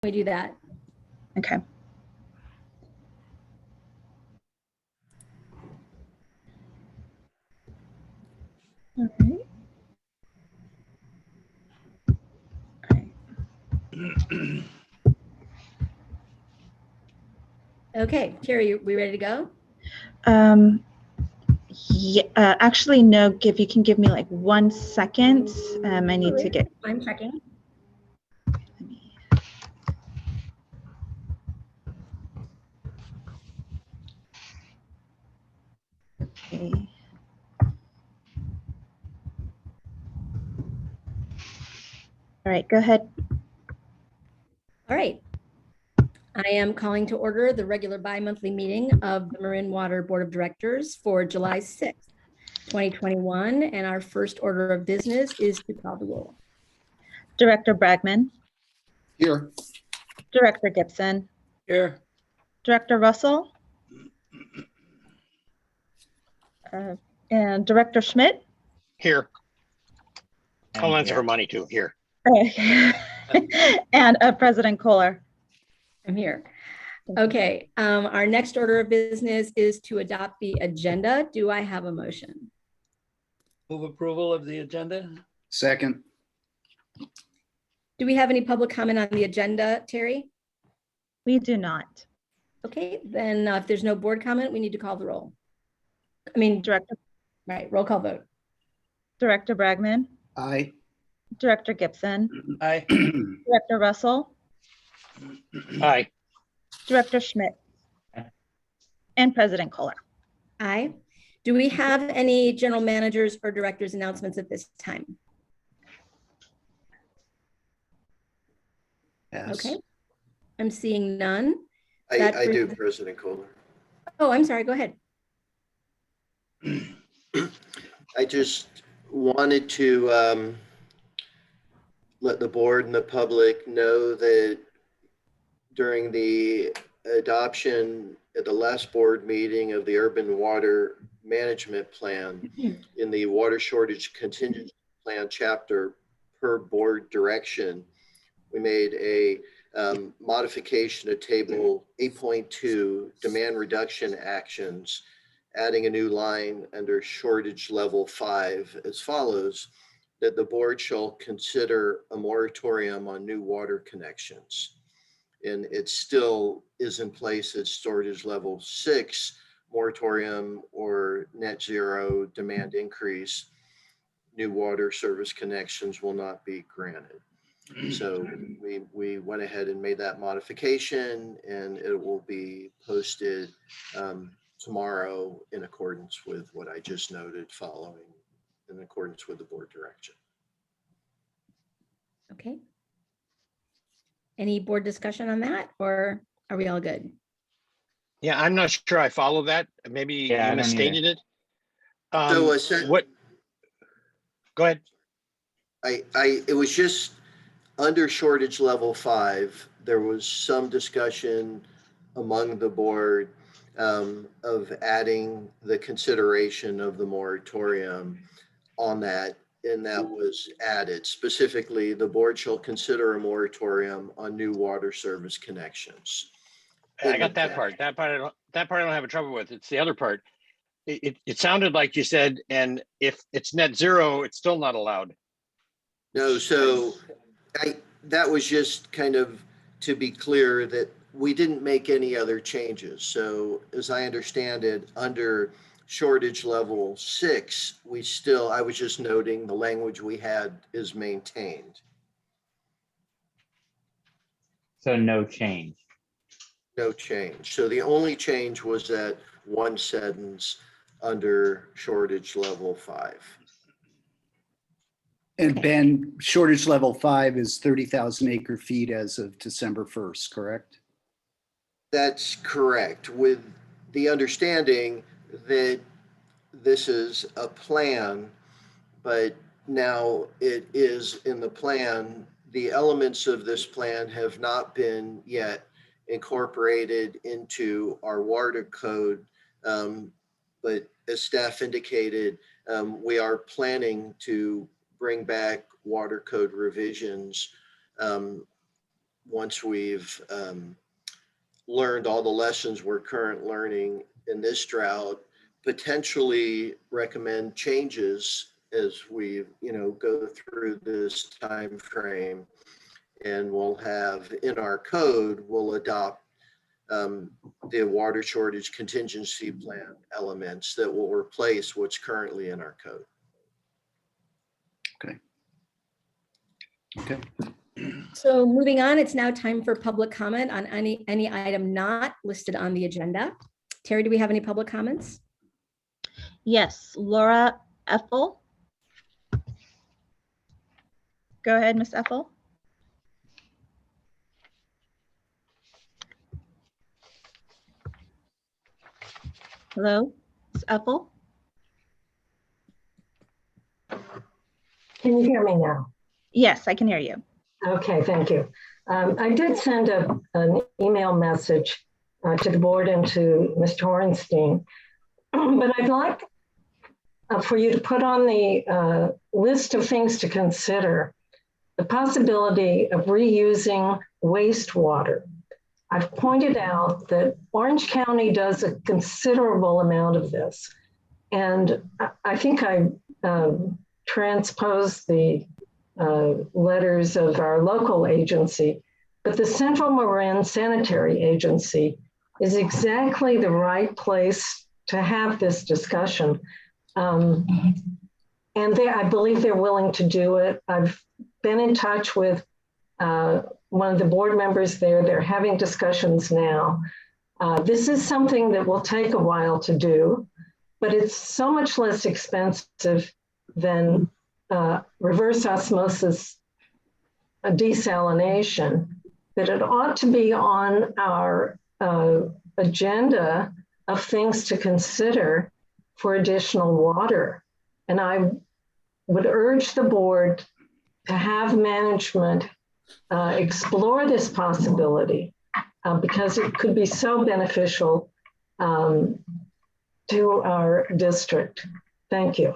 we do that? Okay. All right. Okay, Terry, we ready to go? Yeah, actually, no, if you can give me like 1 second, I need to get. I'm checking. Okay. All right, go ahead. All right. I am calling to order the regular bi-monthly meeting of the Marin Water Board of Directors for July 6th, 2021. And our first order of business is to call the roll. Director Bragman. Here. Director Gibson. Here. Director Russell. And Director Schmidt. Here. I'll answer for money too. Here. And President Kohler. I'm here. Okay, our next order of business is to adopt the agenda. Do I have a motion? Move approval of the agenda. Second. Do we have any public comment on the agenda, Terry? We do not. Okay, then if there's no board comment, we need to call the roll. I mean, right, roll call vote. Director Bragman. Aye. Director Gibson. Aye. Director Russell. Aye. Director Schmidt. And President Kohler. Aye. Do we have any general managers or directors announcements at this time? Yes. Okay, I'm seeing none. I do, President Kohler. Oh, I'm sorry, go ahead. I just wanted to let the board and the public know that during the adoption at the last board meeting of the Urban Water Management Plan in the Water Shortage Contingency Plan chapter per board direction, we made a modification to table 8.2 demand reduction actions, adding a new line under shortage level 5 as follows: that the board shall consider a moratorium on new water connections. And it still is in place at shortage level 6, moratorium or net zero demand increase. New water service connections will not be granted. So we went ahead and made that modification, and it will be posted tomorrow in accordance with what I just noted, following in accordance with the board direction. Okay. Any board discussion on that, or are we all good? Yeah, I'm not sure I follow that. Maybe you misstated it. What? Go ahead. It was just under shortage level 5. There was some discussion among the board of adding the consideration of the moratorium on that, and that was added. Specifically, the board shall consider a moratorium on new water service connections. I got that part. That part I don't have a trouble with. It's the other part. It sounded like you said, and if it's net zero, it's still not allowed. No, so that was just kind of to be clear that we didn't make any other changes. So as I understand it, under shortage level 6, I was just noting the language we had is maintained. So no change. No change. So the only change was that one sentence under shortage level 5. And Ben, shortage level 5 is 30,000 acre feet as of December 1st, correct? That's correct, with the understanding that this is a plan, but now it is in the plan. The elements of this plan have not been yet incorporated into our water code, but as staff indicated, we are planning to bring back water code revisions once we've learned all the lessons we're currently learning in this drought, potentially recommend changes as we, go through this time frame. And we'll have in our code, we'll adopt the water shortage contingency plan elements that will replace what's currently in our code. Okay. So moving on, it's now time for public comment on any item not listed on the agenda. Terry, do we have any public comments? Yes, Laura Ethel. Go ahead, Miss Ethel. Hello, Miss Ethel. Can you hear me now? Yes, I can hear you. Okay, thank you. I did send an email message to the board and to Mr. Horenstein, but I'd like for you to put on the list of things to consider the possibility of reusing wastewater. I've pointed out that Orange County does a considerable amount of this, and I think I transposed the letters of our local agency, but the Central Marin Sanitary Agency is exactly the right place to have this discussion. And I believe they're willing to do it. I've been in touch with one of the board members there. They're having discussions now. This is something that will take a while to do, but it's so much less expensive than reverse osmosis desalination that it ought to be on our agenda of things to consider for additional water. And I would urge the board to have management explore this possibility because it could be so beneficial to our district. Thank you.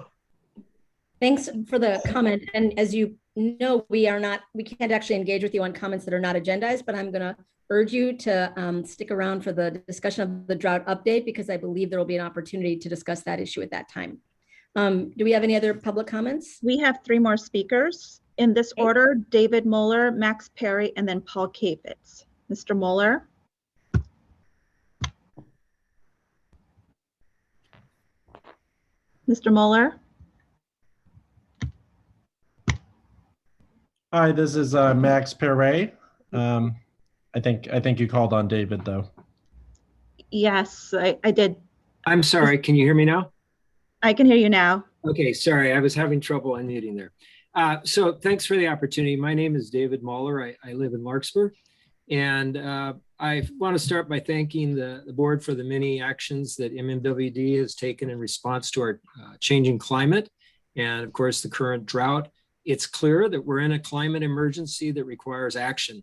Thanks for the comment. And as you know, we can't actually engage with you on comments that are not agendized, but I'm going to urge you to stick around for the discussion of the drought update because I believe there will be an opportunity to discuss that issue at that time. Do we have any other public comments? We have 3 more speakers in this order: David Moeller, Max Perry, and then Paul Kavitz. Mr. Moeller. Mr. Moeller. Hi, this is Max Perret. I think you called on David though. Yes, I did. I'm sorry, can you hear me now? I can hear you now. Okay, sorry, I was having trouble unmuting there. So thanks for the opportunity. My name is David Mahler. I live in Larkspur. And I want to start by thanking the board for the many actions that MMWD has taken in response to our changing climate and of course the current drought. It's clear that we're in a climate emergency that requires action.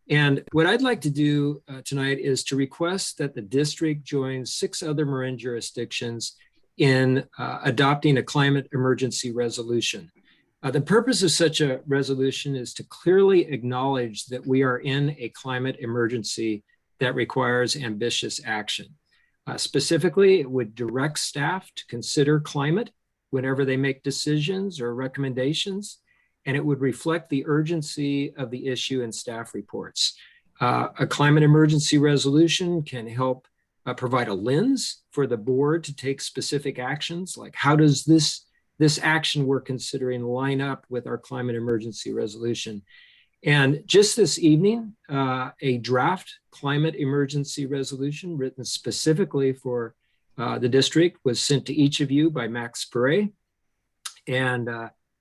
And what I'd like to do tonight is to request that the district joins 6 other Marin jurisdictions in adopting a climate emergency resolution. The purpose of such a resolution is to clearly acknowledge that we are in a climate emergency that requires ambitious action. Specifically, it would direct staff to consider climate whenever they make decisions or recommendations, and it would reflect the urgency of the issue in staff reports. A climate emergency resolution can help provide a lens for the board to take specific actions, like how does this action we're considering line up with our climate emergency resolution. And just this evening, a draft climate emergency resolution written specifically for the district was sent to each of you by Max Perret. And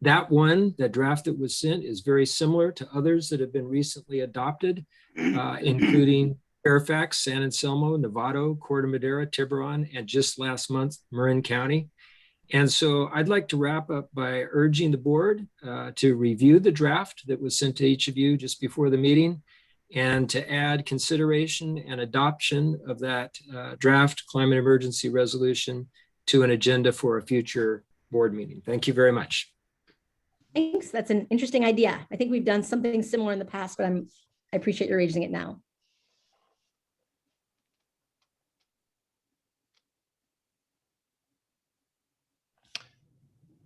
that draft that was sent is very similar to others that have been recently adopted, including Fairfax, San Anselmo, Novato, Corte Madera, Tiburon, and just last month, Marin County. And so I'd like to wrap up by urging the board to review the draft that was sent to each of you just before the meeting and to add consideration and adoption of that draft climate emergency resolution to an agenda for a future board meeting. Thank you very much. Thanks. That's an interesting idea. I think we've done something similar in the past, but I'm I appreciate you raising it now.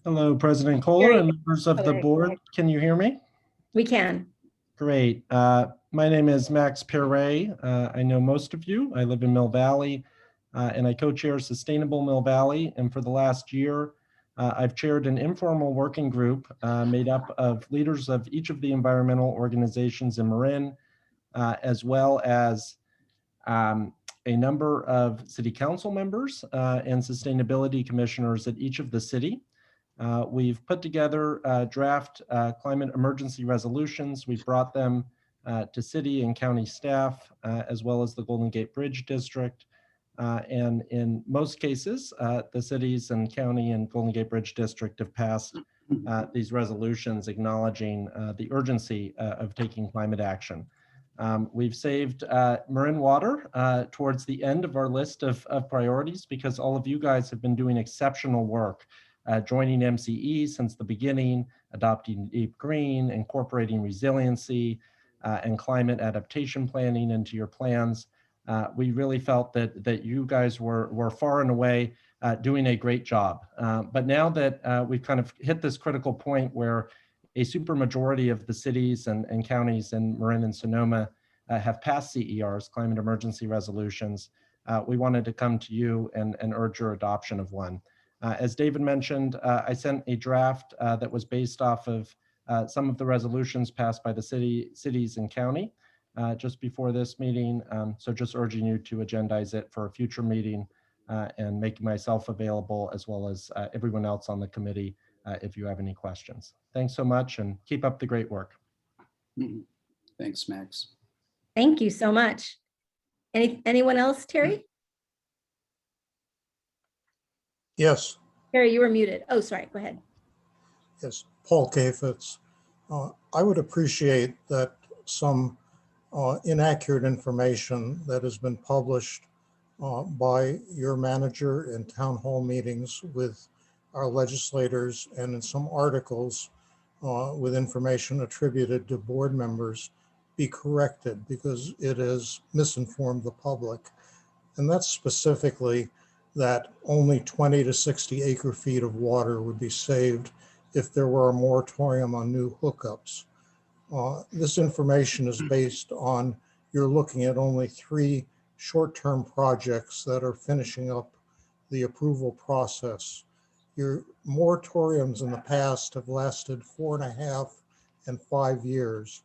Hello, President Kohler Very and members of the okay. board. Can you hear me? We can. Great. My name is Max Perret. I know most of you. I live in Mill Valley, and I co-chair Sustainable Mill Valley. And for the last year, I've chaired an informal working group made up of leaders of each of the environmental organizations in Marin, as well as a number of city council members and sustainability commissioners at each of the city. We've put together draft climate emergency resolutions. We've brought them to city and county staff, as well as the Golden Gate Bridge District. And in most cases, the cities and county and Golden Gate Bridge District have passed these resolutions acknowledging the urgency of taking climate action. We've saved Marin water towards the end of our list of priorities because all of you guys have been doing exceptional work. Joining MCE since the beginning, adopting deep green, incorporating resiliency and climate adaptation planning into your plans. We really felt that you guys were far and away doing a great job. But now that we've kind of hit this critical point where a supermajority of the cities and counties in Marin and Sonoma have passed CERs, climate emergency resolutions, we wanted to come to you and urge your adoption of one. As David mentioned, I sent a draft that was based off of some of the resolutions passed by the cities and county just before this meeting. So just urging you to agendize it for a future meeting and making myself available as well as everyone else on the committee if you have any questions. Thanks so much and keep up the great work. Thanks, Max. Thank you so much. Anyone else, Terry? Yes, Terry, you were muted. Oh, sorry. Go ahead. yes, Paul Kafitz. I would appreciate that some inaccurate information that has been published by your manager in town hall meetings with our legislators and in some articles with information attributed to board members be corrected because it has misinformed the public. And that's specifically that only 20 to 60 acre feet of water would be saved if there were a moratorium on new hookups. This information is based on you're looking at only 3 short-term projects that are finishing up the approval process. Your moratoriums in the past have lasted 4.5 and 5 years.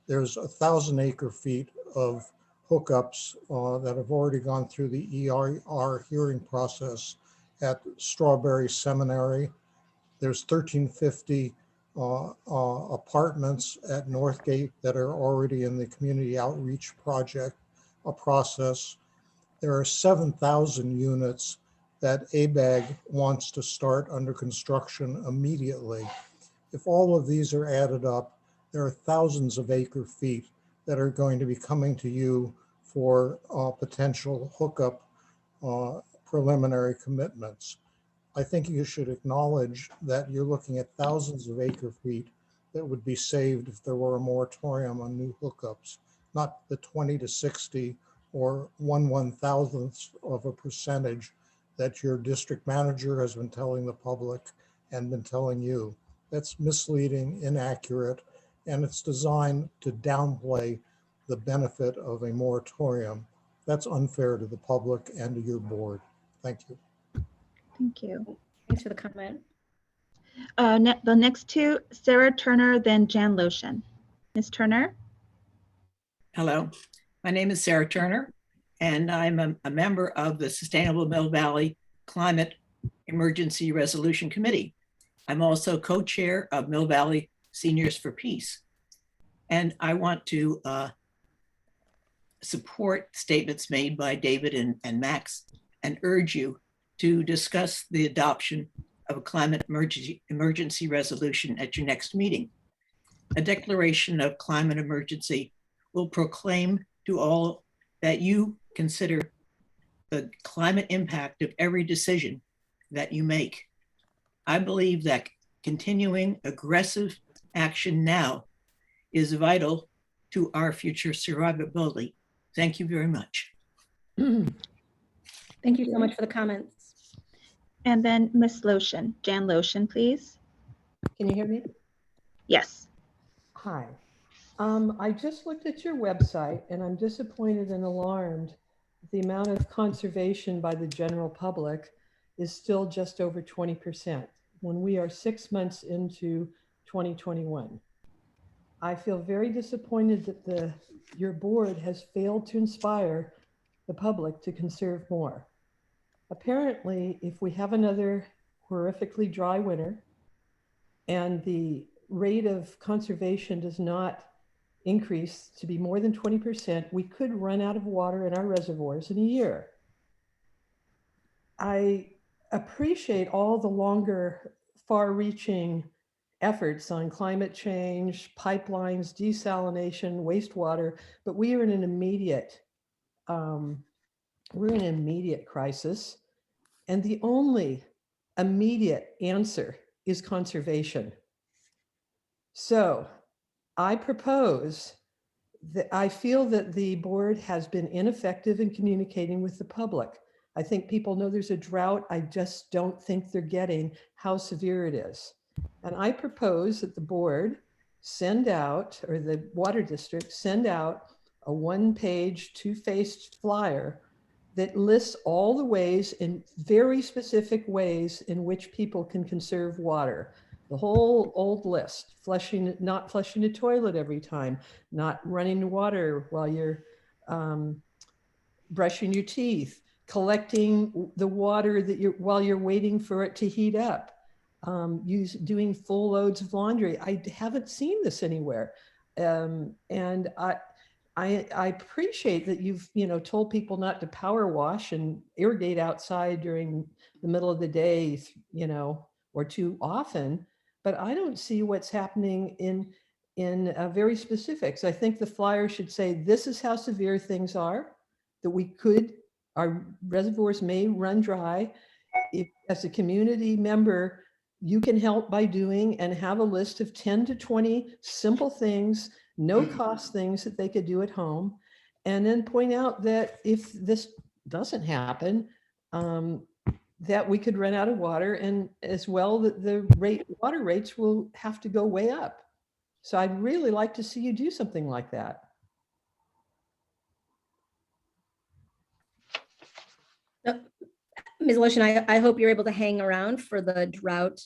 There's 1,000 acre feet of hookups that have already gone through the EIR hearing process at Strawberry Seminary. There's 1350 apartments at Northgate that are already in the community outreach project process. There are 7,000 units that ABAG wants to start under construction immediately. If all of these are added up, there are thousands of acre feet that are going to be coming to you for potential hookup preliminary commitments. I think you should acknowledge that you're looking at thousands of acre feet that would be saved if there were a moratorium on new hookups, not the 20 to 60 or 1/1000th of a percentage that your district manager has been telling the public and been telling you. That's misleading, inaccurate, and it's designed to downplay the benefit of a moratorium. That's unfair to the public and to your board. Thank you. Thank you. Thanks for the comment. The next 2, Sarah Turner, then Jan Lotion. Ms. Turner? Hello, my name is Sarah Turner, and I'm a member of the Sustainable Mill Valley Climate Emergency Resolution Committee. I'm also co-chair of Mill Valley Seniors for Peace. And I want to support statements made by David and Max and urge you to discuss the adoption of a climate emergency resolution at your next meeting. A declaration of climate emergency will proclaim to all that you consider the climate impact of every decision that you make. I believe that continuing aggressive action now is vital to our future survivability. Thank you very much. Thank you so much for the comments. And then Ms. Lotion, Jan Lotion, please. Can you hear me? Yes. Hi. I just looked at your website and I'm disappointed and alarmed. The amount of conservation by the general public is still just over 20% when we are 6 months into 2021. I feel very disappointed that your board has failed to inspire the public to conserve more. Apparently, if we have another horrifically dry winter and the rate of conservation does not increase to be more than 20%, we could run out of water in our reservoirs in a year. I appreciate all the longer, far-reaching efforts on climate change, pipelines, desalination, wastewater, but we are in an immediate, crisis. And the only immediate answer is conservation. So I propose that I feel that the board has been ineffective in communicating with the public. I think people know there's a drought. I just don't think they're getting how severe it is. And I propose that the board send out, or the water district send out, a one-page, two-faced flyer that lists all the ways, in very specific ways, in which people can conserve water. The whole old list: not flushing the toilet every time, not running water while you're brushing your teeth, collecting the water that while you're waiting for it to heat up, doing full loads of laundry. I haven't seen this anywhere, and I appreciate that you've told people not to power wash and irrigate outside during the middle of the day, or too often. But I don't see what's happening in very specifics. I think the flyer should say, this is how severe things are, that our reservoirs may run dry. If, as a community member, you can help by doing and have a list of 10 to 20 simple things, no cost things that they could do at home. And then point out that if this doesn't happen, that we could run out of water, and as well that the water rates will have to go way up. So I'd really like to see you do something like that. Ms. Lotion, I hope you're able to hang around for the drought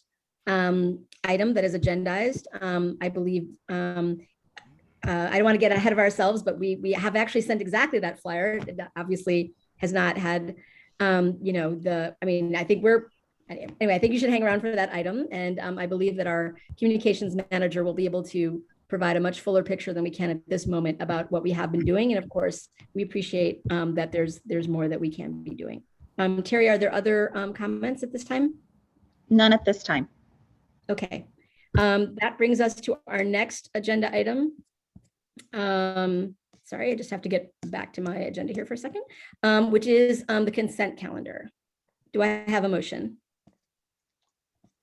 item that is agendized. I believe, I don't want to get ahead of ourselves, but we have actually sent exactly that flyer. It obviously has not had, I think I think you should hang around for that item. And I believe that our communications manager will be able to provide a much fuller picture than we can at this moment about what we have been doing. And of course, we appreciate that there's more that we can be doing. Terry, are there other comments at this time? None at this time. Okay. That brings us to our next agenda item. Sorry, I just have to get back to my agenda here for a second, which is the consent calendar. Do I have a motion?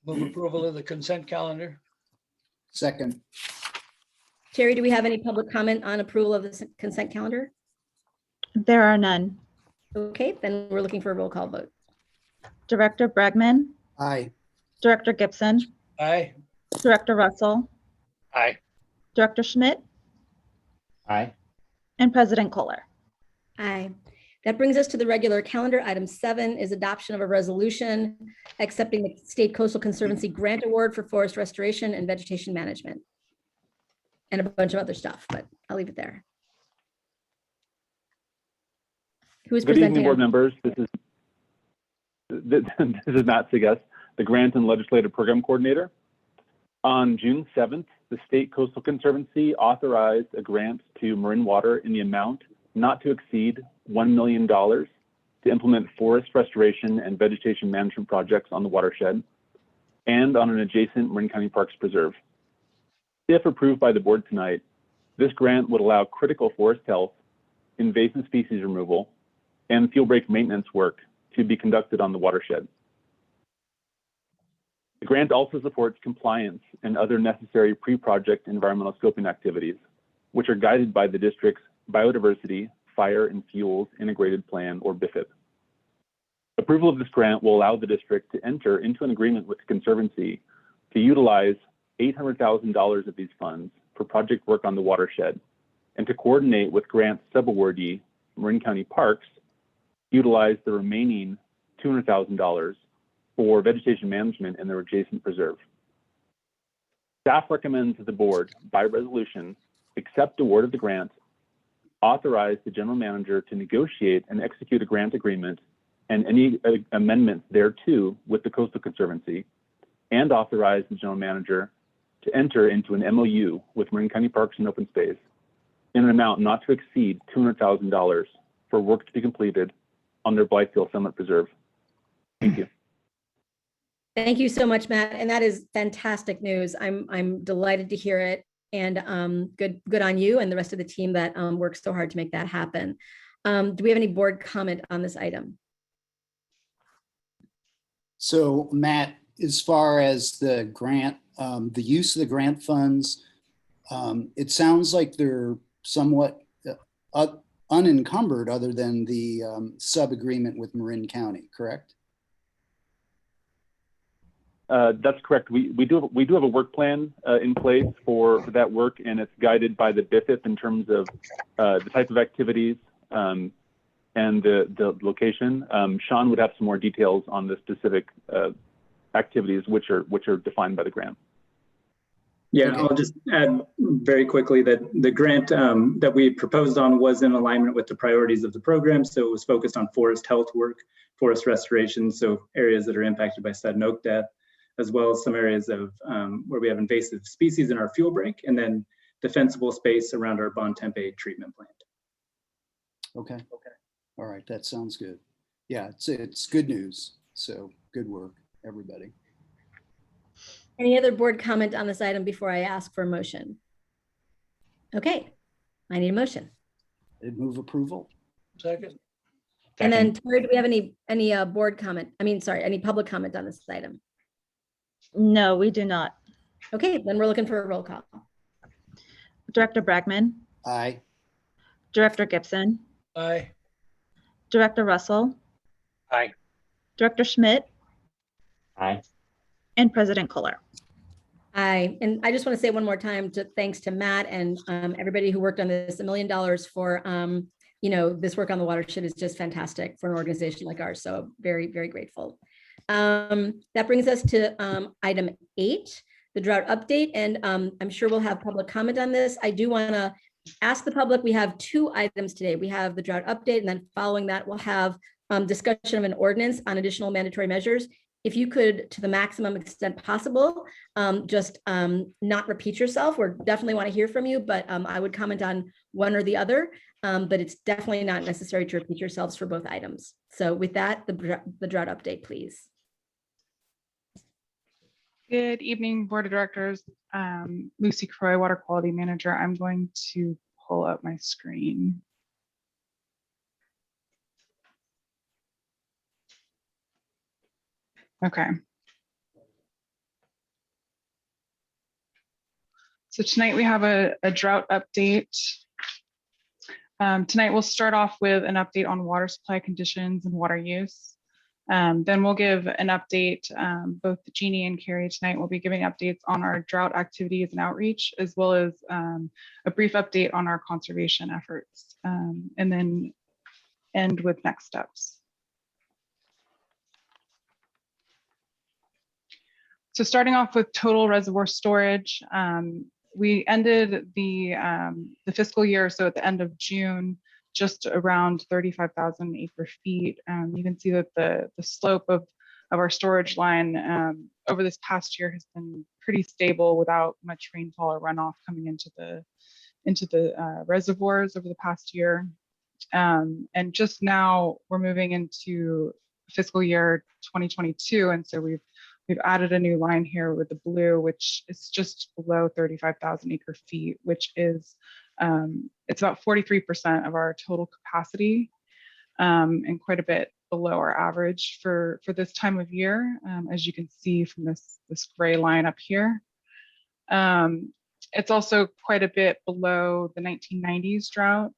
Move approval of the consent calendar. Second. Terry, do we have any public comment on approval of the consent calendar? There are none. Okay, then we're looking for a roll call vote. Director Bregman, Aye. Director Gibson, Aye. Director Russell, Aye. Director Schmidt, Aye. and President Kohler. Aye. That brings us to the regular calendar. Item 7 is adoption of a resolution accepting the State Coastal Conservancy Grant Award for forest restoration and vegetation management, and a bunch of other stuff, but I'll leave it there. Who is Good presenting? evening, board members. This is Matt Sigas, the Grant and Legislative Program Coordinator. On June 7th, the State Coastal Conservancy authorized a grant to Marin Water in the amount not to exceed $1 million to implement forest restoration and vegetation management projects on the watershed and on an adjacent Marin County Parks Preserve. If approved by the board tonight, this grant would allow critical forest health, invasive species removal, and field break maintenance work to be conducted on the watershed. The grant also supports compliance and other necessary pre-project environmental scoping activities, which are guided by the district's Biodiversity, Fire, and Fuels Integrated Plan, or BIFIP. Approval of this grant will allow the district to enter into an agreement with the Conservancy to utilize $800,000 of these funds for project work on the watershed, and to coordinate with grant subawardee Marin County Parks, utilize the remaining $200,000 for vegetation management in their adjacent preserve. Staff recommends that the board, by resolution, accept award of the grant, authorize the general manager to negotiate and execute a grant agreement and any amendments thereto with the Coastal Conservancy, and authorize the general manager to enter into an MOU with Marin County Parks and Open Space in an amount not to exceed $200,000 for work to be completed on their Blythefield Summit Preserve. Thank you. Thank you so much, Matt. And that is fantastic news. I'm delighted to hear it. And good on you and the rest of the team that worked so hard to make that happen. Do we have any board comment on this item? So Matt, as far as the grant, the use of the grant funds, it sounds like they're somewhat unencumbered other than the sub-agreement with Marin County, correct? That's correct. We do have a work plan in place for that work, and it's guided by the BIFIP in terms of the type of activities and the location. Sean would have some more details on the specific activities which are defined by the grant. Yeah, Okay. I'll just add very quickly that the grant that we proposed on was in alignment with the priorities of the program. So it was focused on forest health work, forest restoration, so areas that are impacted by sudden oak death, as well as some areas of where we have invasive species in our fuel break, and then defensible space around our Bontempe treatment plant. Okay. All right, that sounds good. Yeah, it's good news. So good work, everybody. Any other board comment on this item before I ask for a motion? Okay, I need a motion. I'd move approval. Second. And then Terry, do we have any board comment? I mean, sorry, any public comment on this item? No, we do not. Okay, then we're looking for a roll call. Director Bragman, Aye. Director Gibson, Aye. Director Russell, Aye. Director Schmidt, Aye. and President Kohler. Aye, and I just want to say one more time thanks to Matt and everybody who worked on this, $1 million for this work on the watershed is just fantastic for an organization like ours. So very, very grateful. That brings us to item 8, the drought update, and I'm sure we'll have public comment on this. I do want to ask the public, we have 2 items today. We have the drought update, and then following that, we'll have discussion of an ordinance on additional mandatory measures. If you could, to the maximum extent possible, just not repeat yourself. We definitely want to hear from you, but I would comment on one or the other, but it's definitely not necessary to repeat yourselves for both items. So with that, the drought update, please. Good evening, Board of Directors. Lucy Croy, Water Quality Manager. I'm going to pull up my screen. Okay. So tonight we have a drought update. Tonight we'll start off with an update on water supply conditions and water use. Then we'll give an update, both Jeannie and Carrie tonight will be giving updates on our drought activities and outreach, as well as a brief update on our conservation efforts, and then end with next steps. So starting off with total reservoir storage, we ended the fiscal year, so at the end of June, just around 35,000 acre feet. You can see that the slope of our storage line over this past year has been pretty stable without much rainfall or runoff coming into the reservoirs over the past year. And just now we're moving into fiscal year 2022, and so we've added a new line here with the blue, which is just below 35,000 acre feet, which is it's about 43% of our total capacity, and quite a bit below our average for this time of year, as you can see from this gray line up here. It's also quite a bit below the 1990s drought,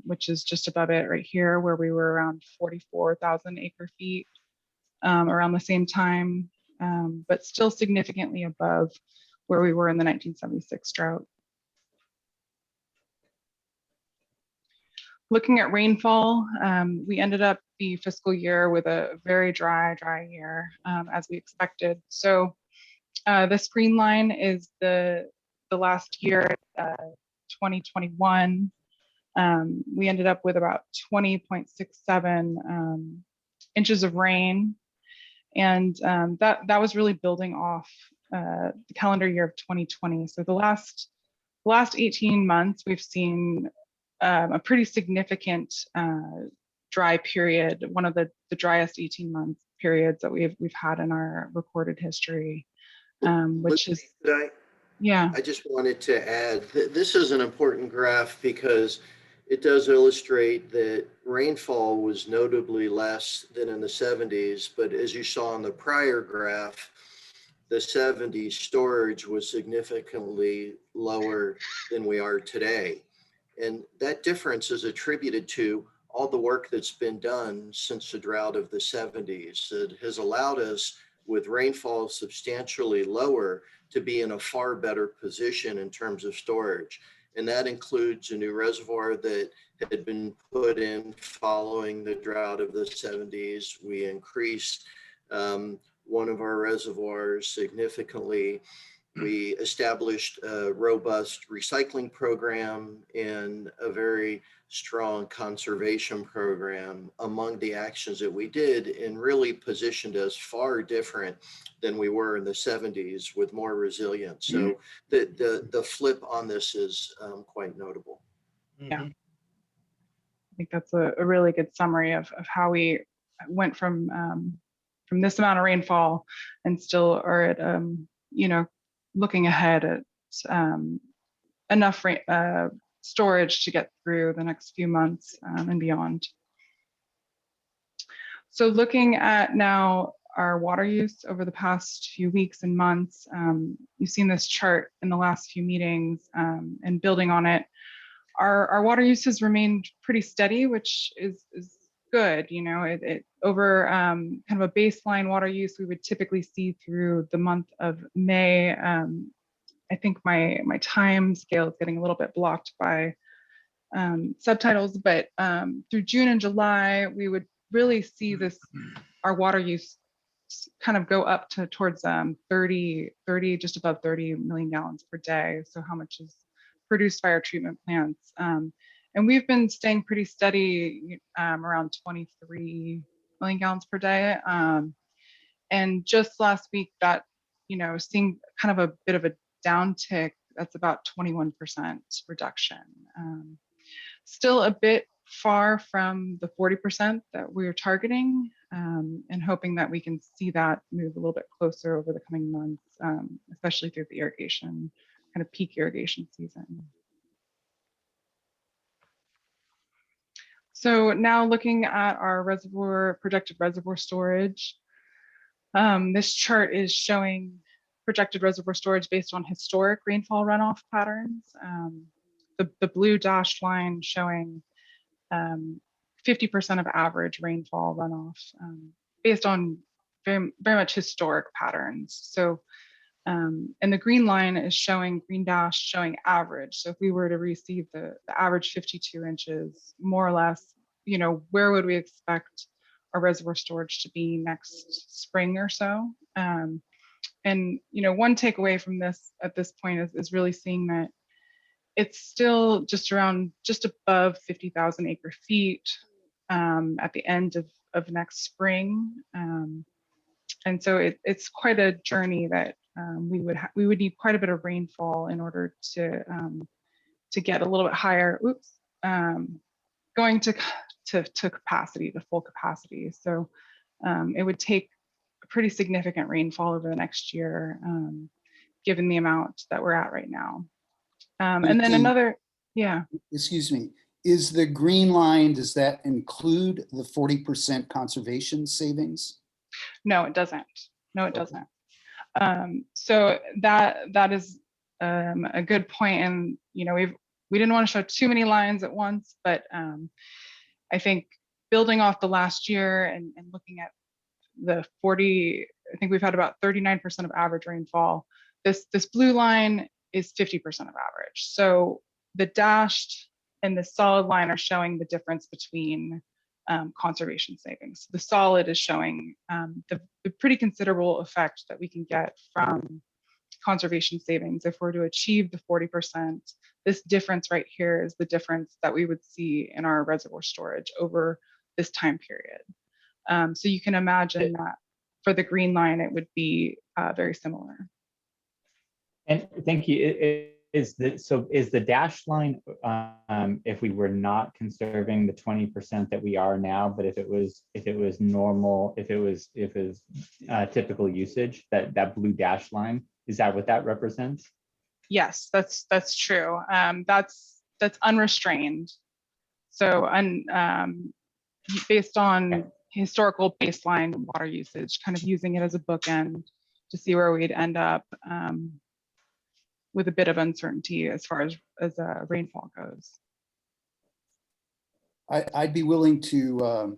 which is just above it right here, where we were around 44,000 acre feet around the same time, but still significantly above where we were in the 1976 drought. Looking at rainfall, we ended up the fiscal year with a very dry year, as we expected. So this green line is the last year, 2021. We ended up with about 20.67 inches of rain. And that was really building off the calendar year of 2020. So the last 18 months, we've seen a pretty significant dry period, one of the driest 18-month periods that we've had in our recorded history, which is, yeah. I just wanted to add, this is an important graph because it does illustrate that rainfall was notably less than in the 70s, but as you saw on the prior graph, the 70s storage was significantly lower than we are today. And that difference is attributed to all the work that's been done since the drought of the 70s. It has allowed us, with rainfall substantially lower, to be in a far better position in terms of storage. And that includes a new reservoir that had been put in following the drought of the 70s. We increased one of our reservoirs significantly. We established a robust recycling program and a very strong conservation program among the actions that we did, and really positioned us far different than we were in the 70s with more resilience. So the flip on this is quite notable. Yeah, I think that's a really good summary of how we went from this amount of rainfall and still are at, looking ahead at enough storage to get through the next few months and beyond. So looking at now our water use over the past few weeks and months, you've seen this chart in the last few meetings, and building on it, our water use has remained pretty steady, which is good. It over kind of a baseline water use we would typically see through the month of May. I think my time scale is getting a little bit blocked by subtitles, but through June and July, we would really see our water use kind of go up to towards 30, just above 30 million gallons per day. So how much is produced by our treatment plants? And we've been staying pretty steady around 23 million gallons per day. And just last week, that, seeing kind of a bit of a downtick, that's about 21% reduction. Still a bit far from the 40% that we're targeting, and hoping that we can see that move a little bit closer over the coming months, especially through the irrigation, kind of peak irrigation season. So now looking at our projected reservoir storage, this chart is showing projected reservoir storage based on historic rainfall runoff patterns. The blue dashed line showing 50% of average rainfall runoff based on very much historic patterns. So, and the green line is green dash showing average. So if we were to receive the average 52 inches, more or less, where would we expect our reservoir storage to be next spring or so? And, one takeaway from this at this point is really seeing that it's still just above 50,000 acre feet at the end of next spring. And so it's quite a journey that we would need quite a bit of rainfall in order to get a little bit higher, going to capacity, to full capacity. So it would take a pretty significant rainfall over the next year, given the amount that we're at right now. And then another, yeah. Excuse me, is the green line, does that include the 40% conservation savings? No, it doesn't. No, it doesn't. So that is a good point. And, we didn't want to show too many lines at once, but I think building off the last year and looking at the 40, I think we've had about 39% of average rainfall. This blue line is 50% of average. So the dashed and the solid line are showing the difference between conservation savings. The solid is showing the pretty considerable effect that we can get from conservation savings if we're to achieve the 40%. This difference right here is the difference that we would see in our reservoir storage over this time period. So you can imagine that for the green line, it would be very similar. And thank you. Is the dashed line, if we were not conserving the 20% that we are now, but if it was normal, if it was typical usage, that blue dashed line, is that what that represents? Yes, that's true. That's unrestrained. So based on historical baseline water usage, kind of using it as a bookend to see where we'd end up with a bit of uncertainty as far as rainfall goes. I'd be willing to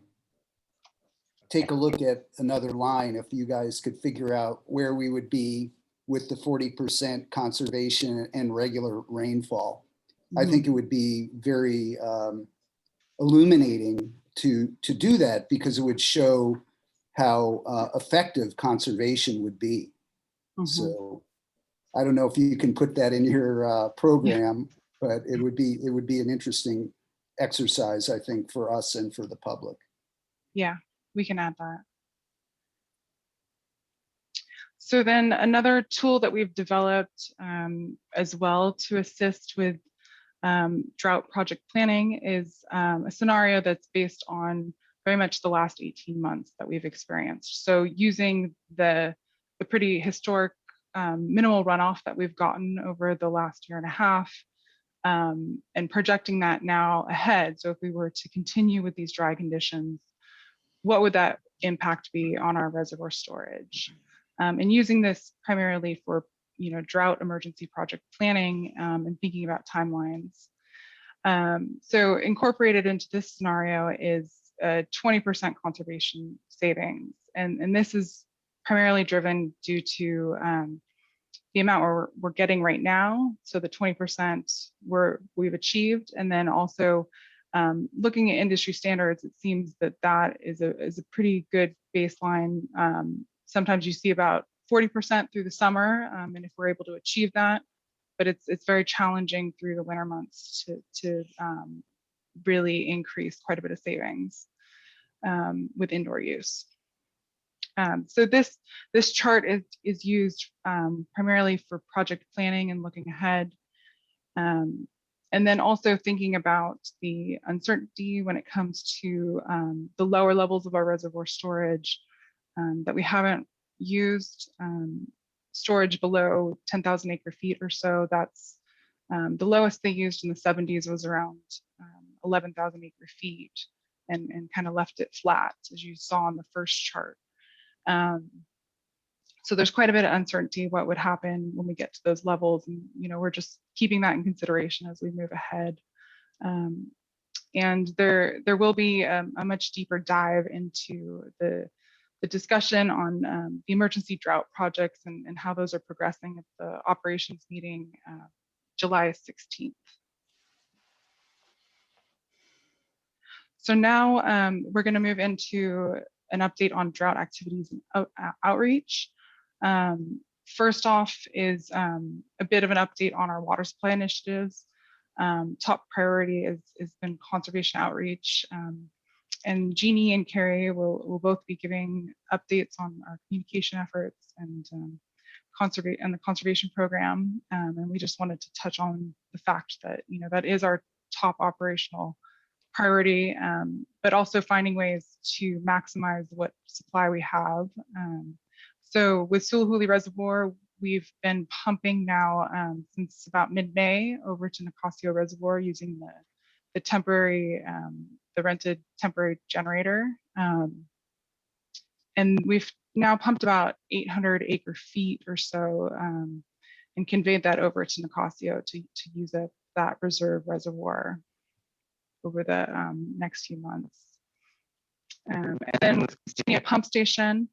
take a look at another line if you guys could figure out where we would be with the 40% conservation and regular rainfall. I think it would be very illuminating to do that, because it would show how effective conservation would be. So I don't know if you can put that in your program, but it would be an interesting exercise, I think, for us and for the public. Yeah, we can add that. So then another tool that we've developed as well to assist with drought project planning is a scenario that's based on very much the last 18 months that we've experienced. So using the pretty historic minimal runoff that we've gotten over the last year and a half, and projecting that now ahead. So if we were to continue with these dry conditions, what would that impact be on our reservoir storage? And using this primarily for drought emergency project planning and thinking about timelines. So incorporated into this scenario is a 20% conservation savings. And this is primarily driven due to the amount we're getting right now. So the 20% we've achieved, and then also looking at industry standards, it seems that is a pretty good baseline. Sometimes you see about 40% through the summer, and if we're able to achieve that, but it's very challenging through the winter months to really increase quite a bit of savings with indoor use. So this chart is used primarily for project planning and looking ahead, and then also thinking about the uncertainty when it comes to the lower levels of our reservoir storage that we haven't used. Storage below 10,000 acre feet or so. That's the lowest they used in the 70s was around 11,000 acre feet, and kind of left it flat, as you saw on the first chart. So there's quite a bit of uncertainty what would happen when we get to those levels, and we're just keeping that in consideration as we move ahead. And there will be a much deeper dive into the discussion on the emergency drought projects and how those are progressing at the operations meeting July 16th. So now we're going to move into an update on drought activities and outreach. First off is a bit of an update on our water supply initiatives. Top priority has been conservation outreach. And Jeannie and Carrie will both be giving updates on our communication efforts and the conservation program. And we just wanted to touch on the fact that that is our top operational priority, but also finding ways to maximize what supply we have. So with Suluhuli Reservoir, we've been pumping now since about mid-May over to Nicasio Reservoir using the temporary, the rented temporary generator. And we've now pumped about 800 acre feet or so and conveyed that over to Nicasio to use that reserve reservoir over the next few months. And then with Christina Pump Station,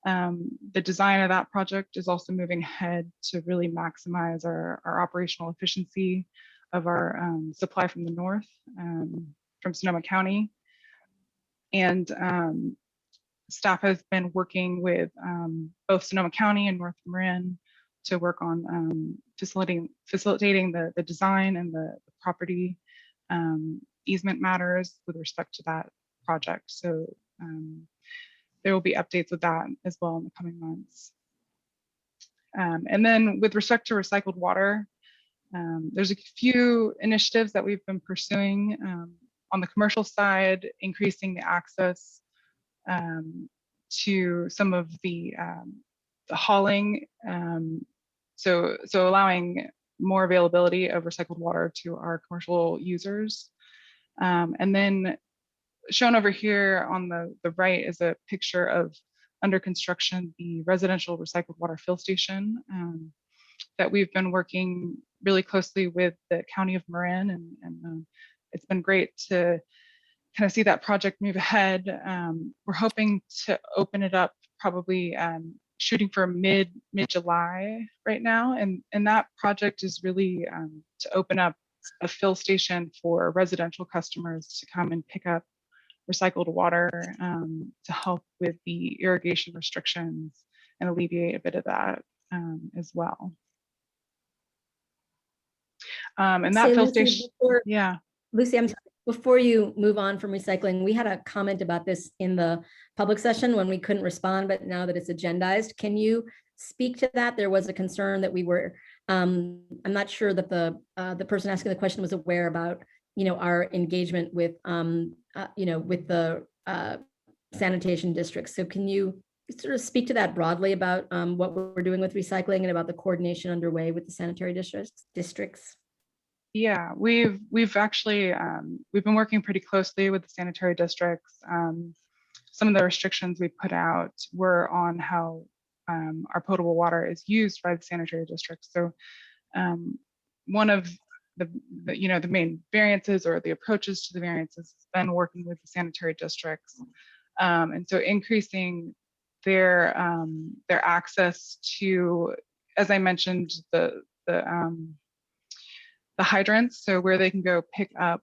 the design of that project is also moving ahead to really maximize our operational efficiency of our supply from the north, from Sonoma County. And staff has been working with both Sonoma County and North Marin to work on facilitating the design and the property easement matters with respect to that project. So there will be updates with that as well in the coming months. And then with respect to recycled water, there's a few initiatives that we've been pursuing on the commercial side, increasing the access to some of the hauling, so allowing more availability of recycled water to our commercial users. And then shown over here on the right is a picture of under construction, the residential recycled water fill station that we've been working really closely with the County of Marin, and it's been great to kind of see that project move ahead. We're hoping to open it up probably shooting for mid-July right now, and that project is really to open up a fill station for residential customers to come and pick up recycled water to help with the irrigation restrictions and alleviate a bit of that as well. And that Say, fill Lucy, station, yeah. Lucy, I'm sorry. Before you move on from recycling, we had a comment about this in the public session when we couldn't respond, but now that it's agendized, can you speak to that? There was a concern that we were, I'm not sure that the person asking the question was aware about, our engagement with, with the sanitation districts. So can you sort of speak to that broadly about what we're doing with recycling and about the coordination underway with the sanitary districts? Yeah, we've actually we've been working pretty closely with the sanitary districts. Some of the restrictions we put out were on how our potable water is used by the sanitary districts. So one of the main variances or the approaches to the variances has been working with the sanitary districts, and so increasing their access to, as I mentioned, the hydrants, so where they can go pick up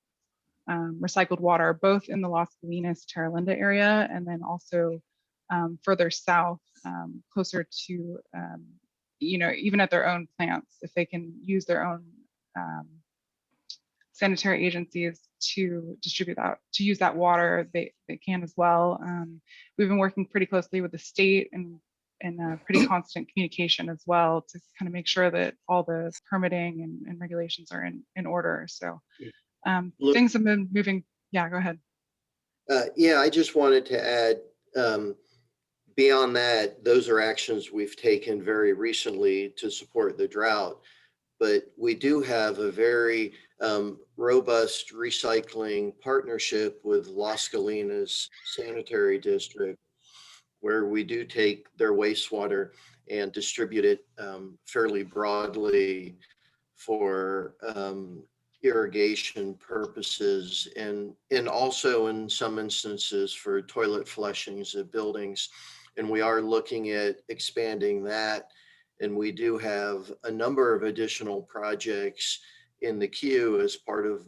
recycled water, both in the Las Colinas, Terra Linda area, and then also further south, closer to, even at their own plants, if they can use their own sanitary agencies to distribute that, to use that water, they can as well. We've been working pretty closely with the state and pretty constant communication as well to kind of make sure that all the permitting and regulations are in order. So things have been moving. Yeah, go ahead. Yeah, I just wanted to add, beyond that, those are actions we've taken very recently to support the drought. But we do have a very robust recycling partnership with Las Colinas Sanitary District, where we do take their wastewater and distribute it fairly broadly for irrigation purposes, and also in some instances for toilet flushings of buildings. And we are looking at expanding that. And we do have a number of additional projects in the queue as part of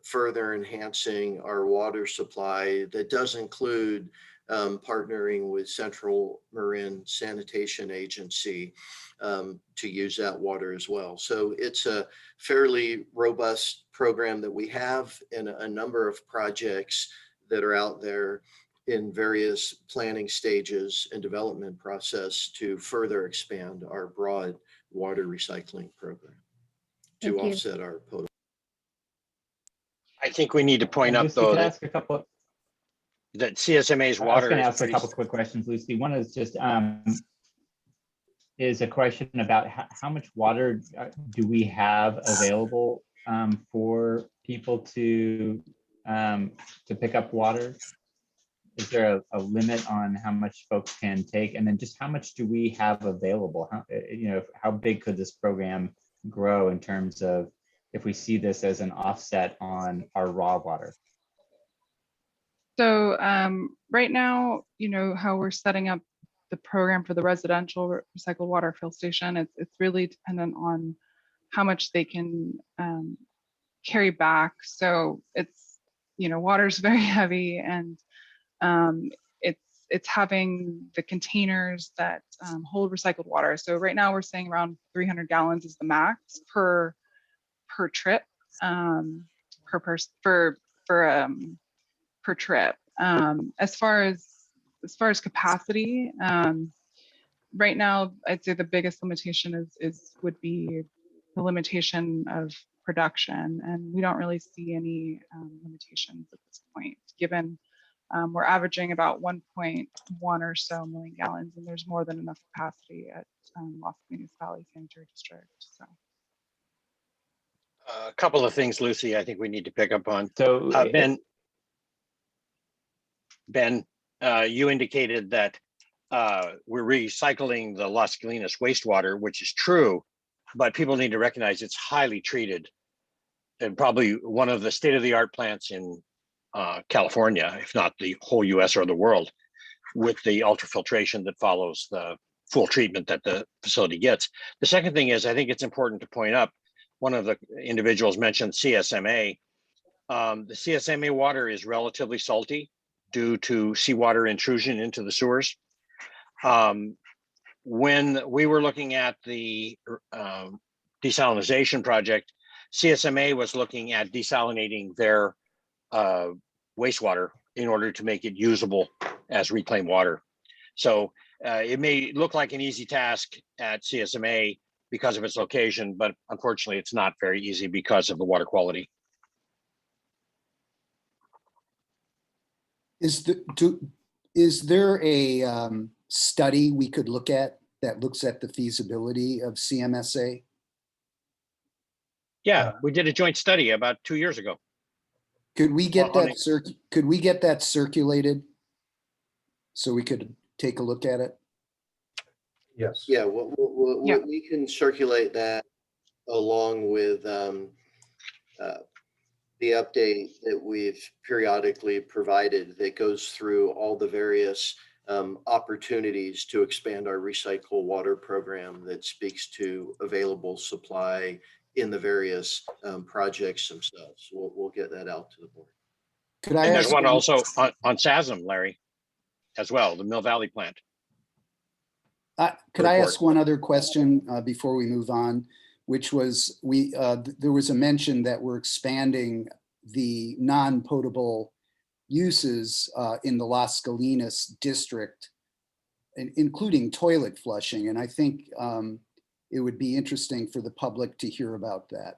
further enhancing our water supply. That does include partnering with Central Marin Sanitation Agency to use that water as well. So it's a fairly robust program that we have, and a number of projects that are out there in various planning stages and development process to further expand our broad water recycling program to offset our potable. I think we need to point up though that CSMA's water. I was going to ask a couple quick questions, Lucy. One is just is a question about how much water do we have available for people to pick up water? a limit on how much folks can take? And then just how much do we have available? How big could this program grow in terms of if we see this as an offset on our raw water? So right now, how we're setting up the program for the residential recycled water fill station, it's really dependent on how much they can carry back. So it's, water's very heavy, and it's having the containers that hold recycled water. So right now we're saying around 300 gallons is the max per trip, per trip. As far as capacity, right now I'd say the biggest limitation would be the limitation of production, and we don't really see any limitations at this point, given we're averaging about 1.1 or so million gallons, and there's more than enough capacity at Las Colinas Valley Sanitary District. So. A couple of things, Lucy, I think we need to pick up on. So Ben, you indicated that we're recycling the Las Colinas wastewater, which is true, but people need to recognize it's highly treated, and probably one of the state-of-the-art plants in California, if not the whole US or the world, with the ultrafiltration that follows the full treatment that the facility gets. The second thing is, I think it's important to point up, one of the individuals mentioned CSMA. The CSMA water is relatively salty due to seawater intrusion into the sewers. When we were looking at the desalination project, CSMA was looking at desalinating their wastewater in order to make it usable as reclaimed water. So it may look like an easy task at CSMA because of its location, but unfortunately it's not very easy because of the water quality. Is there a study we could look at that looks at the feasibility of CMSA? Yeah, we did a joint study about 2 years ago. Could we get that could we get that circulated so we could take a look at it? Yes. Yeah, we can circulate that along with the update that we've periodically provided that goes through all the various opportunities to expand our recycled water program that speaks to available supply in the various projects themselves. We'll get that out to the board. Could I And ask there's one also on SASM, Larry, as well, the Mill Valley plant. Could I ask one other question before we move on, which was there was a mention that we're expanding the non-potable uses in the Las Colinas district, including toilet flushing. And I think it would be interesting for the public to hear about that.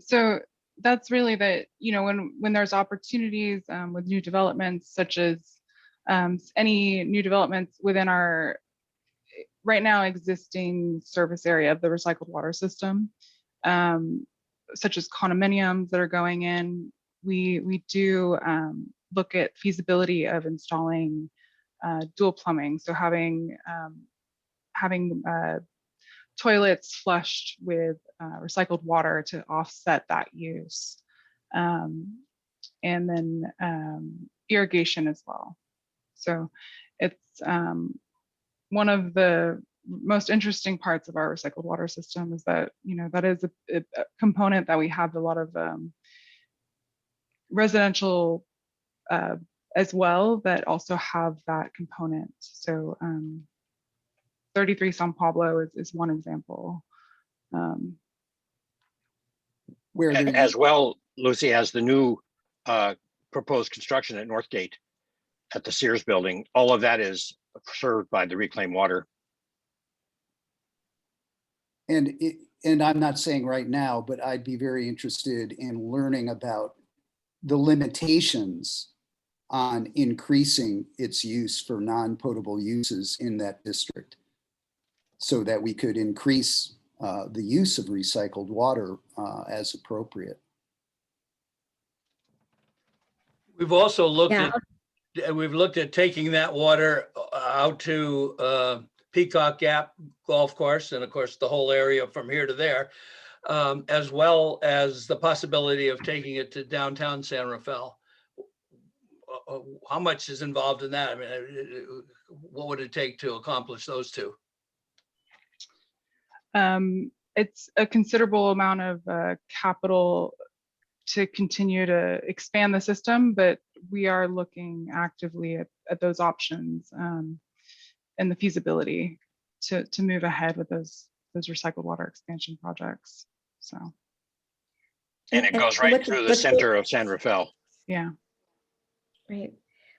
So that's really that, when there's opportunities with new developments, such as any new developments within our right now existing service area of the recycled water system, such as condominiums that are going in, we do look at feasibility of installing dual plumbing. So having toilets flushed with recycled water to offset that use. And then irrigation as well. So it's one of the most interesting parts of our recycled water system is that, that is a component that we have a lot of residential as well that also have that component. So 33 San Pablo is one example. Where as well, Lucy, has the new proposed construction at Northgate at the Sears building. All of that is served by the reclaimed water. And I'm not saying right now, but I'd be very interested in learning about the limitations on increasing its use for non-potable uses in that district so that we could increase the use of recycled water as appropriate. We've also looked Yeah. at, we've looked at taking that water out to Peacock Gap Golf Course, and of course the whole area from here to there, as well as the possibility of taking it to downtown San Rafael. How much is involved in that? I mean, what would it take to accomplish those two? It's a considerable amount of capital to continue to expand the system, but we are looking actively at those options and the feasibility to move ahead with those recycled water expansion projects. So. And it goes right through the center of San Rafael. Yeah. Right.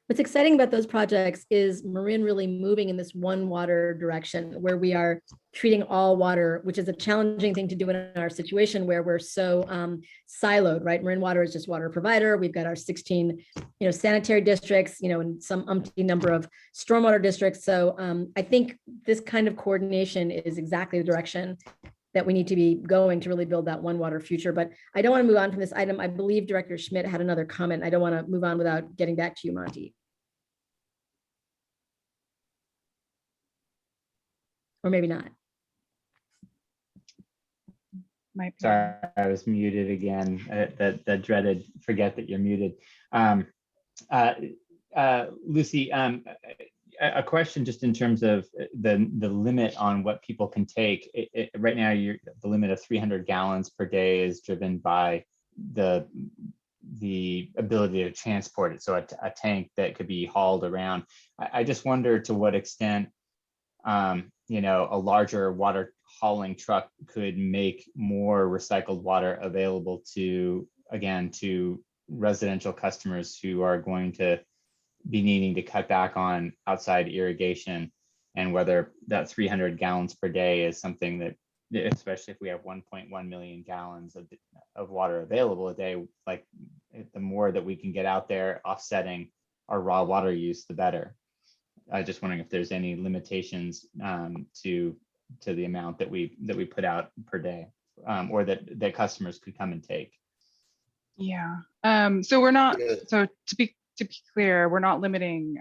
What's exciting about those projects is Marin really moving in this one water direction where we are treating all water, which is a challenging thing to do in our situation where we're so siloed, right? Marin Water is just water provider. We've got our 16, sanitary districts, and some umpteen number of stormwater districts. So I think this kind of coordination is exactly the direction that we need to be going to really build that one water future. But I don't want to move on from this item. I believe Director Schmidt had another comment. I don't want to move on without getting back to you, Monty. Or maybe not. Sorry, I was muted again. That dreaded forget that you're muted. Lucy, a question just in terms of the limit on what people can take. Right now, the limit of 300 gallons per day is driven by the ability to transport it. So a tank that could be hauled around. I just wonder to what extent a larger water hauling truck could make more recycled water available to residential customers who are going to be needing to cut back on outside irrigation, and whether that 300 gallons per day is something that, especially if we have 1.1 million gallons of water available a day, like the more that we can get out there offsetting our raw water use, the better. I just wondering if there's any limitations to the amount that we put out per day, or that customers could come and take. Yeah. So we're not. So to be clear, we're not limiting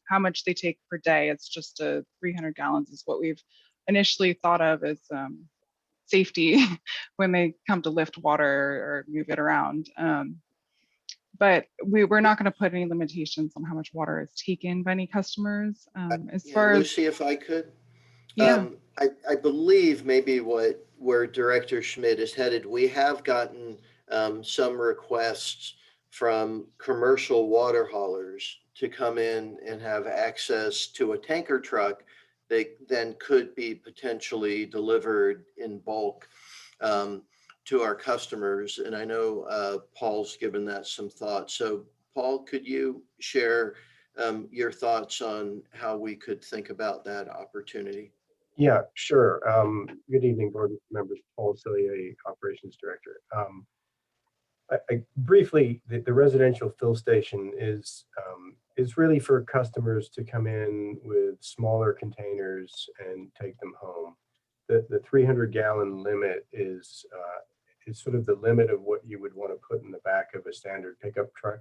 how much they take per day. It's just 300 gallons is what we've initially thought of as safety when they come to lift water or move it around. But we're not going to put any limitations on how much water is taken by any customers. As far as Lucy, if I could, yeah, I believe maybe where Director Schmidt is headed, we have gotten some requests from commercial water haulers to come in and have access to a tanker truck that then could be potentially delivered in bulk to our customers. And I know Paul's given that some thought. So Paul, could you share your thoughts on how we could think about that opportunity? Yeah, sure. Good evening, board members. Paul Cillier, Operations Director. Briefly, the residential fill station is really for customers to come in with smaller containers and take them home. The 300 gallon limit is sort of the limit of what you would want to put in the back of a standard pickup truck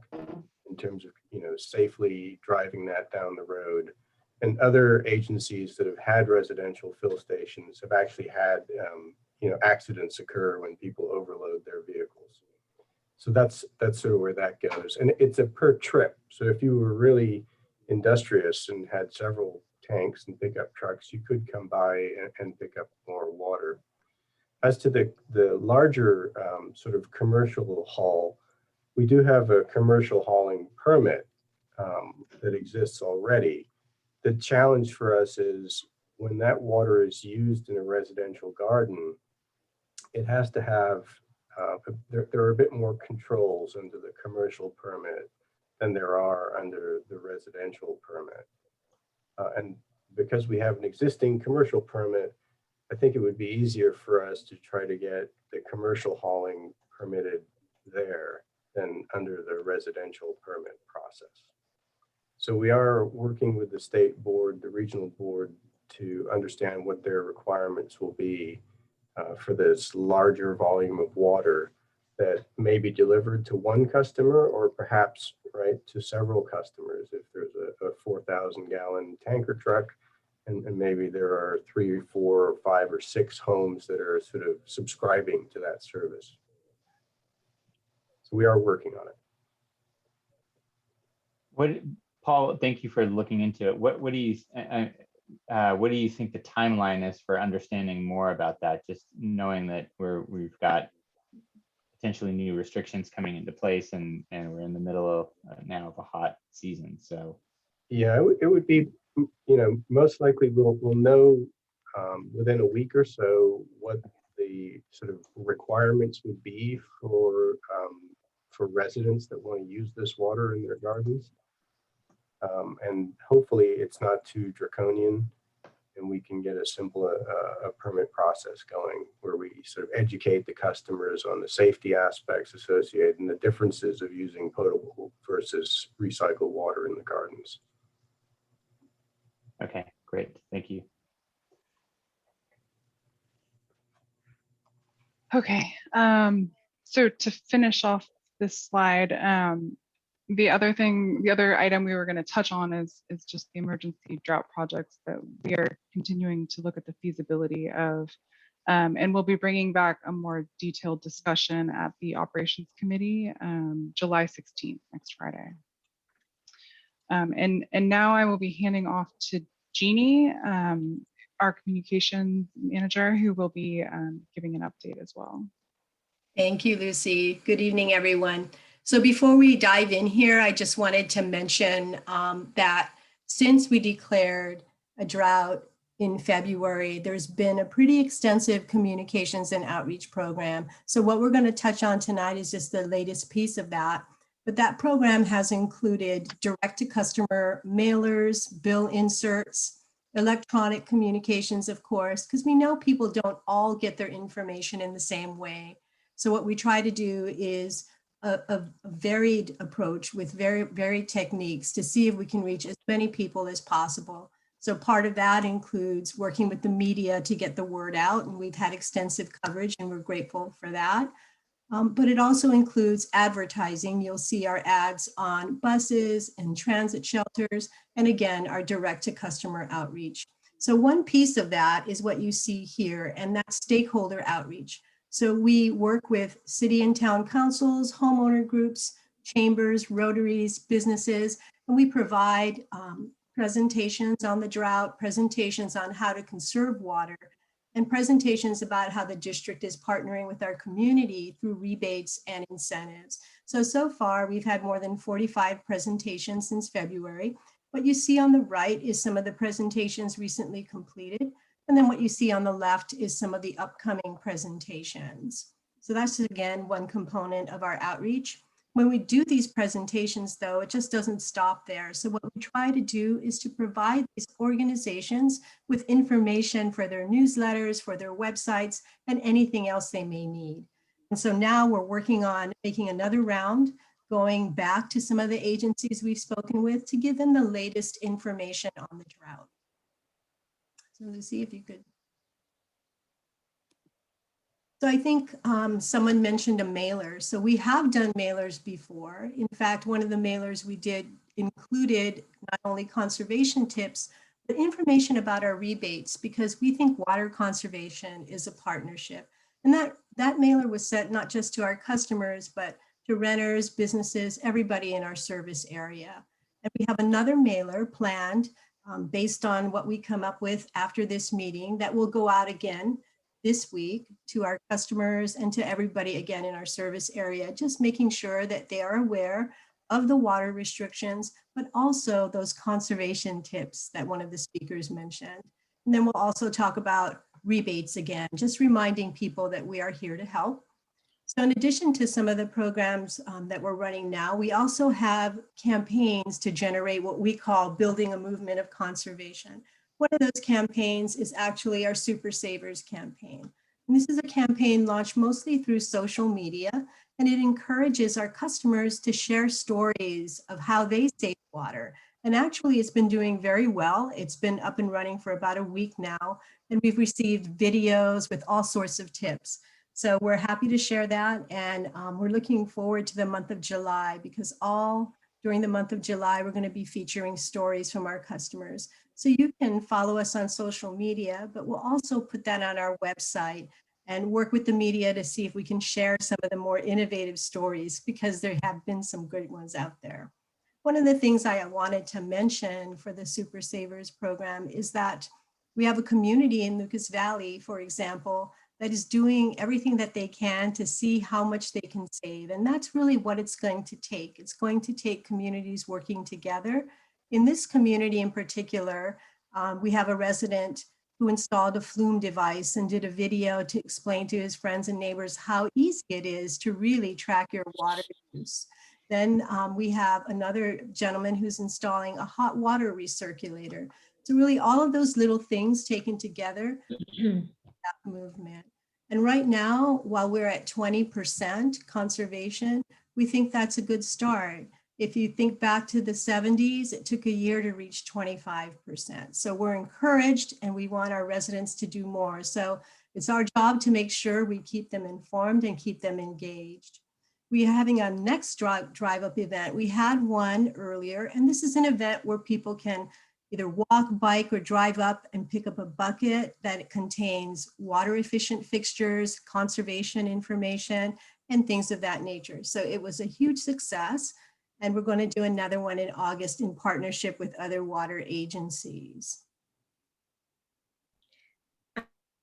in terms of safely driving that down the road. And other agencies that have had residential fill stations have actually had accidents occur when people overload their vehicles. So that's sort of where that goes. And it's a per trip. So if you were really industrious and had several tanks and pickup trucks, you could come by and pick up more water. As to the larger sort of commercial haul, we do have a commercial hauling permit that exists already. The challenge for us is when that water is used in a residential garden, it has to have, there are a bit more controls under the commercial permit than there are under the residential permit. And because we have an existing commercial permit, I think it would be easier for us to try to get the commercial hauling permitted there than under the residential permit process. So we are working with the state board, the regional board, to understand what their requirements will be for this larger volume of water that may be delivered to one customer or perhaps right, to several customers. If there's a 4,000 gallon tanker truck, and maybe there are 3 or 4 or 5 or 6 homes that are sort of subscribing to that service. So we are working on it. Paul, thank you for looking into it. What do you think the timeline is for understanding more about that? Just knowing that we've got potentially new restrictions coming into place, and we're in the middle of now of a hot season. So yeah, it would be, most likely we'll know within a week or so what the sort of requirements would be for residents that want to use this water in their gardens. And hopefully it's not too draconian, and we can get a simple permit process going where we sort of educate the customers on the safety aspects associated and the differences of using potable versus recycled water in the gardens. okay, great, thank you. Okay, so to finish off this slide, the other item we were going to touch on is just the emergency drought projects that we are continuing to look at the feasibility of, and we'll be bringing back a more detailed discussion at the operations committee July 16th, next Friday. And now I will be handing off to Jeannie, our communications manager, who will be giving an update as well. Thank you, Lucy. Good evening, everyone. So before we dive in here, I just wanted to mention that since we declared a drought in February, there's been a pretty extensive communications and outreach program. So what we're going to touch on tonight is just the latest piece of that. But that program has included direct-to-customer mailers, bill inserts, electronic communications, of course, because we know people don't all get their information in the same way. So what we try to do is a varied approach with varied techniques to see if we can reach as many people as possible. So part of that includes working with the media to get the word out, and we've had extensive coverage and we're grateful for that. But it also includes advertising. You'll see our ads on buses and transit shelters, and again, our direct-to-customer outreach. So one piece of that is what you see here, and that's stakeholder outreach. So we work with city and town councils, homeowner groups, chambers, rotaries, businesses, and we provide presentations on the drought, presentations on how to conserve water, and presentations about how the district is partnering with our community through rebates and incentives. So far, we've had more than 45 presentations since February. What you see on the right is some of the presentations recently completed. And then what you see on the left is some of the upcoming presentations. So that's, again, one component of our outreach. When we do these presentations, though, it just doesn't stop there. So what we try to do is to provide these organizations with information for their newsletters, for their websites, and anything else they may need. And so now we're working on making another round, going back to some of the agencies we've spoken with to give them the latest information on the drought. So Lucy, if you could. So I think someone mentioned a mailer. So we have done mailers before. In fact, one of the mailers we did included not only conservation tips, but information about our rebates, because we think water conservation is a partnership. And that mailer was sent not just to our customers, but to renters, businesses, everybody in our service area. And we have another mailer planned based on what we come up with after this meeting that will go out again this week to our customers and to everybody again in our service area, just making sure that they are aware of the water restrictions, but also those conservation tips that one of the speakers mentioned. And then we'll also talk about rebates again, just reminding people that we are here to help. So in addition to some of the programs that we're running now, we also have campaigns to generate what we call building a movement of conservation. One of those campaigns is actually our Super Savers campaign. And this is a campaign launched mostly through social media, and it encourages our customers to share stories of how they save water. And actually it's been doing very well. It's been up and running for about a week now, and we've received videos with all sorts of tips. So we're happy to share that, and we're looking forward to the month of July because all during the month of July, we're going to be featuring stories from our customers. So you can follow us on social media, but we'll also put that on our website and work with the media to see if we can share some of the more innovative stories, because there have been some great ones out there. One of the things I wanted to mention for the Super Savers program is that we have a community in Lucas Valley, for example, that is doing everything that they can to see how much they can save. And that's really what it's going to take. It's going to take communities working together. In this community in particular, we have a resident who installed a flume device and did a video to explain to his friends and neighbors how easy it is to really track your water use. Then we have another gentleman who's installing a hot water recirculator. So really all of those little things taken together, that movement. And right now, while we're at 20% conservation, we think that's a good start. If you think back to the 70s, it took a year to reach 25%. So we're encouraged and we want our residents to do more. So it's our job to make sure we keep them informed and keep them engaged. We are having a next drive up event. We had one earlier, and this is an event where people can either walk, bike, or drive up and pick up a bucket that contains water efficient fixtures, conservation information, and things of that nature. So it was a huge success. And we're going to do another one in August in partnership with other water agencies.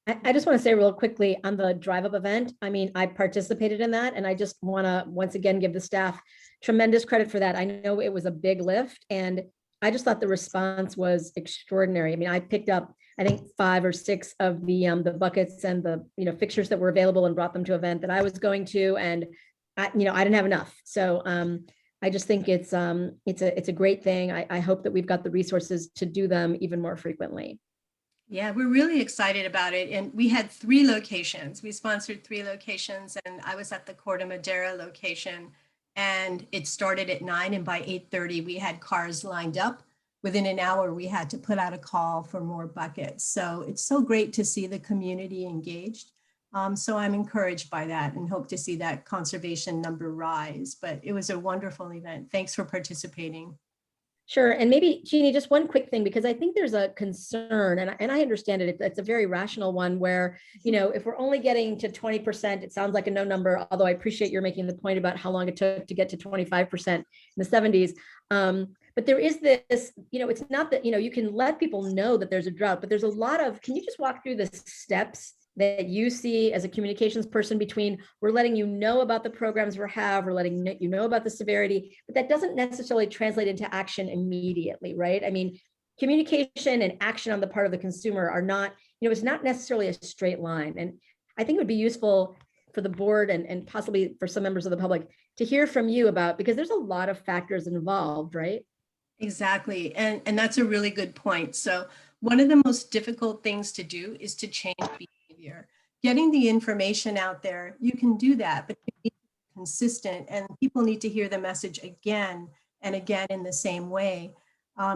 I just want to say real quickly on the drive up event. I mean, I participated in that, and I just want to once again give the staff tremendous credit for that. I know it was a big lift, and I just thought the response was extraordinary. I mean, I picked up, I think 5 or 6 of the buckets and the fixtures that were available and brought them to an event that I was going to, and I didn't have enough. So I just think it's a great thing. I hope that we've got the resources to do them even more frequently. Yeah, we're really excited about it. And we had 3 locations. We sponsored 3 locations, and I was at the Corte Madera location, and it started at 9, and by 8:30 we had cars lined up. Within an hour, we had to put out a call for more buckets. So it's so great to see the community engaged. So I'm encouraged by that and hope to see that conservation number rise. But it was a wonderful event. Thanks for participating. Sure. And maybe, Jeannie, just one quick thing, because I think there's a concern, and I understand it. It's a very rational one where, if we're only getting to 20%, it sounds like a no number, although I appreciate you're making the point about how long it took to get to 25% in the 70s. But there is this, it's not that, you can let people know that there's a drought, but there's a lot of, can you just walk through the steps that you see as a communications person between we're letting you know about the programs we have, we're letting you know about the severity, but that doesn't necessarily translate into action immediately, right? I mean, communication and action on the part of the consumer are not, it's not necessarily a straight line. And I think it would be useful for the board and possibly for some members of the public to hear from you about, because there's a lot of factors involved, right? Exactly. And that's a really good point. So one of the most difficult things to do is to change behavior. Getting the information out there, you can do that, but you need to be consistent, and people need to hear the message again and again in the same way.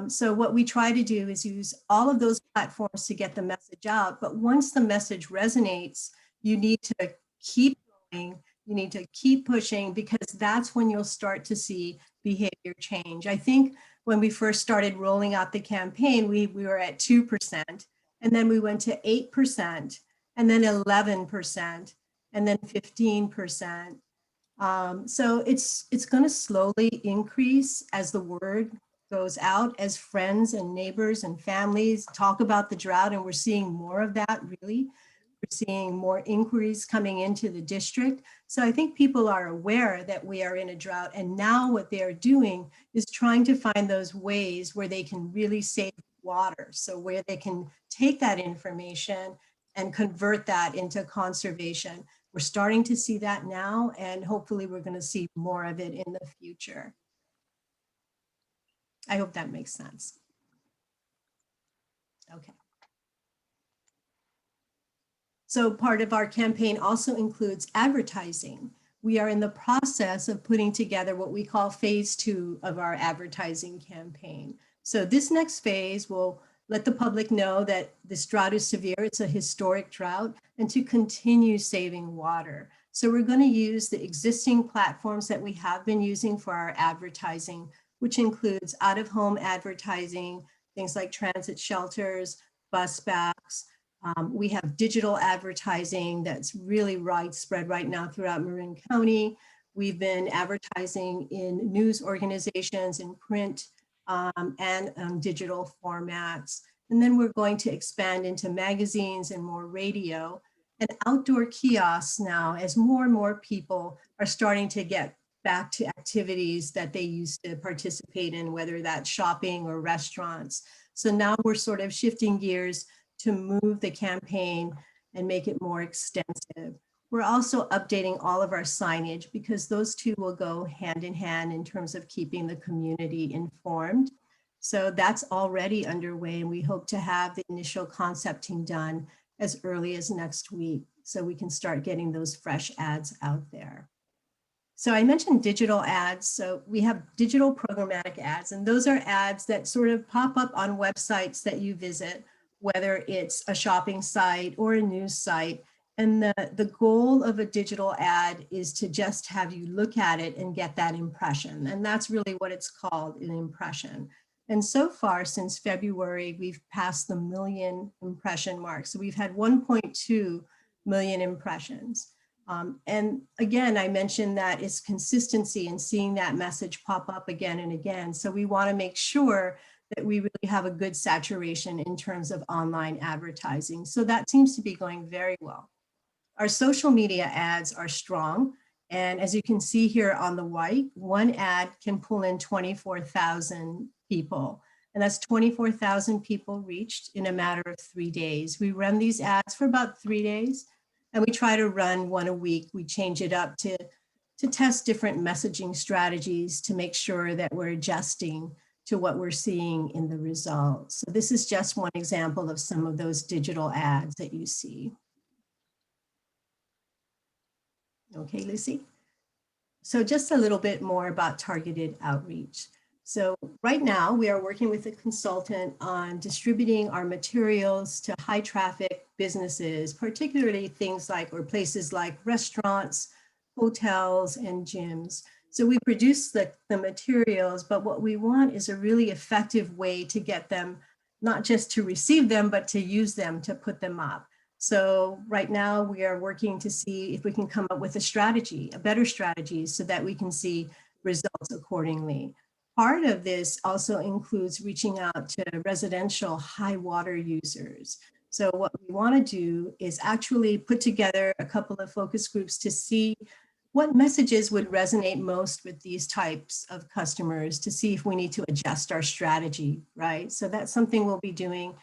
So what we try to do is use all of those platforms to get the message out. But once the message resonates, you need to keep going. You need to keep pushing, because that's when you'll start to see behavior change. I think when we first started rolling out the campaign, we were at 2%, and then we went to 8%, and then 11%, and then 15%. So it's going to slowly increase as the word goes out, as friends and neighbors and families talk about the drought, and we're seeing more of that, really. We're seeing more inquiries coming into the district. So I think people are aware that we are in a drought, and now what they are doing is trying to find those ways where they can really save water. So where they can take that information and convert that into conservation. We're starting to see that now, and hopefully we're going to see more of it in the future. I hope that makes sense. Okay. So part of our campaign also includes advertising. We are in the process of putting together what we call phase 2 of our advertising campaign. So this next phase will let the public know that this drought is severe, it's a historic drought, and to continue saving water. So we're going to use the existing platforms that we have been using for our advertising, which includes out-of-home advertising, things like transit shelters, bus backs. We have digital advertising that's really widespread right now throughout Marin County. We've been advertising in news organizations, in print, and digital formats. And then we're going to expand into magazines and more radio and outdoor kiosks now, as more and more people are starting to get back to activities that they used to participate in, whether that's shopping or restaurants. So now we're sort of shifting gears to move the campaign and make it more extensive. We're also updating all of our signage because those two will go hand in hand in terms of keeping the community informed. So that's already underway, and we hope to have the initial concepting done as early as next week so we can start getting those fresh ads out there. So I mentioned digital ads. So we have digital programmatic ads, and those are ads that sort of pop up on websites that you visit, whether it's a shopping site or a news site. And the goal of a digital ad is to just have you look at it and get that impression. And that's really what it's called, an impression. And so far since February, we've passed the 1 million impression mark. So we've had 1.2 million impressions. And again, I mentioned that it's consistency and seeing that message pop up again and again. So we want to make sure that we really have a good saturation in terms of online advertising. So that seems to be going very well. Our social media ads are strong. And as you can see here on the white, one ad can pull in 24,000 people. And that's 24,000 people reached in a matter of 3 days. We run these ads for about 3 days, and we try to run one a week. We change it up to test different messaging strategies to make sure that we're adjusting to what we're seeing in the results. So this is just one example of some of those digital ads that you see. Okay, Lucy. So just a little bit more about targeted outreach. So right now we are working with a consultant on distributing our materials to high traffic businesses, particularly things like, or places like restaurants, hotels, and gyms. So we produce the materials, but what we want is a really effective way to get them, not just to receive them, but to use them, to put them up. So right now we are working to see if we can come up with a strategy, a better strategy, so that we can see results accordingly. Part of this also includes reaching out to residential high water users. So what we want to do is actually put together a couple of focus groups to see what messages would resonate most with these types of customers, to see if we need to adjust our strategy, right? So that's something we'll be doing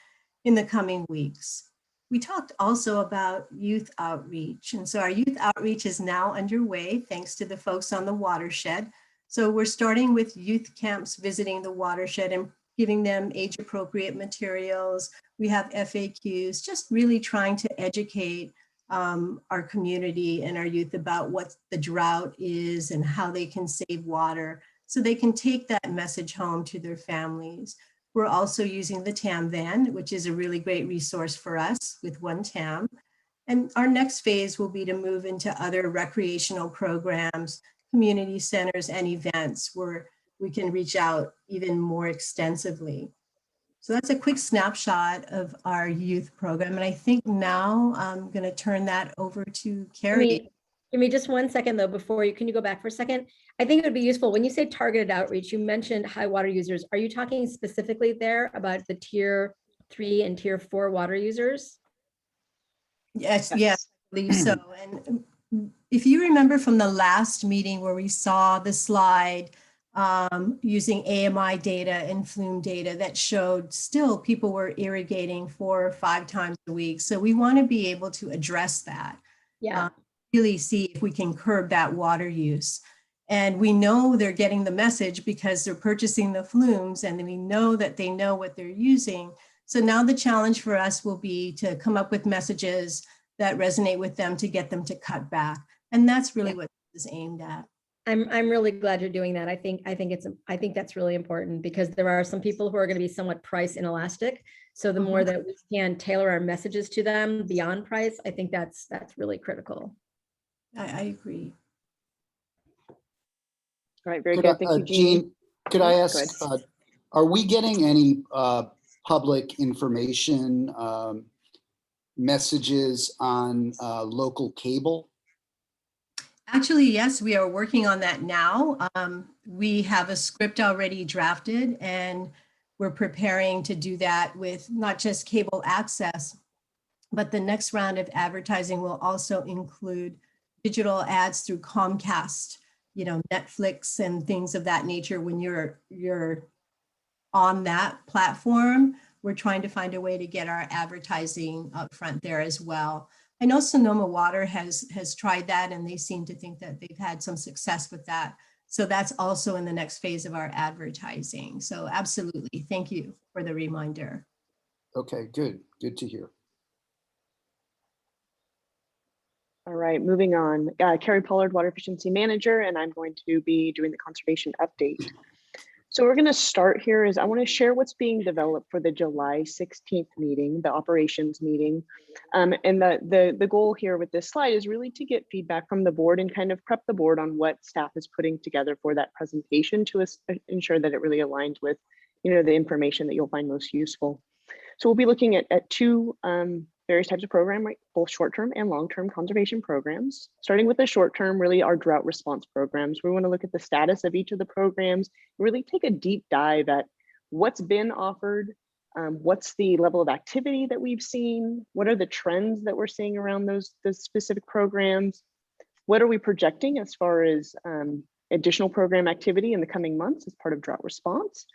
in the coming weeks. We talked also about youth outreach. And so our youth outreach is now underway thanks to the folks on the watershed. So we're starting with youth camps visiting the watershed and giving them age appropriate materials. We have FAQs, just really trying to educate our community and our youth about what the drought is and how they can save water so they can take that message home to their families. We're also using the TAM van, which is a really great resource for us with one TAM. And our next phase will be to move into other recreational programs, community centers, and events where we can reach out even more extensively. So that's a quick snapshot of our youth program. And I think now I'm going to turn that over to Carrie. Give me just 1 second though, before you, can you go back for a second? I think it would be useful when you say targeted outreach, you mentioned high water users. Are you talking specifically there about the tier 3 and tier 4 water users? Yes, yes, I believe so. And if you remember from the last meeting where we saw the slide using AMI data and flume data that showed still people were irrigating 4 or 5 times a week. So we want to be able to address that. Yeah. Really see if we can curb that water use. And we know they're getting the message because they're purchasing the flumes, and we know that they know what they're using. So now the challenge for us will be to come up with messages that resonate with them to get them to cut back. And that's really what this is aimed at. I'm really glad you're doing that. I think that's really important because there are some people who are going to be somewhat price inelastic. So the more that we can tailor our messages to them beyond price, I think that's really critical. I agree. All right, very good. Thank you, Jean. Could I ask, are we getting any public information messages on local cable? Actually, yes, we are working on that now. We have a script already drafted, and we're preparing to do that with not just cable access, but the next round of advertising will also include digital ads through Comcast, you know, Netflix and things of that nature. When you're on that platform, we're trying to find a way to get our advertising up front there as well. I know Sonoma Water has tried that, and they seem to think that they've had some success with that. So that's also in the next phase of our advertising. So absolutely, thank you for the reminder. Okay, good to hear. All right, moving on. Carrie Pollard, Water Efficiency Manager, and I'm going to be doing the conservation update. So we're going to start here is I want to share what's being developed for the July 16th meeting, the operations meeting. And the goal here with this slide is really to get feedback from the board and kind of prep the board on what staff is putting together for that presentation to ensure that it really aligns with, you know, the information that you'll find most useful. So we'll be looking at two various types of program, right? Both short-term and long-term conservation programs. Starting with the short-term, really our drought response programs. We want to look at the status of each of the programs, really take a deep dive at what's been offered, what's the level of activity that we've seen, what are the trends that we're seeing around those specific programs, what are we projecting as far as additional program activity in the coming months as part of drought response,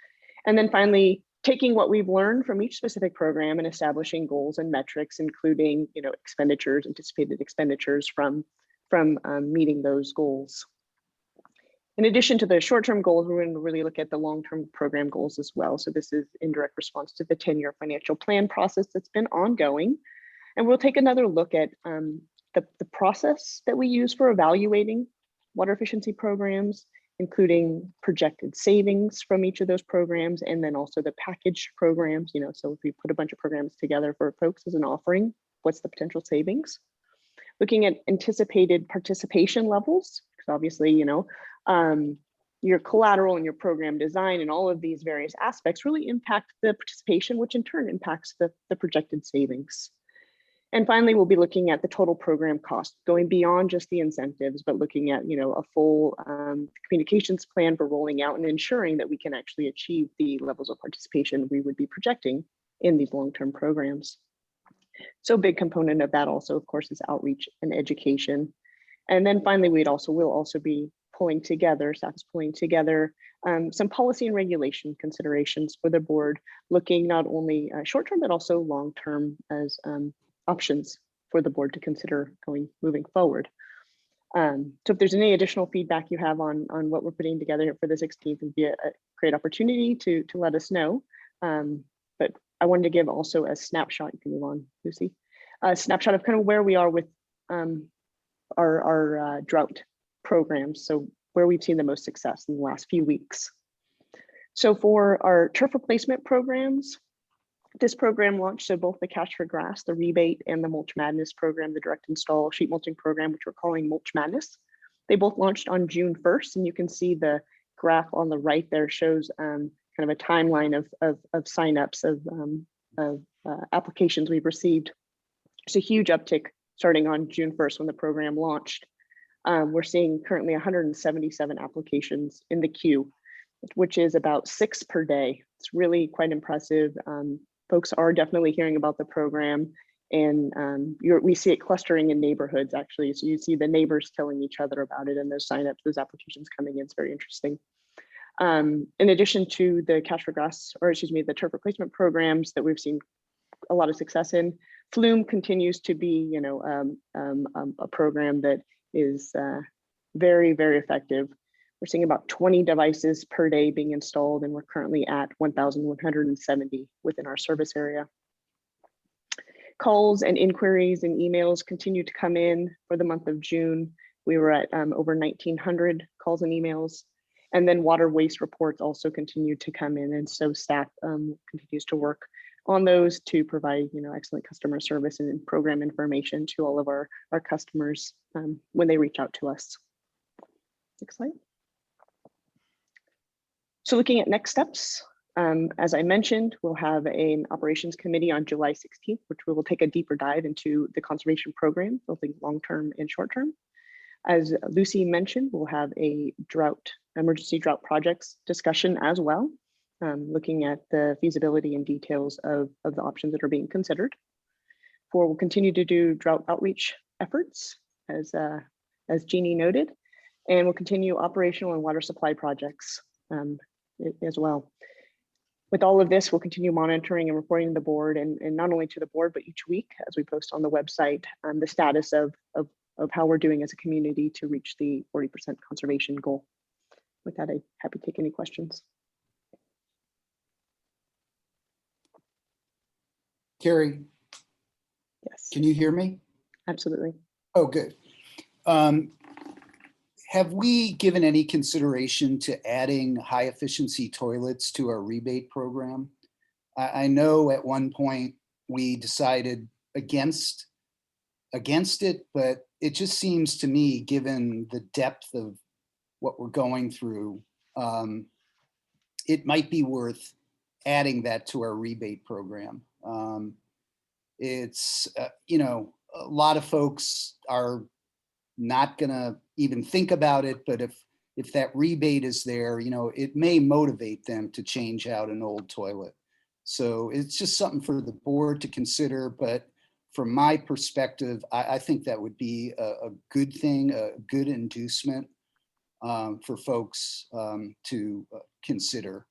and then finally, taking what we've learned from each specific program and establishing goals and metrics, including, you know, expenditures, anticipated expenditures from meeting those goals. In addition to the short-term goals, we're going to really look at the long-term program goals as well. So this is in direct response to the 10-year financial plan process that's been ongoing. And we'll take another look at the process that we use for evaluating water efficiency programs, including projected savings from each of those programs, and then also the package programs, you know, so if we put a bunch of programs together for folks as an offering, what's the potential savings? Looking at anticipated participation levels, because obviously, you know, your collateral and your program design and all of these various aspects really impact the participation, which in turn impacts the projected savings. And finally, we'll be looking at the total program cost, going beyond just the incentives, but looking at, you know, a full communications plan for rolling out and ensuring that we can actually achieve the levels of participation we would be projecting in these long-term programs. So a big component of that also, of course, is outreach and education. And then finally, we'll also be pulling together, staff is pulling together some policy and regulation considerations for the board, looking not only short-term, but also long-term as options for the board to consider moving forward. So if there's any additional feedback you have on what we're putting together for the 16th, it would be a great opportunity to let us know. But I wanted to give also a snapshot, you can move on, Lucy, a snapshot of kind of where we are with our drought programs. So where we've seen the most success in the last few weeks. So for our turf replacement programs, this program launched, so both the Cash for Grass, the Rebate, and the Mulch Madness program, the direct install sheet mulching program, which we're calling Mulch Madness. They both launched on June 1st, and you can see the graph on the right there shows kind of a timeline of signups of applications we've received. It's a huge uptick starting on June 1st when the program launched. We're seeing currently 177 applications in the queue, which is about 6 per day. It's really quite impressive. Folks are definitely hearing about the program, and we see it clustering in neighborhoods actually. So you see the neighbors telling each other about it and those signups, those applications coming in. It's very interesting. In addition to the Cash for Grass, or excuse me, the turf replacement programs that we've seen a lot of success in, Flume continues to be, you know, a program that is very, very effective. We're seeing about 20 devices per day being installed, and we're currently at 1,170 within our service area. Calls and inquiries and emails continue to come in. For the month of June, we were at over 1,900 calls and emails. And then water waste reports also continue to come in. And so staff continues to work on those to provide, you know, excellent customer service and program information to all of our customers when they reach out to us. Next slide. So looking at next steps, as I mentioned, we'll have an operations committee on July 16th, which we will take a deeper dive into the conservation program, both long-term and short-term. As Lucy mentioned, we'll have a emergency drought projects discussion as well, looking at the feasibility and details of the options that are being considered. We'll continue to do drought outreach efforts, as Jeannie noted, and we'll continue operational and water supply projects as well. With all of this, we'll continue monitoring and reporting to the board, and not only to the board, but each week as we post on the website, the status of how we're doing as a community to reach the 40% conservation goal. With that, I'm happy to take any questions. Carrie? Yes. Can you hear me? Absolutely. Oh, good. Have we given any consideration to adding high efficiency toilets to our rebate program? I know at one point we decided against it, but it just seems to me, given the depth of what we're going through, it might be worth adding that to our rebate program. It's, you know, a lot of folks are not gonna even think about it, but if that rebate is there, you know, it may motivate them to change out an old toilet. So it's just something for the board to consider, but from my perspective, I think that would be a good thing, a good inducement for folks to consider.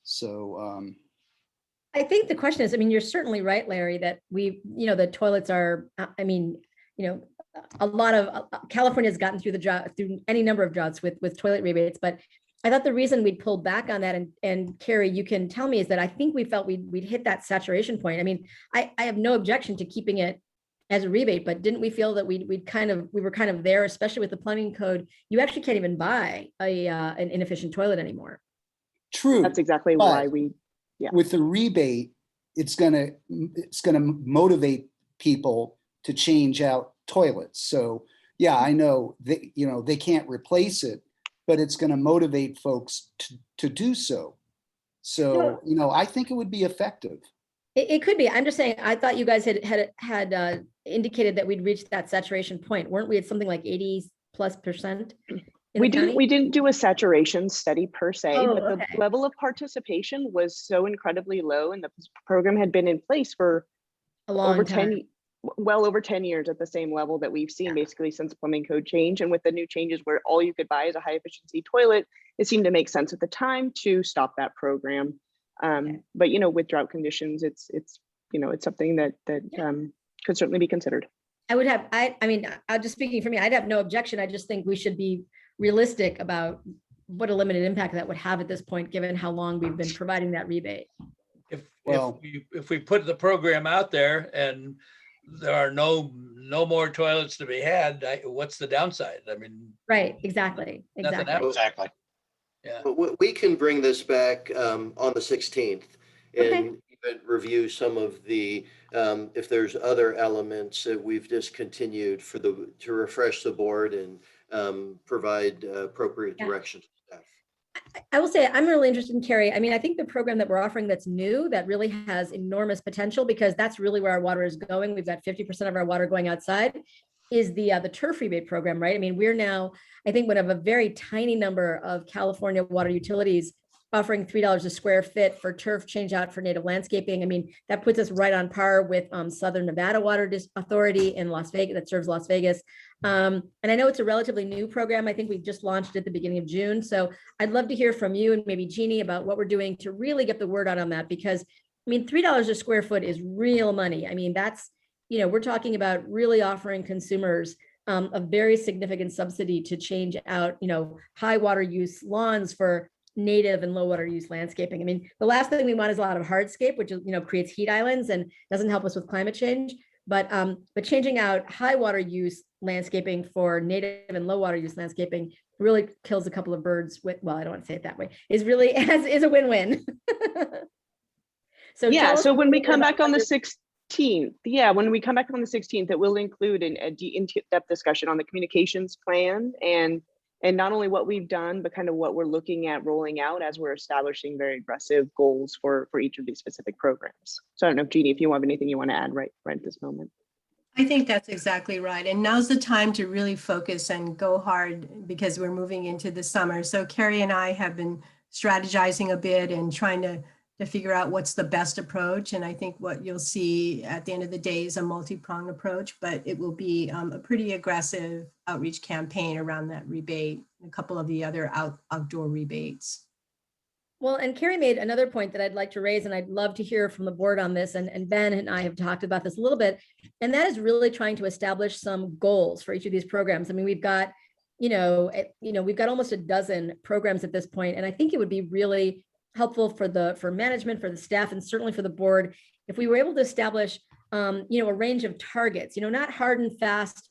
So I think the question is, I mean, you're certainly right, Larry, that the toilets are, I mean, you know, a lot of California's gotten through the drought, through any number of droughts with toilet rebates, but I thought the reason we'd pulled back on that, and Carrie, you can tell me, is that I think we felt we'd hit that saturation point. I mean, I have no objection to keeping it as a rebate, but didn't we feel that we were kind of there, especially with the plumbing code? You actually can't even buy an inefficient toilet anymore. True. That's exactly why with the rebate, it's gonna motivate people to change out toilets. So yeah, I know that, you know, they can't replace it, but it's going to motivate folks to do so. So, you know, I think it would be effective. It could be. I'm just saying, I thought you guys had indicated that we'd reached that saturation point. Weren't we at something like 80+%? We didn't do a saturation study per se, but the level of participation was so incredibly low, and the program had been in place for a long time. Well over 10 years at the same level that we've seen basically since the plumbing code change. And with the new changes where all you could buy is a high efficiency toilet, it seemed to make sense at the time to stop that program. But, you know, with drought conditions, it's something that could certainly be considered. I mean, just speaking for me, I'd have no objection. I just think we should be realistic about what a limited impact that would have at this point, given how long we've been providing that rebate. If we put the program out there and there are no more toilets to be had, what's the downside? I mean, right, exactly. Exactly. Yeah. We can bring this back on the 16th and even review some of the if there's other elements that we've discontinued to refresh the board and provide appropriate direction to staff. I will say I'm really interested in Carrie. I mean, I think the program that we're offering that's new, that really has enormous potential, because that's really where our water is going. We've got 50% of our water going outside, is the turf rebate program, right? I mean, we're now, I think, one of a very tiny number of California water utilities offering $3 a square foot for turf change out for native landscaping. I mean, that puts us right on par with Southern Nevada Water Authority in Las Vegas, that serves Las Vegas. And I know it's a relatively new program. I think we just launched at the beginning of June. So I'd love to hear from you and maybe Jeannie about what we're doing to really get the word out on that, because I mean, $3 a square foot is real money. I mean, that's, you know, we're talking about really offering consumers a very significant subsidy to change out, you know, high water use lawns for native and low water use landscaping. I mean, the last thing we want is a lot of hardscape, which is, you know, creates heat islands and doesn't help us with climate change. But changing out high water use landscaping for native and low water use landscaping really kills a couple of birds with, well, I don't want to say it that way, is a win-win. So when we come back on the 16th, it will include an in-depth discussion on the communications plan and and not only what we've done, but kind of what we're looking at rolling out as we're establishing very aggressive goals for each of these specific programs. So I don't know, Jeannie, if you have anything you want to add right at this moment. I think that's exactly right. And now's the time to really focus and go hard because we're moving into the summer. So Carrie and I have been strategizing a bit and trying to figure out what's the best approach. And I think what you'll see at the end of the day is a multi-pronged approach, but it will be a pretty aggressive outreach campaign around that rebate, a couple of the other outdoor rebates. Well, and Carrie made another point that I'd like to raise, and I'd love to hear from the board on this. And Ben and I have talked about this a little bit, and that is really trying to establish some goals for each of these programs. I mean, we've got, we've got almost a dozen programs at this point, and I think it would be really helpful for management, for the staff, and certainly for the board if we were able to establish, a range of targets. Not hard and fast,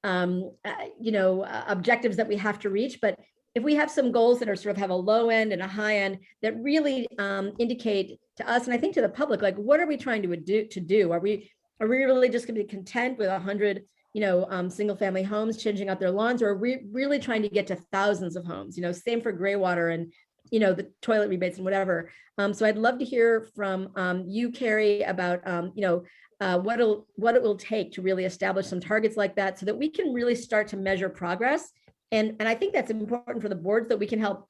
objectives that we have to reach, but if we have some goals that are sort of have a low end and a high end that really indicate to us, and I think to the public, like, what are we trying to do? Are we really just going to be content with 100, single family homes changing out their lawns, or are we really trying to get to thousands of homes? Same for gray water and, the toilet rebates and whatever. So I'd love to hear from you, Carrie, about, what it will take to really establish some targets like that so that we can really start to measure progress. And I think that's important for the boards, that we can help,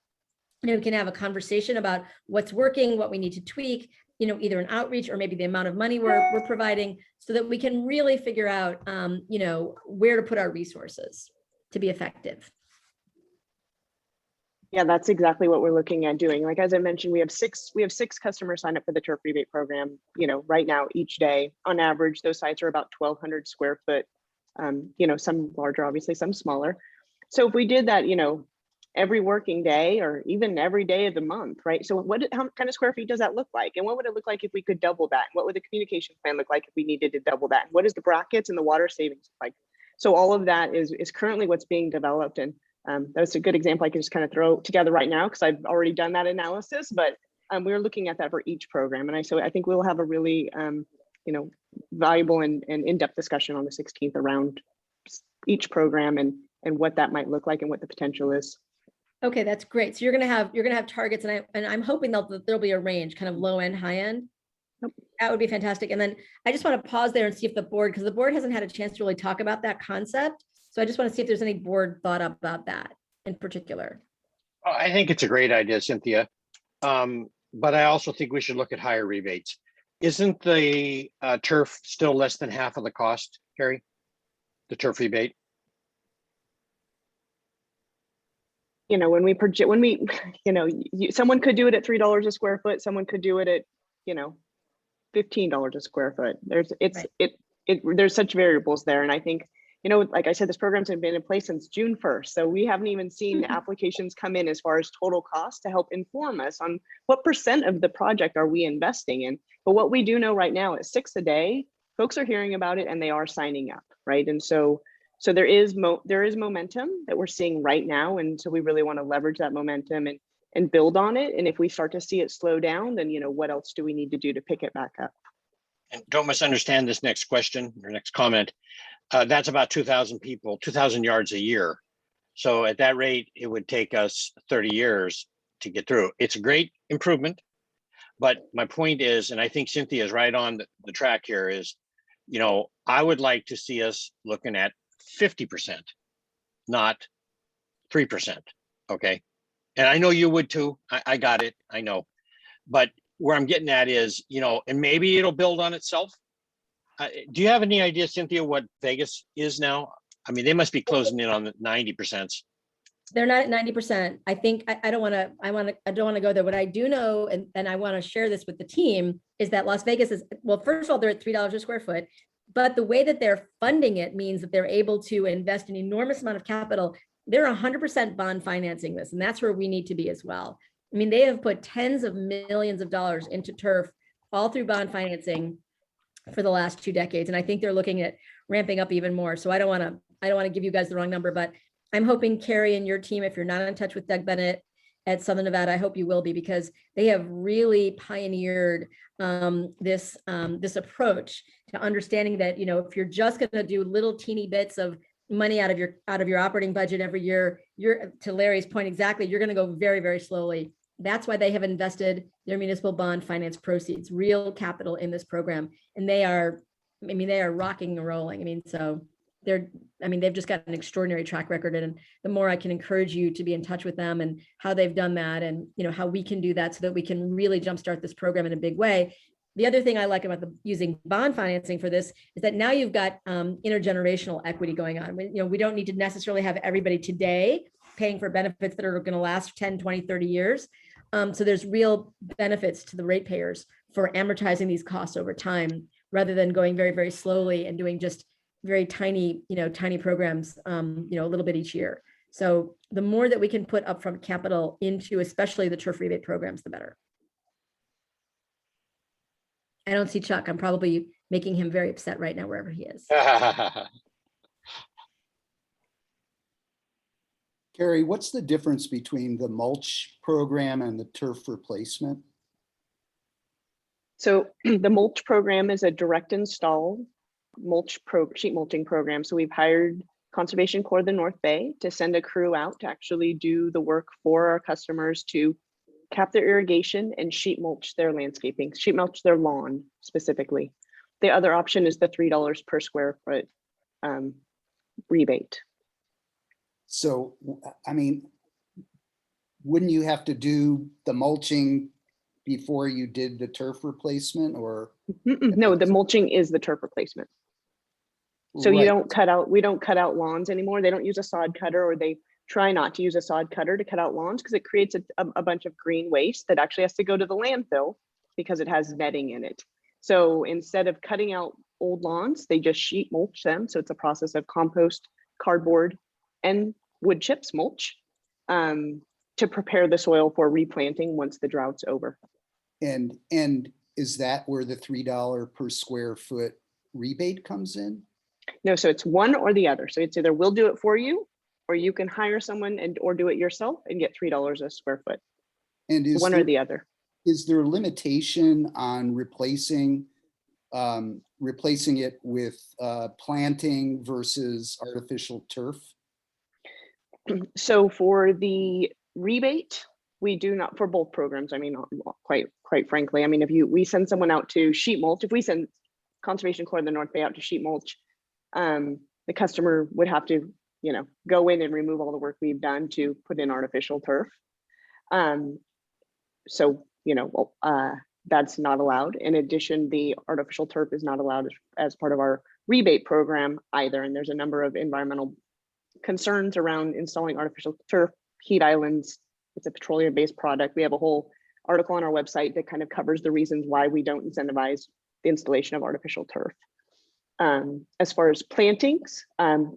we can have a conversation about what's working, what we need to tweak, either an outreach or maybe the amount of money we're providing, so that we can really figure out, where to put our resources to be effective. Yeah, that's exactly what we're looking at doing. Like, as I mentioned, we have six customers sign up for the turf rebate program, right now each day. On average, those sites are about 1,200 square foot, some larger, obviously, some smaller. So if we did that, every working day or even every day of the month, right? So how kind of square feet does that look like? And what would it look like if we could double that? What would the communication plan look like if we needed to double that? What is the brackets and the water savings like? So all of that is currently what's being developed. And that's a good example I can just kind of throw together right now because I've already done that analysis, but we're looking at that for each program. And I think we'll have a really, valuable and in-depth discussion on the 16th around each program and what that might look like and what the potential is. Okay, that's great. So you're gonna have targets, and I'm hoping there'll be a range, kind of low end, high end. Yep. That would be fantastic. And then I just want to pause there and see if the board, because the board hasn't had a chance to really talk about that concept. So I just want to see if there's any board thought about that in particular. I think it's a great idea, Cynthia. But I also think we should look at higher rebates. Isn't the turf still less than half of the cost, Carrie? The turf rebate? Someone could do it at $3 a square foot. Someone could do it at, $15 a square foot. There's such variables there. And I think, like I said, this program's been in place since June 1st. So we haven't even seen applications come in as far as total cost to help inform us on what % of the project are we investing in. But what we do know right now at 6 a day, folks are hearing about it and they are signing up, right? And so there is momentum that we're seeing right now. And so we really want to leverage that momentum and build on it. And if we start to see it slow down, then, what else do we need to do to pick it back up? And don't misunderstand this next question or next comment. That's about 2,000 people, 2,000 yards a year. So at that rate, it would take us 30 years to get through. It's a great improvement. But my point is, and I think Cynthia is right on the track here, is, I would like to see us looking at 50%, not 3%. Okay. And I know you would too. I got it. I know. But where I'm getting at is, and maybe it'll build on itself. Do you have any idea, Cynthia, what Vegas is now? I mean, they must be closing in on the 90%. They're not at 90%. I think I don't want to go there. What I do know, and I want to share this with the team, is that Las Vegas is, well, first of all, they're at $3 a square foot, but the way that they're funding it means that they're able to invest an enormous amount of capital. They're 100% bond financing this, and that's where we need to be as well. I mean, they have put tens of millions of dollars into turf, all through bond financing for the last 2 decades. And I think they're looking at ramping up even more. So I don't want to give you guys the wrong number, but I'm hoping Carrie and your team, if you're not in touch with Doug Bennett at Southern Nevada, I hope you will be, because they have really pioneered this approach to understanding that, if you're just going to do little teeny bits of money out of your operating budget every year, you're, to Larry's point exactly, you're going to go very, very slowly. That's why they have invested their municipal bond finance proceeds, real capital in this program. And they are, I mean, they are rocking and rolling. I mean, so they've just got an extraordinary track record. And the more I can encourage you to be in touch with them and how they've done that, and how we can do that so that we can really jumpstart this program in a big way. The other thing I like about using bond financing for this is that now you've got intergenerational equity going on. We don't need to necessarily have everybody today paying for benefits that are going to last 10, 20, 30 years. So there's real benefits to the ratepayers for amortizing these costs over time, rather than going very, very slowly and doing just very tiny, tiny programs, a little bit each year. So the more that we can put upfront capital into, especially the turf rebate programs, the better. I don't see Chuck. I'm probably making him very upset right now, wherever he is. Carrie, what's the difference between the mulch program and the turf replacement? So the mulch program is a direct install sheet mulching program. So we've hired Conservation Corps of the North Bay to send a crew out to actually do the work for our customers to cap their irrigation and sheet mulch their landscaping, sheet mulch their lawn specifically. The other option is the $3 per square foot rebate. So, I mean, wouldn't you have to do the mulching before you did the turf replacement, or? No, the mulching is the turf replacement. So Right. we don't cut out lawns anymore. They don't use a sod cutter, or they try not to use a sod cutter to cut out lawns because it creates a bunch of green waste that actually has to go to the landfill because it has netting in it. So instead of cutting out old lawns, they just sheet mulch them. So it's a process of compost, cardboard, and wood chips mulch to prepare the soil for replanting once the drought's over. And is that where the $3 per square foot rebate comes in? No, so it's one or the other. So it's either we'll do it for you, or you can hire someone or do it yourself and get $3 a square foot. And is one or the other. Is there a limitation on replacing it with planting versus artificial turf? So for the rebate, we do not, for both programs. I mean, quite frankly, I mean, if we send someone out to sheet mulch, if we send Conservation Corps of the North Bay out to sheet mulch, the customer would have to, go in and remove all the work we've done to put in artificial turf. So, that's not allowed. In addition, the artificial turf is not allowed as part of our rebate program either. And there's a number of environmental concerns around installing artificial turf, heat islands. It's a petroleum-based product. We have a whole article on our website that kind of covers the reasons why we don't incentivize the installation of artificial turf. As far as plantings,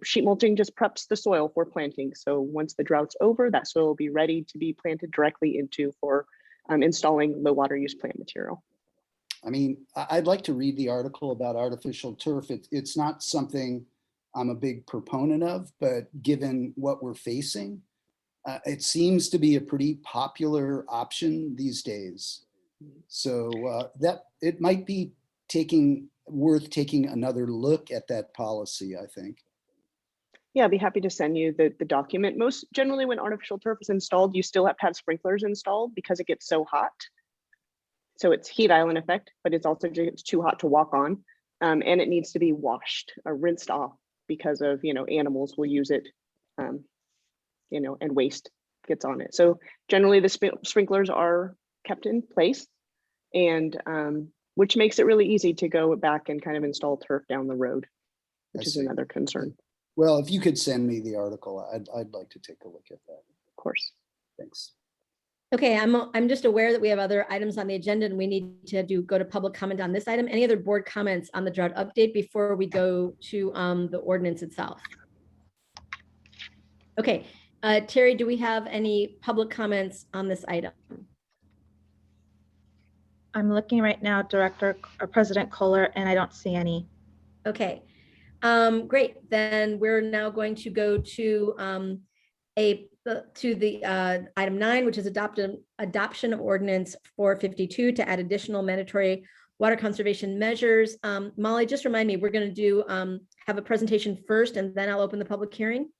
sheet mulching just preps the soil for planting. So once the drought's over, that soil will be ready to be planted directly into for installing low water use plant material. I mean, I'd like to read the article about artificial turf. It's not something I'm a big proponent of, but given what we're facing, it seems to be a pretty popular option these days. So that it might be worth taking another look at that policy, I think. Yeah, I'd be happy to send you the document. Most generally when artificial turf is installed, you still have to have sprinklers installed because it gets so hot. So it's heat island effect, but it's also it's too hot to walk on. And it needs to be washed or rinsed off because of, animals will use it, and waste gets on it. So generally the sprinklers are kept in place, and which makes it really easy to go back and kind of install turf down the road, which is another concern. Well, if you could send me the article, I'd like to take a look at that. Of course. Thanks. Okay, I'm just aware that we have other items on the agenda and we need to go to public comment on this item. Any other board comments on the drought update before we go to the ordinance itself? Okay, Terry, do we have any public comments on this item? I'm looking right now, President Kohler, and I don't see any. Okay, great. Then we're now going to go to item 9, which is adoption of ordinance 452 to add additional mandatory water conservation measures. Molly, just remind me, we're going to do have a presentation first, and then I'll open the public hearing.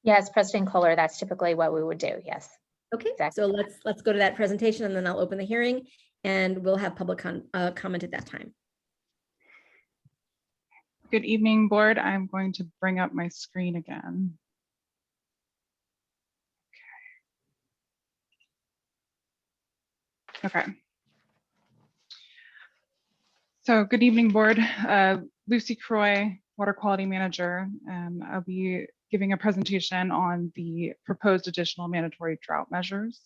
Yes, President Kohler, that's typically what we would do. Yes. Okay, exactly. so let's go to that presentation, and then I'll open the hearing, and we'll have public comment at that time. Good evening, board. I'm going to bring up my screen again. Okay. So good evening, board. Lucy Croy, Water Quality Manager. I'll be giving a presentation on the proposed additional mandatory drought measures.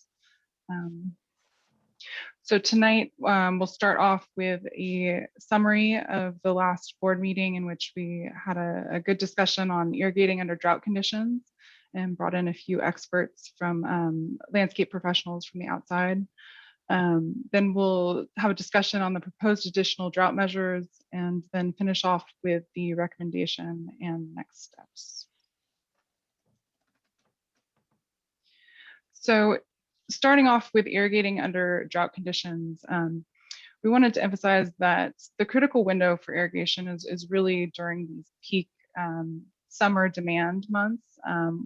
So tonight, we'll start off with a summary of the last board meeting in which we had a good discussion on irrigating under drought conditions and brought in a few experts from landscape professionals from the outside. Then we'll have a discussion on the proposed additional drought measures and then finish off with the recommendation and next steps. So starting off with irrigating under drought conditions, we wanted to emphasize that the critical window for irrigation is really during these peak summer demand months.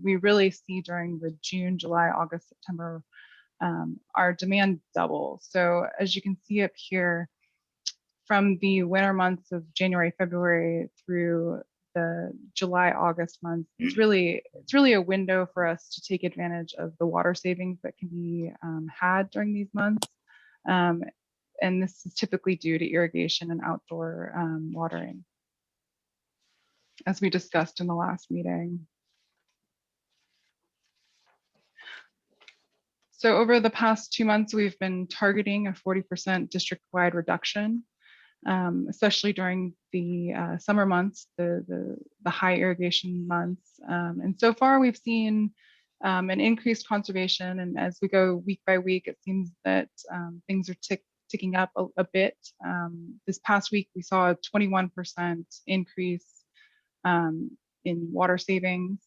We really see during the June, July, August, September, our demand double. So as you can see up here, from the winter months of January, February through the July, August months, it's really a window for us to take advantage of the water savings that can be had during these months. And this is typically due to irrigation and outdoor watering, as we discussed in the last meeting. So over the past 2 months, we've been targeting a 40% district-wide reduction, especially during the summer months, the high irrigation months. And so far, we've seen an increased conservation. And as we go week by week, it seems that things are ticking up a bit. This past week, we saw a 21% increase in water savings.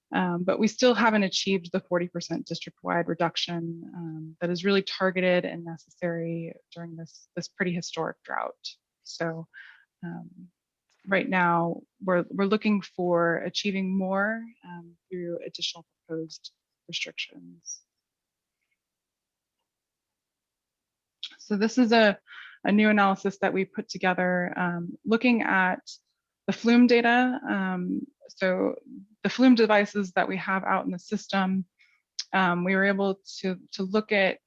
But we still haven't achieved the 40% district-wide reduction that is really targeted and necessary during this pretty historic drought. So right now, we're looking for achieving more through additional proposed restrictions. So this is a new analysis that we put together looking at the flume data. So the flume devices that we have out in the system, we were able to look at,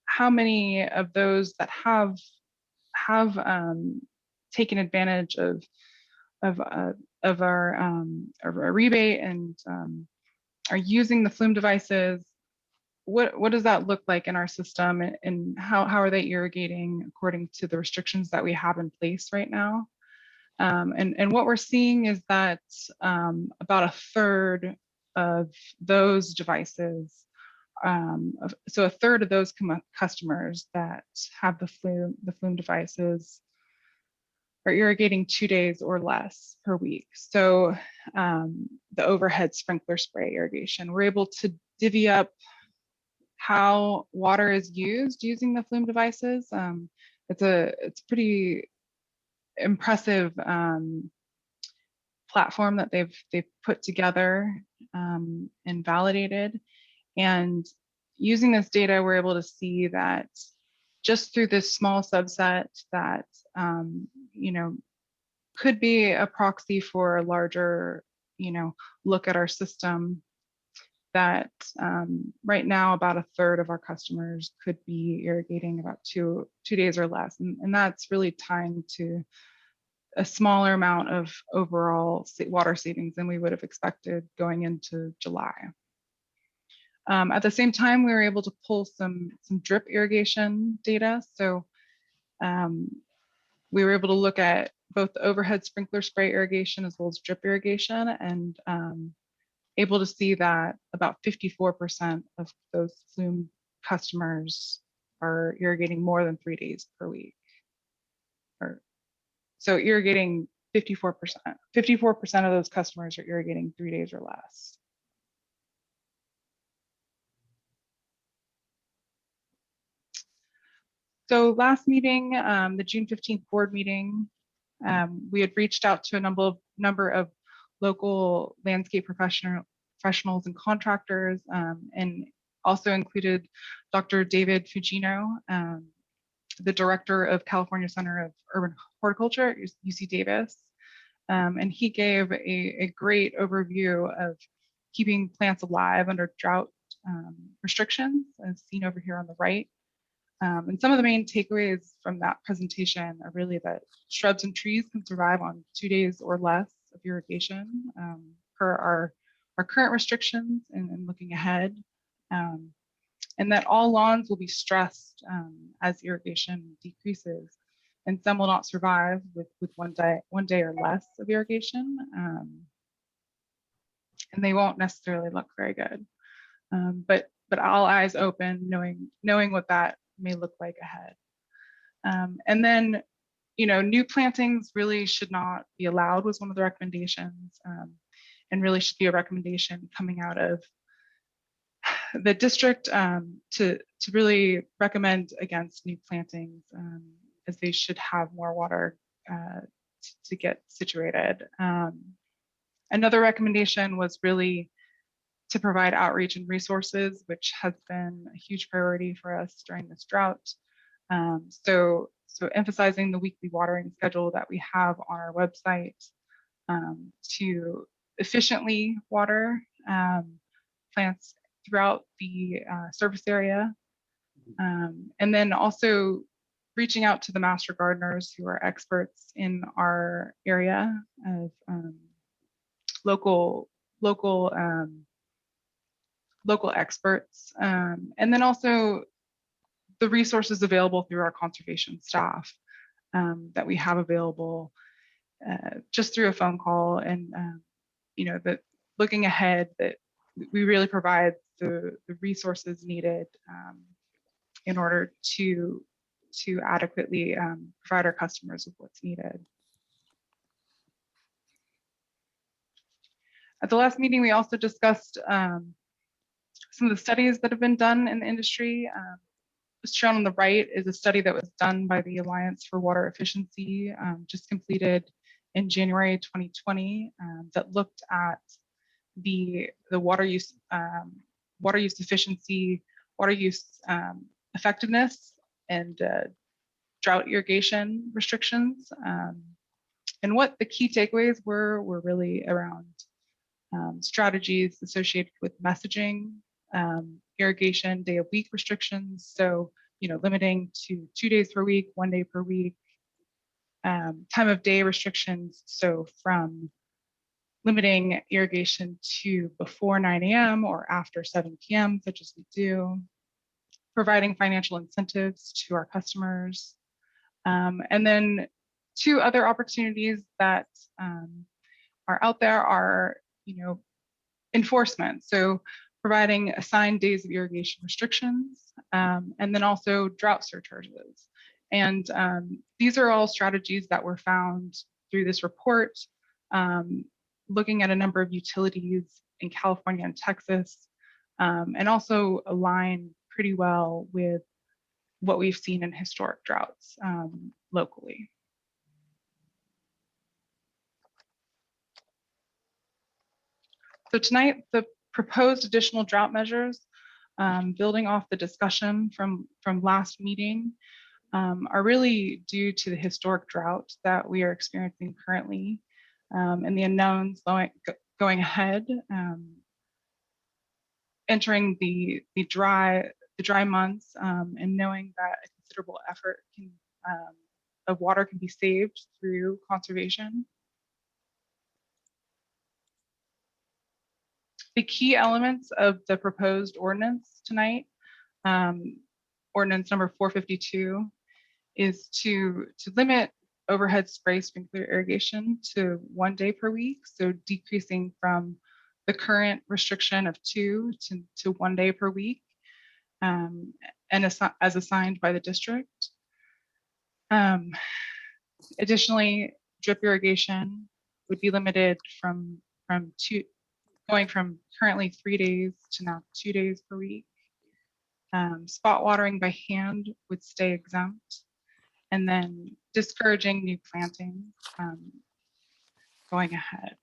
how many of those that have taken advantage of our rebate and are using the flume devices. What does that look like in our system, and how are they irrigating according to the restrictions that we have in place right now? And what we're seeing is that about a third of those devices, so a third of those customers that have the flume devices are irrigating 2 days or less per week. So the overhead sprinkler spray irrigation, we're able to divvy up how water is used using the flume devices. It's pretty impressive platform that they've put together and validated. And using this data, we're able to see that just through this small subset that could be a proxy for a larger look at our system, that right now about a third of our customers could be irrigating about two days or less, and that's really tying to a smaller amount of overall water savings than we would have expected going into July. At the same time, we were able to pull some drip irrigation data. So we were able to look at both the overhead sprinkler spray irrigation as well as drip irrigation, and able to see that about 54% of those flume customers are irrigating more than 3 days per week. So irrigating 54%. 54% of those customers are irrigating 3 days or less. So last meeting, the June 15th board meeting, we had reached out to a number of local landscape professionals and contractors, and also included Dr. David Fugino, the director of California Center of Urban Horticulture at UC Davis. And he gave a great overview of keeping plants alive under drought restrictions, as seen over here on the right. And some of the main takeaways from that presentation are really that shrubs and trees can survive on 2 days or less of irrigation per our current restrictions and looking ahead. And that all lawns will be stressed as irrigation decreases, and some will not survive with 1 day or less of irrigation, and they won't necessarily look very good. But all eyes open, knowing what that may look like ahead. And then, new plantings really should not be allowed was one of the recommendations, and really should be a recommendation coming out of the district to really recommend against new plantings, as they should have more water to get situated. Another recommendation was really to provide outreach and resources, which has been a huge priority for us during this drought. So emphasizing the weekly watering schedule that we have on our website to efficiently water plants throughout the service area. And then also reaching out to the master gardeners who are experts in our area of local experts, and then also the resources available through our conservation staff that we have available just through a phone call, and that looking ahead, that we really provide the resources needed in order to adequately provide our customers with what's needed. At the last meeting, we also discussed some of the studies that have been done in the industry. What's shown on the right is a study that was done by the Alliance for Water Efficiency, just completed in January 2020, that looked at the water use efficiency, water use effectiveness, and drought irrigation restrictions. And what the key takeaways were really around strategies associated with messaging, irrigation day of week restrictions. So, limiting to 2 days per week, 1 day per week, time of day restrictions. So from limiting irrigation to before 9 a.m. or after 7 p.m., such as we do, providing financial incentives to our customers. And then 2 other opportunities that are out there are, enforcement. So providing assigned days of irrigation restrictions, and then also drought surcharges. And these are all strategies that were found through this report, looking at a number of utilities in California and Texas, and also align pretty well with what we've seen in historic droughts locally. So tonight, the proposed additional drought measures, building off the discussion from last meeting, are really due to the historic drought that we are experiencing currently, and the unknowns going ahead, entering the dry months, and knowing that a considerable effort of water can be saved through conservation. The key elements of the proposed ordinance tonight, ordinance number 452, is to limit overhead spray sprinkler irrigation to 1 day per week, so decreasing from the current restriction of 2 to 1 day per week, and as assigned by the district. Additionally, drip irrigation would be limited going from currently 3 days to now 2 days per week. Spot watering by hand would stay exempt. And then discouraging new planting going ahead.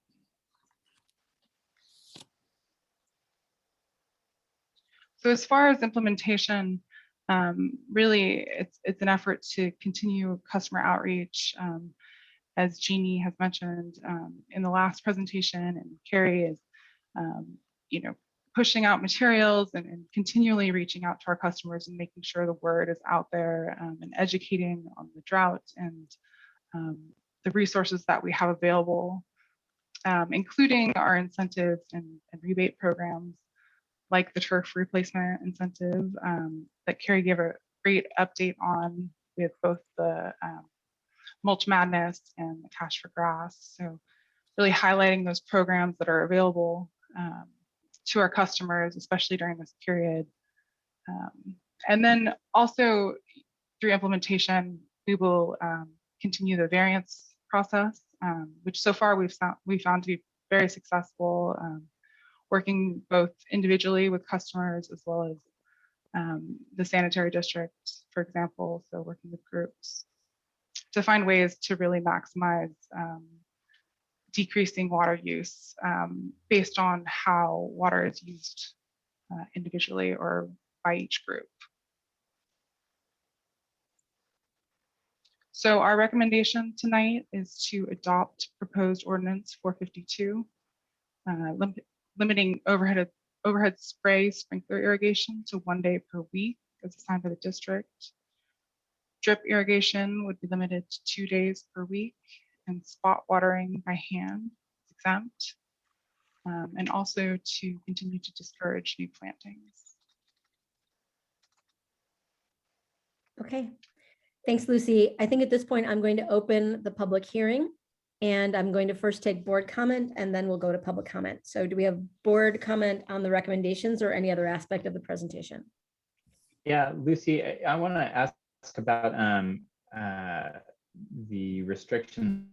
So as far as implementation, really it's an effort to continue customer outreach. As Jeannie has mentioned in the last presentation, and Carrie is, pushing out materials and continually reaching out to our customers and making sure the word is out there and educating on the drought and the resources that we have available, including our incentives and rebate programs like the turf replacement incentive that Carrie gave a great update on with both the Mulch Madness and the Cash for Grass. So really highlighting those programs that are available to our customers, especially during this period. And then also through implementation, we will continue the variance process, which so far we found to be very successful, working both individually with customers as well as the sanitary district, for example, so working with groups to find ways to really maximize decreasing water use based on how water is used individually or by each group. So our recommendation tonight is to adopt proposed ordinance 452, limiting overhead spray sprinkler irrigation to 1 day per week as assigned by the district. Drip irrigation would be limited to 2 days per week, and spot watering by hand is exempt, and also to continue to discourage new plantings. Okay, thanks, Lucy. I think at this point, I'm going to open the public hearing, and I'm going to first take board comment, and then we'll go to public comment. So do we have board comment on the recommendations or any other aspect of the presentation? Yeah, Lucy, I want to ask about the restrictions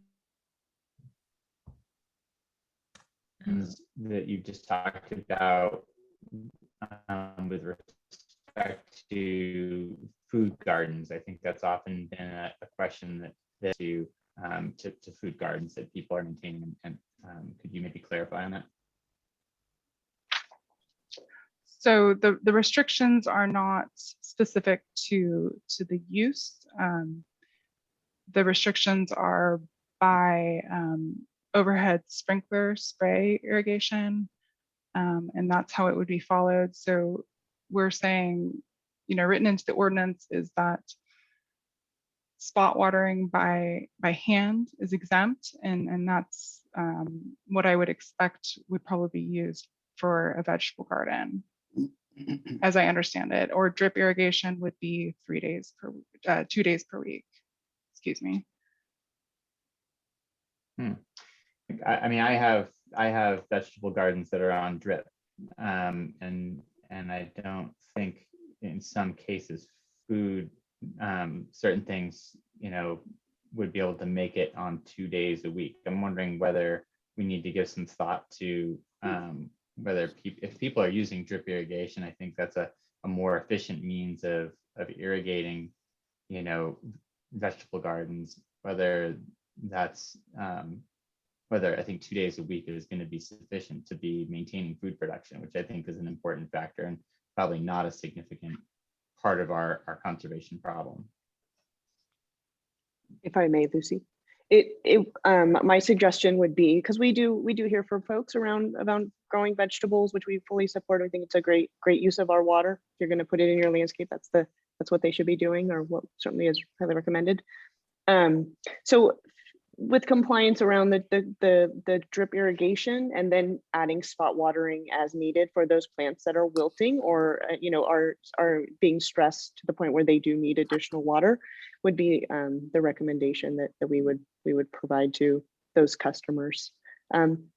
that you just talked about with respect to food gardens. I think that's often been a question that to food gardens that people are maintaining, and could you maybe clarify on that? So the restrictions are not specific to the use. The restrictions are by overhead sprinkler spray irrigation, and that's how it would be followed. So we're saying, written into the ordinance is that spot watering by hand is exempt, and that's what I would expect would probably be used for a vegetable garden, as I understand it. Or drip irrigation would be 2 days per week. Excuse me. I mean, I have vegetable gardens that are on drip, and I don't think in some cases food, certain things, would be able to make it on 2 days a week. I'm wondering whether we need to give some thought to whether if people are using drip irrigation, I think that's a more efficient means of irrigating, vegetable gardens, whether that's whether I think 2 days a week is going to be sufficient to be maintaining food production, which I think is an important factor and probably not a significant part of our conservation problem. If I may, Lucy, my suggestion would be, because we do hear from folks around growing vegetables, which we fully support. I think it's a great use of our water. If you're going to put it in your landscape, that's what they should be doing, or what certainly is highly recommended. So with compliance around the drip irrigation, and then adding spot watering as needed for those plants that are wilting or are being stressed to the point where they do need additional water, would be the recommendation that we would provide to those customers.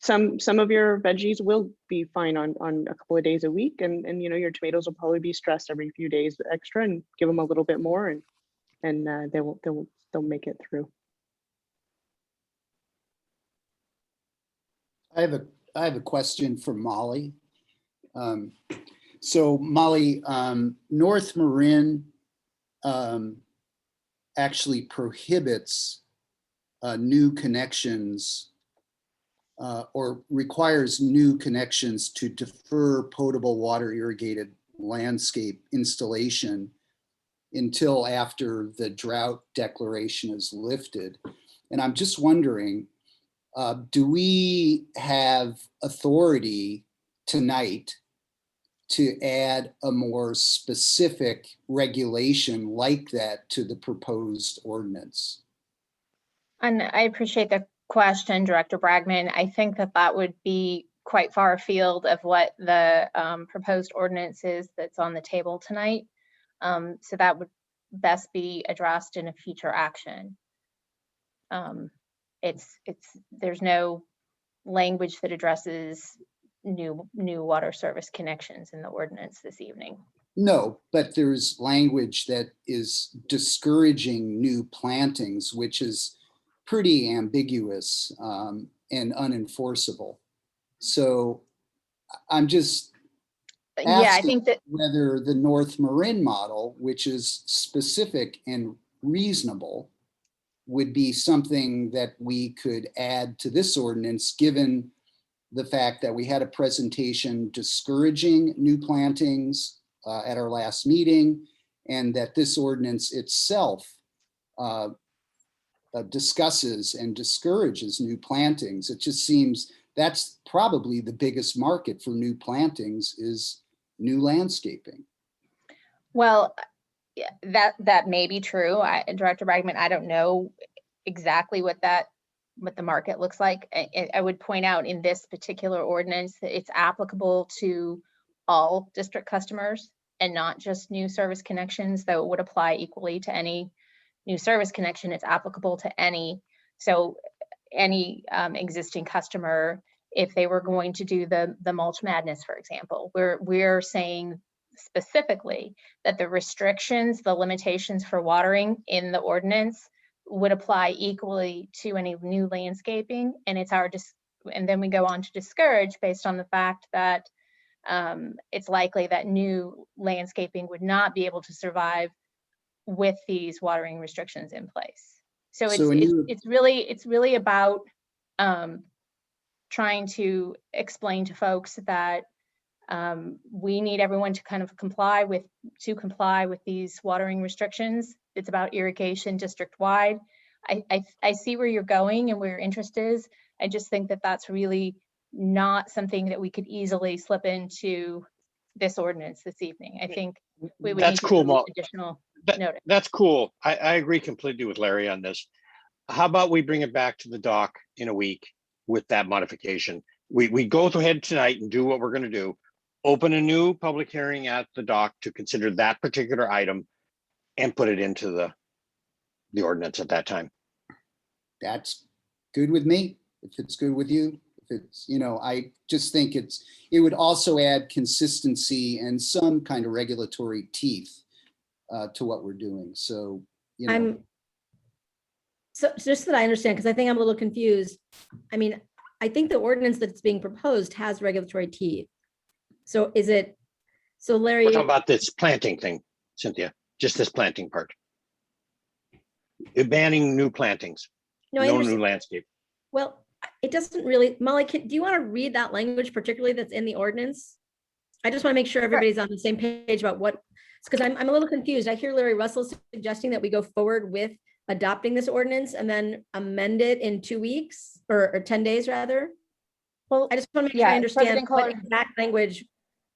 Some of your veggies will be fine on a couple of days a week, and your tomatoes will probably be stressed every few days extra, and give them a little bit more, and they'll make it through. I have a question for Molly. So Molly, North Marin actually prohibits new connections or requires new connections to defer potable water irrigated landscape installation until after the drought declaration is lifted. And I'm just wondering, do we have authority tonight to add a more specific regulation like that to the proposed ordinance? And I appreciate the question, Director Bragman. I think that that would be quite far afield of what the proposed ordinance is that's on the table tonight. So that would best be addressed in a future action. There's no language that addresses new water service connections in the ordinance this evening. No, but there's language that is discouraging new plantings, which is pretty ambiguous and unenforceable. So I'm just Yeah, I asking think that whether the North Marin model, which is specific and reasonable, would be something that we could add to this ordinance, given the fact that we had a presentation discouraging new plantings at our last meeting, and that this ordinance itself discusses and discourages new plantings. It just seems that's probably the biggest market for new plantings is new landscaping. Well, yeah, that may be true. Director Bragman, I don't know exactly what the market looks like. I would point out in this particular ordinance that it's applicable to all district customers and not just new service connections, though it would apply equally to any new service connection. It's applicable to any existing customer. If they were going to do the mulch madness, for example, we're saying specifically that the restrictions, the limitations for watering in the ordinance would apply equally to any new landscaping. And and then we go on to discourage based on the fact that it's likely that new landscaping would not be able to survive with these watering restrictions in place. So it's really about trying to explain to folks that we need everyone to kind of comply with these watering restrictions. It's about irrigation district-wide. I see where you're going and where your interest is. I just think that that's really not something that we could easily slip into this ordinance this evening. I think we would That's need cool, to Mo. additional notice. That's cool. I agree completely with Larry on this. How about we bring it back to the dock in a week with that modification? We go ahead tonight and do what we're going to do. Open a new public hearing at the dock to consider that particular item and put it into the ordinance at that time. That's good with me. If it's good with you, if it's, I just think it would also add consistency and some kind of regulatory teeth to what we're doing. So, So just so that I understand, because I think I'm a little confused. I mean, I think the ordinance that's being proposed has regulatory teeth. So Larry? We're talking about this planting thing, Cynthia, just this planting part. Banning new plantings, no new landscape. Well, it doesn't really, Molly, do you want to read that language particularly that's in the ordinance? I just want to make sure everybody's on the same page about what, because I'm a little confused. I hear Larry Russell suggesting that we go forward with adopting this ordinance and then amend it in 2 weeks or 10 days rather. Well, I just want to make sure I understand what exact language.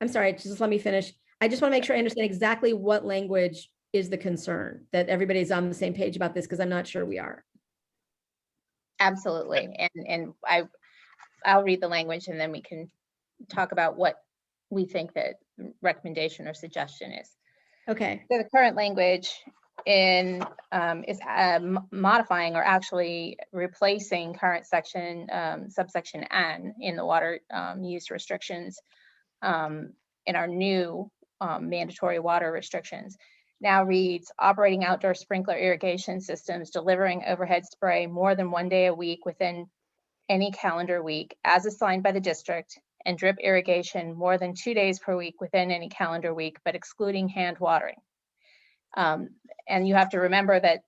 I'm sorry, just let me finish. I just want to make sure I understand exactly what language is the concern, that everybody's on the same page about this, because I'm not sure we are. Absolutely. And I'll read the language and then we can talk about what we think that recommendation or suggestion is. Okay. So the current language is modifying or actually replacing current subsection N in the water use restrictions in our new mandatory water restrictions. Now reads, operating outdoor sprinkler irrigation systems delivering overhead spray more than 1 day a week within any calendar week as assigned by the district and drip irrigation more than 2 days per week within any calendar week, but excluding hand watering. And you have to remember that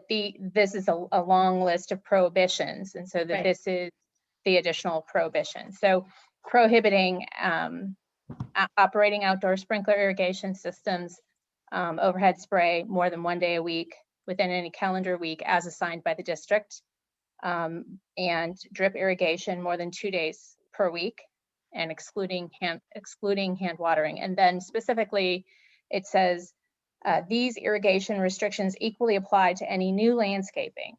this is a long list of prohibitions, and so that this is the additional prohibition. So prohibiting operating outdoor sprinkler irrigation systems, overhead spray more than 1 day a week within any calendar week as assigned by the district, and drip irrigation more than 2 days per week, and excluding hand watering. And then specifically, it says these irrigation restrictions equally apply to any new landscaping.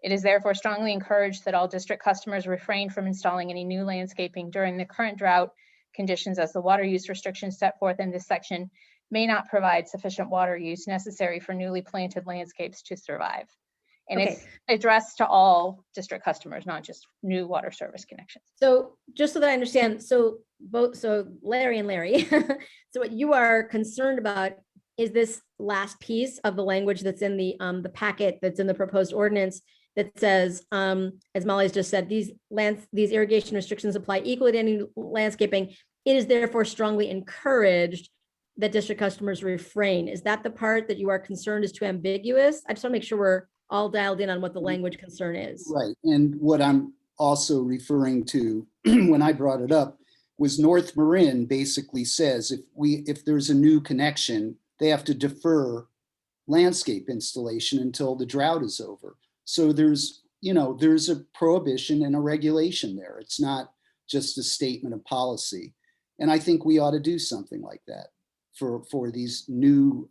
It is therefore strongly encouraged that all district customers refrain from installing any new landscaping during the current drought conditions, as the water use restrictions set forth in this section may not provide sufficient water use necessary for newly planted landscapes to survive. And it's addressed to all district customers, not just new water service connections. So just so that I understand, so Larry and Larry, so what you are concerned about is this last piece of the language that's in the packet that's in the proposed ordinance that says, as Molly's just said, these irrigation restrictions apply equally to any landscaping. It is therefore strongly encouraged that district customers refrain. Is that the part that you are concerned is too ambiguous? I just want to make sure we're all dialed in on what the language concern is. Right. And what I'm also referring to when I brought it up was North Marin basically says if there's a new connection, they have to defer landscape installation until the drought is over. So there's a prohibition and a regulation there. It's not just a statement of policy. And I think we ought to do something like that for these new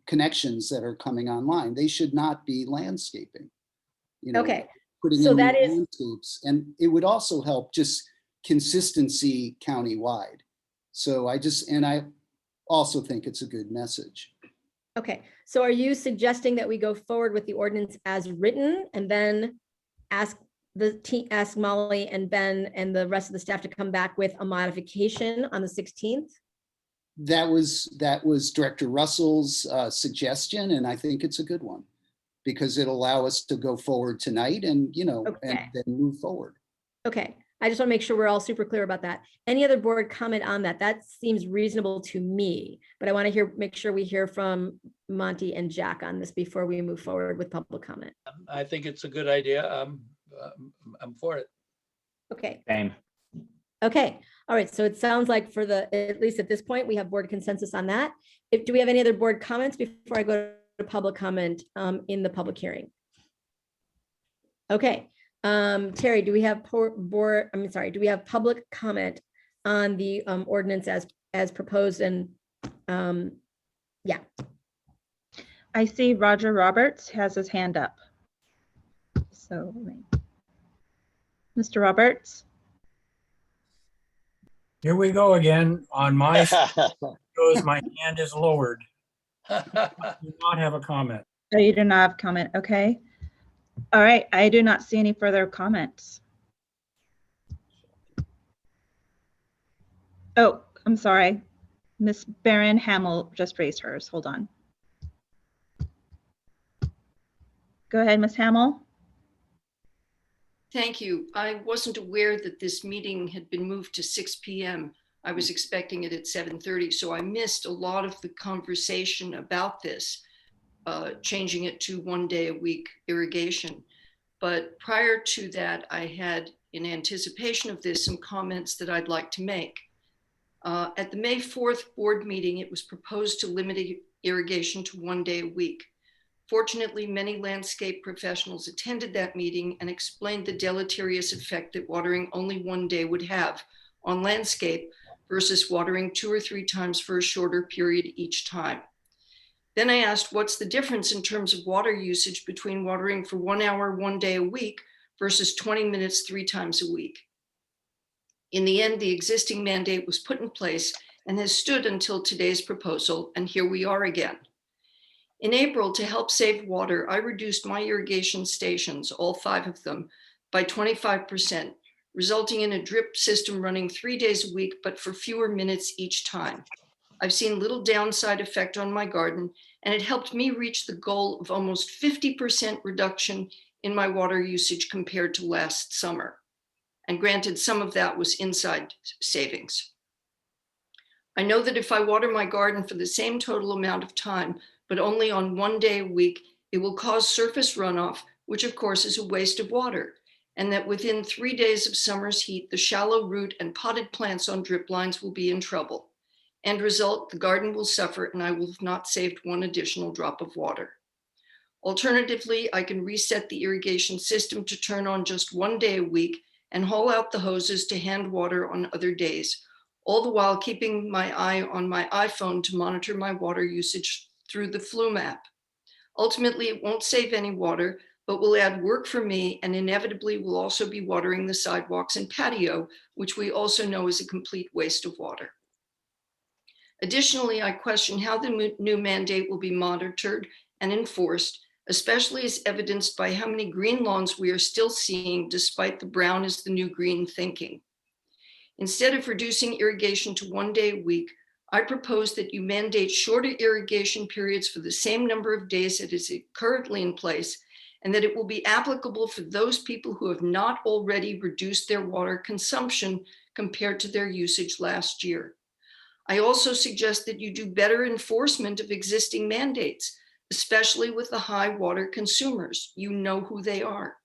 connections that are coming online. They should not be landscaping. Putting so in that new is landscapes. And it would also help just consistency countywide. So I also think it's a good message. Okay, so are you suggesting that we go forward with the ordinance as written and then ask Molly and Ben and the rest of the staff to come back with a modification on the 16th? That was Director Russell's suggestion, and I think it's a good one because it'll allow us to go forward tonight and and then move forward. Okay, I just want to make sure we're all super clear about that. Any other board comment on that? That seems reasonable to me, but I want to make sure we hear from Monty and Jack on this before we move forward with public comment. I think it's a good idea. I'm for it. Okay. Same. Okay. All right. So it sounds like at least at this point, we have board consensus on that. Do we have any other board comments before I go to public comment in the public hearing? Okay. Terry, do we have do we have public comment on the ordinance as proposed? And yeah. I see Roger Roberts has his hand up. So, Mr. Roberts. Here we go again. On my shows, my hand is lowered. I do not have a comment. Oh, you do not have comment. Okay. All right. I do not see any further comments. Oh, I'm sorry. Miss Barron Hamill just raised hers. Hold on. Go ahead, Miss Hamill. Thank you. I wasn't aware that this meeting had been moved to 6 p.m. I was expecting it at 7:30, so I missed a lot of the conversation about this, changing it to 1 day a week irrigation. But prior to that, I had, in anticipation of this, some comments that I'd like to make. At the May 4th board meeting, it was proposed to limit irrigation to 1 day a week. Fortunately, many landscape professionals attended that meeting and explained the deleterious effect that watering only 1 day would have on landscape versus watering 2 or 3 times for a shorter period each time. Then I asked, what's the difference in terms of water usage between watering for 1 hour, 1 day a week versus 20 minutes, 3 times a week? In the end, the existing mandate was put in place and has stood until today's proposal, and here we are again. In April, to help save water, I reduced my irrigation stations, all 5 of them, by 25%, resulting in a drip system running 3 days a week, but for fewer minutes each time. I've seen little downside effect on my garden, and it helped me reach the goal of almost 50% reduction in my water usage compared to last summer. And granted, some of that was inside savings. I know that if I water my garden for the same total amount of time, but only on 1 day a week, it will cause surface runoff, which of course is a waste of water. And that within 3 days of summer's heat, the shallow root and potted plants on drip lines will be in trouble. End result, the garden will suffer and I will have not saved one additional drop of water. Alternatively, I can reset the irrigation system to turn on just 1 day a week and haul out the hoses to hand water on other days, all the while keeping my eye on my iPhone to monitor my water usage through the Flume app. Ultimately, it won't save any water, but will add work for me and inevitably will also be watering the sidewalks and patio, which we also know is a complete waste of water. Additionally, I question how the new mandate will be monitored and enforced, especially as evidenced by how many green lawns we are still seeing despite the brown is the new green thinking. Instead of reducing irrigation to 1 day a week, I propose that you mandate shorter irrigation periods for the same number of days that is currently in place, and that it will be applicable for those people who have not already reduced their water consumption compared to their usage last year. I also suggest that you do better enforcement of existing mandates, especially with the high water consumers. You know who they are.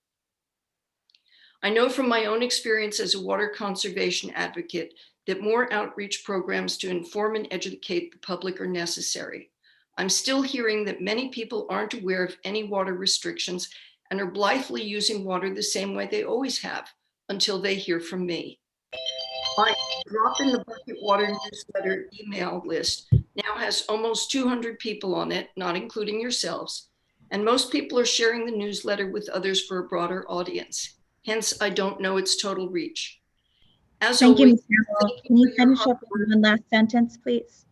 I know from my own experience as a water conservation advocate that more outreach programs to inform and educate the public are necessary. I'm still hearing that many people aren't aware of any water restrictions and are blithely using water the same way they always have until they hear from me. My Drop in the Bucket Water newsletter email list now has almost 200 people on it, not including yourselves, and most people are sharing the newsletter with others for a broader audience. Hence, I don't know its total reach. As Thank you, always, Ms. Harrell. Can you finish up with one last sentence, please?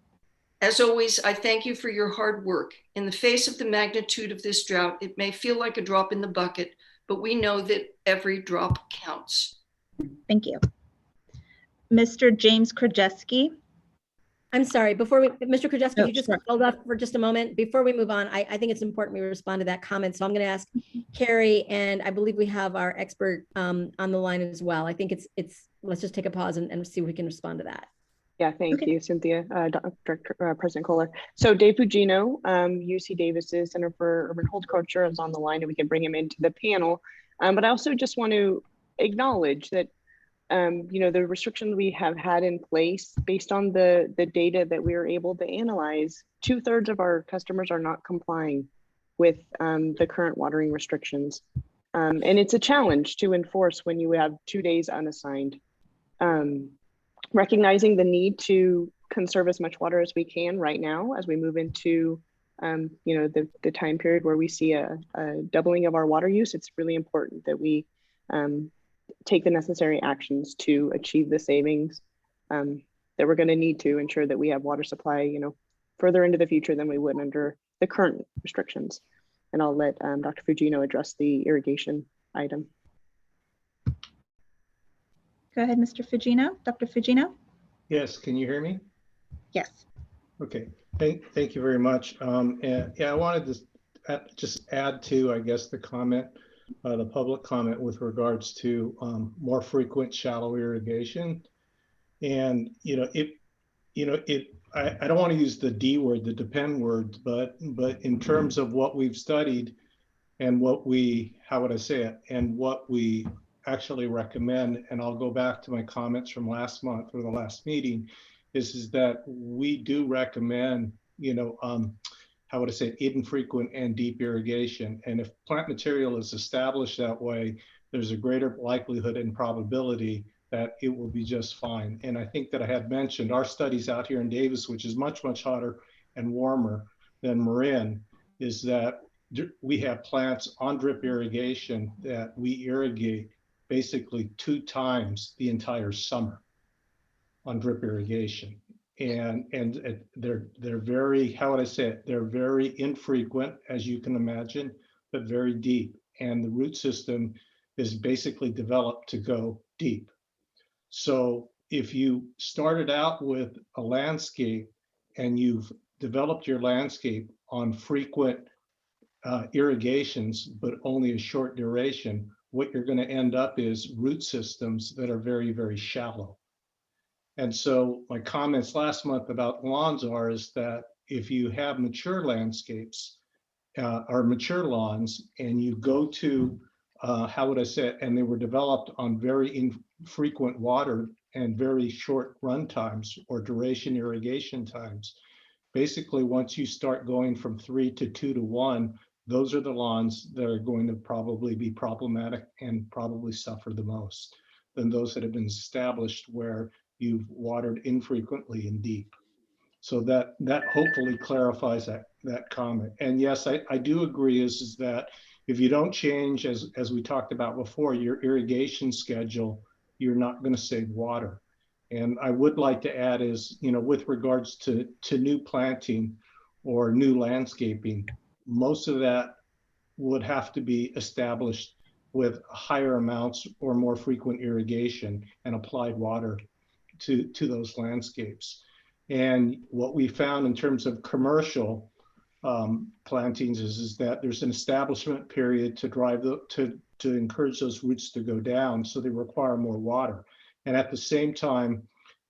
As always, I thank you for your hard work. In the face of the magnitude of this drought, it may feel like a drop in the bucket, but we know that every drop counts. Thank you. Mr. James Krajewski. I'm sorry, before we, Mr. Krajewski, Oh, if you just sure. hold up for just a moment, before we move on, I think it's important we respond to that comment. So I'm going to ask Carrie, and I believe we have our expert on the line as well. I think let's just take a pause and see if we can respond to that. Yeah, thank you, Cynthia, Director, President Kohler. So Dave Fugino, UC Davis's Center for Urban Horticulture is on the line, and we can bring him into the panel. But I also just want to acknowledge that the restrictions we have had in place based on the data that we were able to analyze, 2/3 of our customers are not complying with the current watering restrictions. And it's a challenge to enforce when you have 2 days unassigned. Recognizing the need to conserve as much water as we can right now as we move into the time period where we see a doubling of our water use, it's really important that we take the necessary actions to achieve the savings that we're going to need to ensure that we have water supply, further into the future than we would under the current restrictions. And I'll let Dr. Fugino address the irrigation item. Go ahead, Mr. Fugino. Dr. Fugino? Yes, can you hear me? Yes. Okay, thank you very much. And yeah, I wanted to just add to, I guess, the comment, the public comment with regards to more frequent shallow irrigation. And, I don't want to use the D word, the depend word, but in terms of what we've studied and what we, how would I say it, and what we actually recommend, and I'll go back to my comments from last month or the last meeting, is that we do recommend, how would I say it, infrequent and deep irrigation. And if plant material is established that way, there's a greater likelihood and probability that it will be just fine. And I think that I had mentioned our studies out here in Davis, which is much, much hotter and warmer than Marin, is that we have plants on drip irrigation that we irrigate basically 2 times the entire summer on drip irrigation. And they're very, how would I say it? They're very infrequent, as you can imagine, but very deep. And the root system is basically developed to go deep. So if you started out with a landscape and you've developed your landscape on frequent irrigations, but only a short duration, what you're going to end up is root systems that are very, very shallow. And so my comments last month about lawns is that if you have mature landscapes or mature lawns and you go to, how would I say it, and they were developed on very infrequent water and very short run times or duration irrigation times, basically once you start going from 3 to 2 to 1, those are the lawns that are going to probably be problematic and probably suffer the most than those that have been established where you've watered infrequently and deep. So that hopefully clarifies that comment. And yes, I do agree is that if you don't change, as we talked about before, your irrigation schedule, you're not going to save water. And I would like to add is, with regards to new planting or new landscaping, most of that would have to be established with higher amounts or more frequent irrigation and applied water to those landscapes. And what we found in terms of commercial plantings is that there's an establishment period to drive to encourage those roots to go down, so they require more water. And at the same time,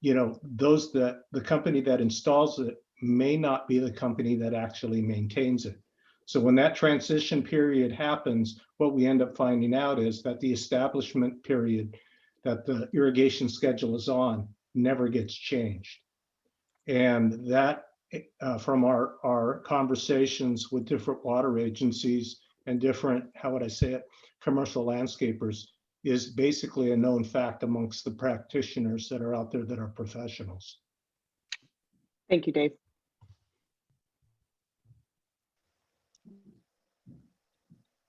the company that installs it may not be the company that actually maintains it. So when that transition period happens, what we end up finding out is that the establishment period that the irrigation schedule is on never gets changed. And that from our conversations with different water agencies and different, how would I say it, commercial landscapers, is basically a known fact amongst the practitioners that are out there that are professionals. Thank you, Dave.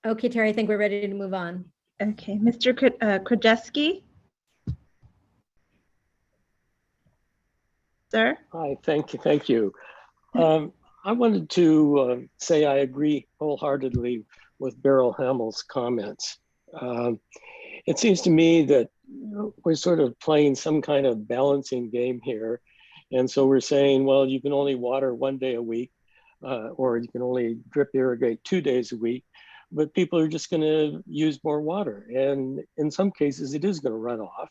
Okay, Terry, I think we're ready to move on. Okay, Mr. Krajewski. Sir? Hi, thank you. I wanted to say I agree wholeheartedly with Beryl Hamill's comments. It seems to me that we're sort of playing some kind of balancing game here. And so we're saying, well, you can only water 1 day a week, or you can only drip irrigate 2 days a week, but people are just gonna use more water. And in some cases, it is gonna run off.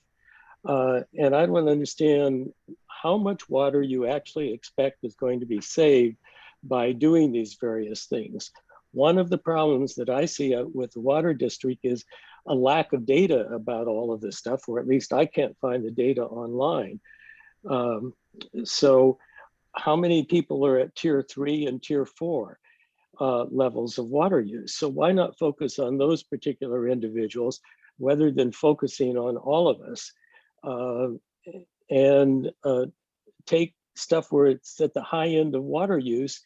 And I want to understand how much water you actually expect is going to be saved by doing these various things. One of the problems that I see with the water district is a lack of data about all of this stuff, or at least I can't find the data online. So how many people are at tier 3 and tier 4 levels of water use? So why not focus on those particular individuals rather than focusing on all of us? And take stuff where it's at the high end of water use,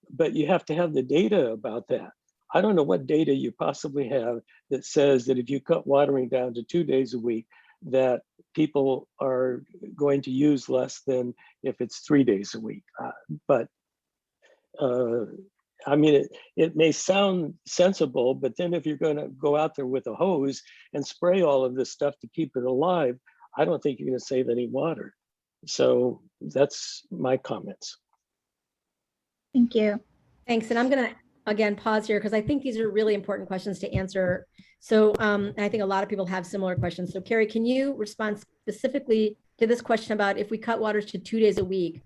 but you have to have the data about that. I don't know what data you possibly have that says that if you cut watering down to 2 days a week, that people are going to use less than if it's 3 days a week. I mean, it may sound sensible, but then if you're going to go out there with a hose and spray all of this stuff to keep it alive, I don't think you're going to save any water. So that's my comments. Thank you. Thanks. And I'm going to, again, pause here because I think these are really important questions to answer. So I think a lot of people have similar questions. So Carrie, can you respond specifically to this question about if we cut waters to 2 days a week,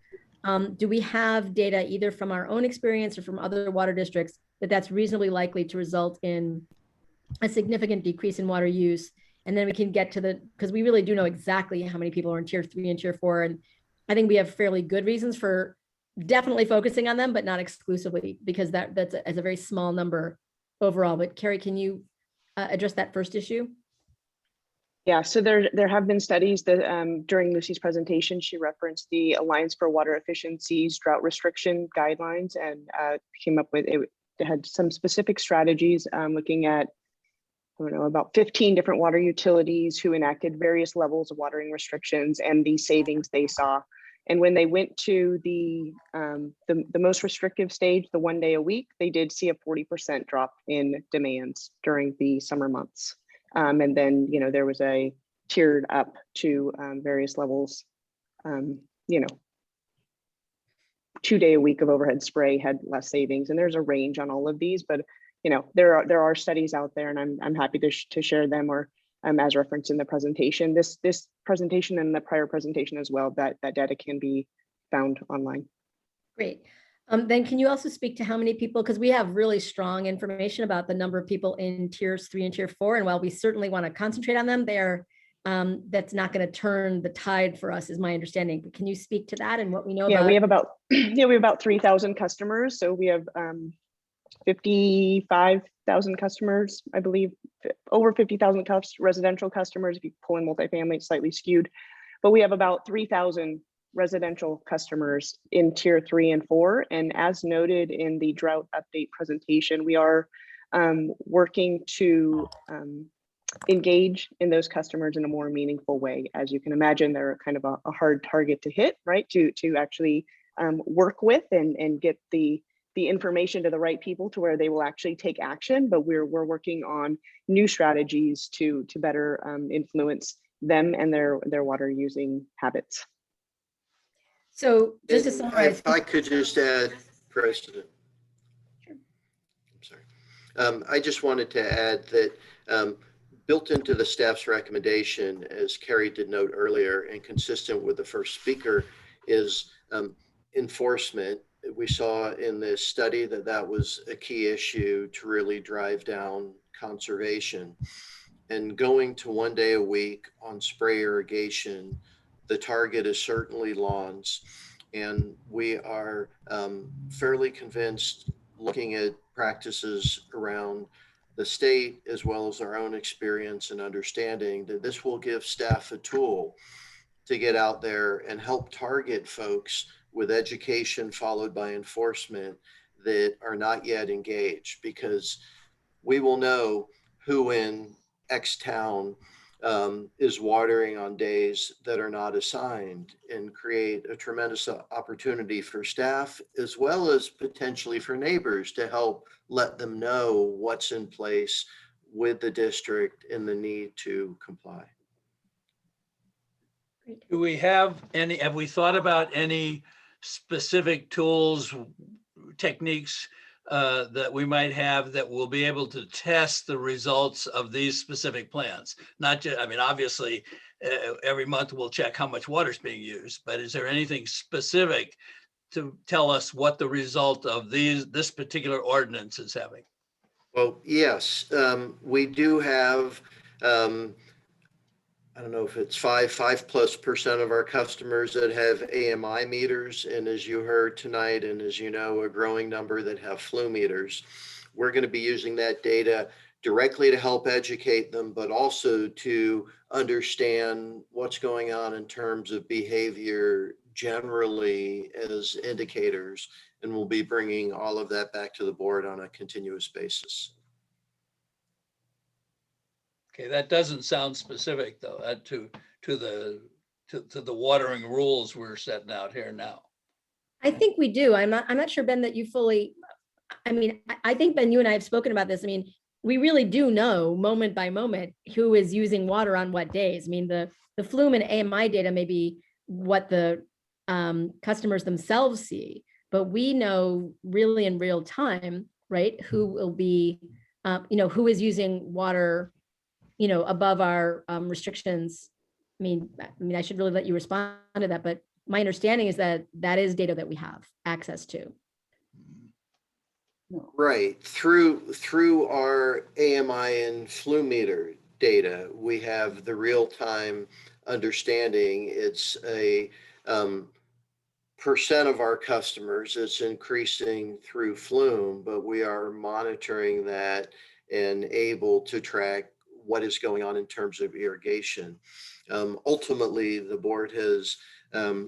do we have data either from our own experience or from other water districts that that's reasonably likely to result in a significant decrease in water use? And then we can get to because we really do know exactly how many people are in tier 3 and tier 4. And I think we have fairly good reasons for definitely focusing on them, but not exclusively, because that's a very small number overall. But Carrie, can you address that first issue? Yeah, so there have been studies that during Lucy's presentation, she referenced the Alliance for Water Efficiency's drought restriction guidelines and came up with, it had some specific strategies looking at, I don't know, about 15 different water utilities who enacted various levels of watering restrictions and the savings they saw. And when they went to the most restrictive stage, the 1 day a week, they did see a 40% drop in demands during the summer months. And then, there was a tiered up to various levels, 2 day a week of overhead spray had less savings. And there's a range on all of these, but there are studies out there, and I'm happy to share them, or as referenced in the presentation. This presentation and the prior presentation as well, that data can be found online. Great. Then can you also speak to how many people, because we have really strong information about the number of people in tiers 3 and tier 4, and while we certainly want to concentrate on them, that's not going to turn the tide for us, is my understanding. But can you speak to that and what we know about? We have about we have about 3,000 customers. So we have 55,000 customers, I believe, over 50,000 residential customers. If you pull in multifamily, it's slightly skewed, but we have about 3,000 residential customers in tier 3 and 4. And as noted in the drought update presentation, we are working to engage in those customers in a more meaningful way. As you can imagine, they're kind of a hard target to hit, right? To actually work with and get the information to the right people to where they will actually take action. But we're working on new strategies to better influence them and their water using habits. So just to summarize, if I could just add, President. Sure. I'm sorry. I just wanted to add that built into the staff's recommendation, as Carrie did note earlier, and consistent with the first speaker, is enforcement. We saw in this study that was a key issue to really drive down conservation. And going to 1 day a week on spray irrigation, the target is certainly lawns. And we are fairly convinced, looking at practices around the state, as well as our own experience and understanding, that this will give staff a tool to get out there and help target folks with education followed by enforcement that are not yet engaged, because we will know who in X town is watering on days that are not assigned, and create a tremendous opportunity for staff as well as potentially for neighbors to help let them know what's in place with the district and the need to comply. Do we have we thought about any specific tools, techniques that we might have that will be able to test the results of these specific plans? Not just, I mean, obviously, every month we'll check how much water is being used, but is there anything specific to tell us what the result of this particular ordinance is having? Well, yes, we do have, I don't know if it's 5+% of our customers that have AMI meters. And as you heard tonight, and as you know, a growing number that have flow meters. We're going to be using that data directly to help educate them, but also to understand what's going on in terms of behavior generally as indicators. And we'll be bringing all of that back to the board on a continuous basis. Okay, that doesn't sound specific though, to the watering rules we're setting out here now. I think we do. I'm not sure, Ben, that you fully, I mean, I think, Ben, you and I have spoken about this. I mean, we really do know moment by moment who is using water on what days. I mean, the flume and AMI data may be what the customers themselves see, but we know really in real time, right, who will be, who is using water, above our restrictions. I mean, I should really let you respond to that, but my understanding is that that is data that we have access to. Right. Through our AMI and flow meter data, we have the real-time understanding. It's a percent of our customers. It's increasing through flume, but we are monitoring that and able to track what is going on in terms of irrigation. Ultimately, the board has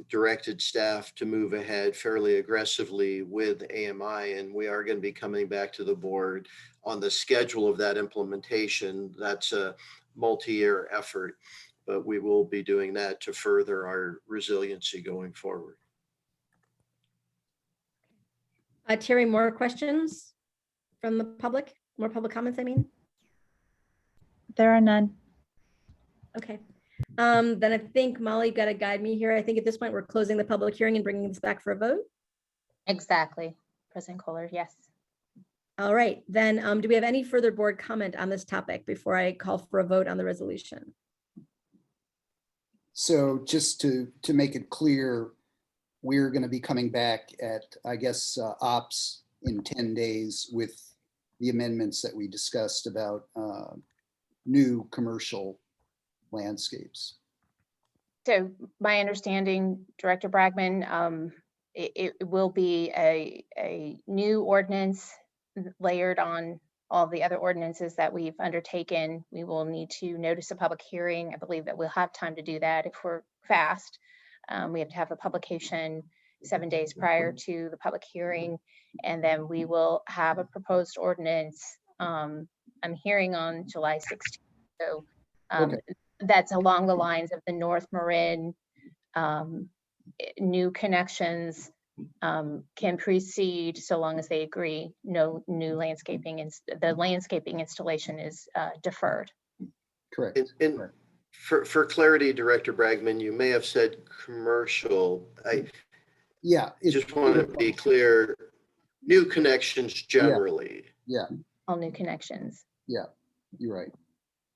directed staff to move ahead fairly aggressively with AMI, and we are going to be coming back to the board on the schedule of that implementation. That's a multi-year effort, but we will be doing that to further our resiliency going forward. Terry, more questions from the public? More public comments, I mean? There are none. Okay. Then I think Molly got to guide me here. I think at this point, we're closing the public hearing and bringing this back for a vote. Exactly. President Kohler, yes. All right, then do we have any further board comment on this topic before I call for a vote on the resolution? So just to make it clear, we're going to be coming back at, I guess, ops in 10 days with the amendments that we discussed about new commercial landscapes. So my understanding, Director Bragman, it will be a new ordinance layered on all the other ordinances that we've undertaken. We will need to notice a public hearing. I believe that we'll have time to do that if we're fast. We have to have a publication 7 days prior to the public hearing, and then we will have a proposed ordinance. I'm hearing on July 16th. So Okay. that's along the lines of the North Marin new connections can proceed so long as they agree no new landscaping, and the landscaping installation is deferred. Correct. And for clarity, Director Bragman, you may have said commercial. Yeah. Just want to be clear, new connections generally. Yeah. All new connections. Yeah, you're right.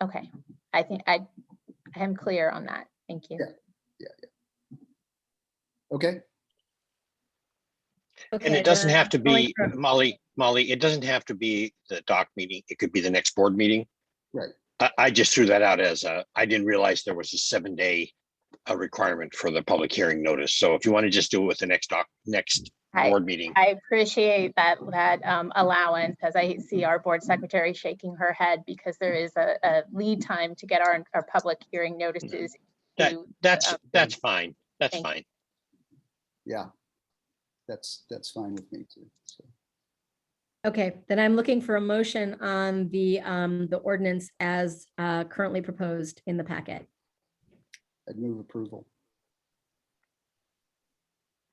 Okay, I think I am clear on that. Thank you. Yeah. Okay. And it doesn't have to be, Molly, it doesn't have to be the doc meeting. It could be the next board meeting. Right. I just threw that out as I didn't realize there was a 7-day requirement for the public hearing notice. So if you want to just do it with the next board meeting. I appreciate that allowance, as I see our board secretary shaking her head, because there is a lead time to get our public hearing notices. That's fine. That's fine. Yeah. That's fine with me too. So. Okay, then I'm looking for a motion on the ordinance as currently proposed in the packet. I'd move approval.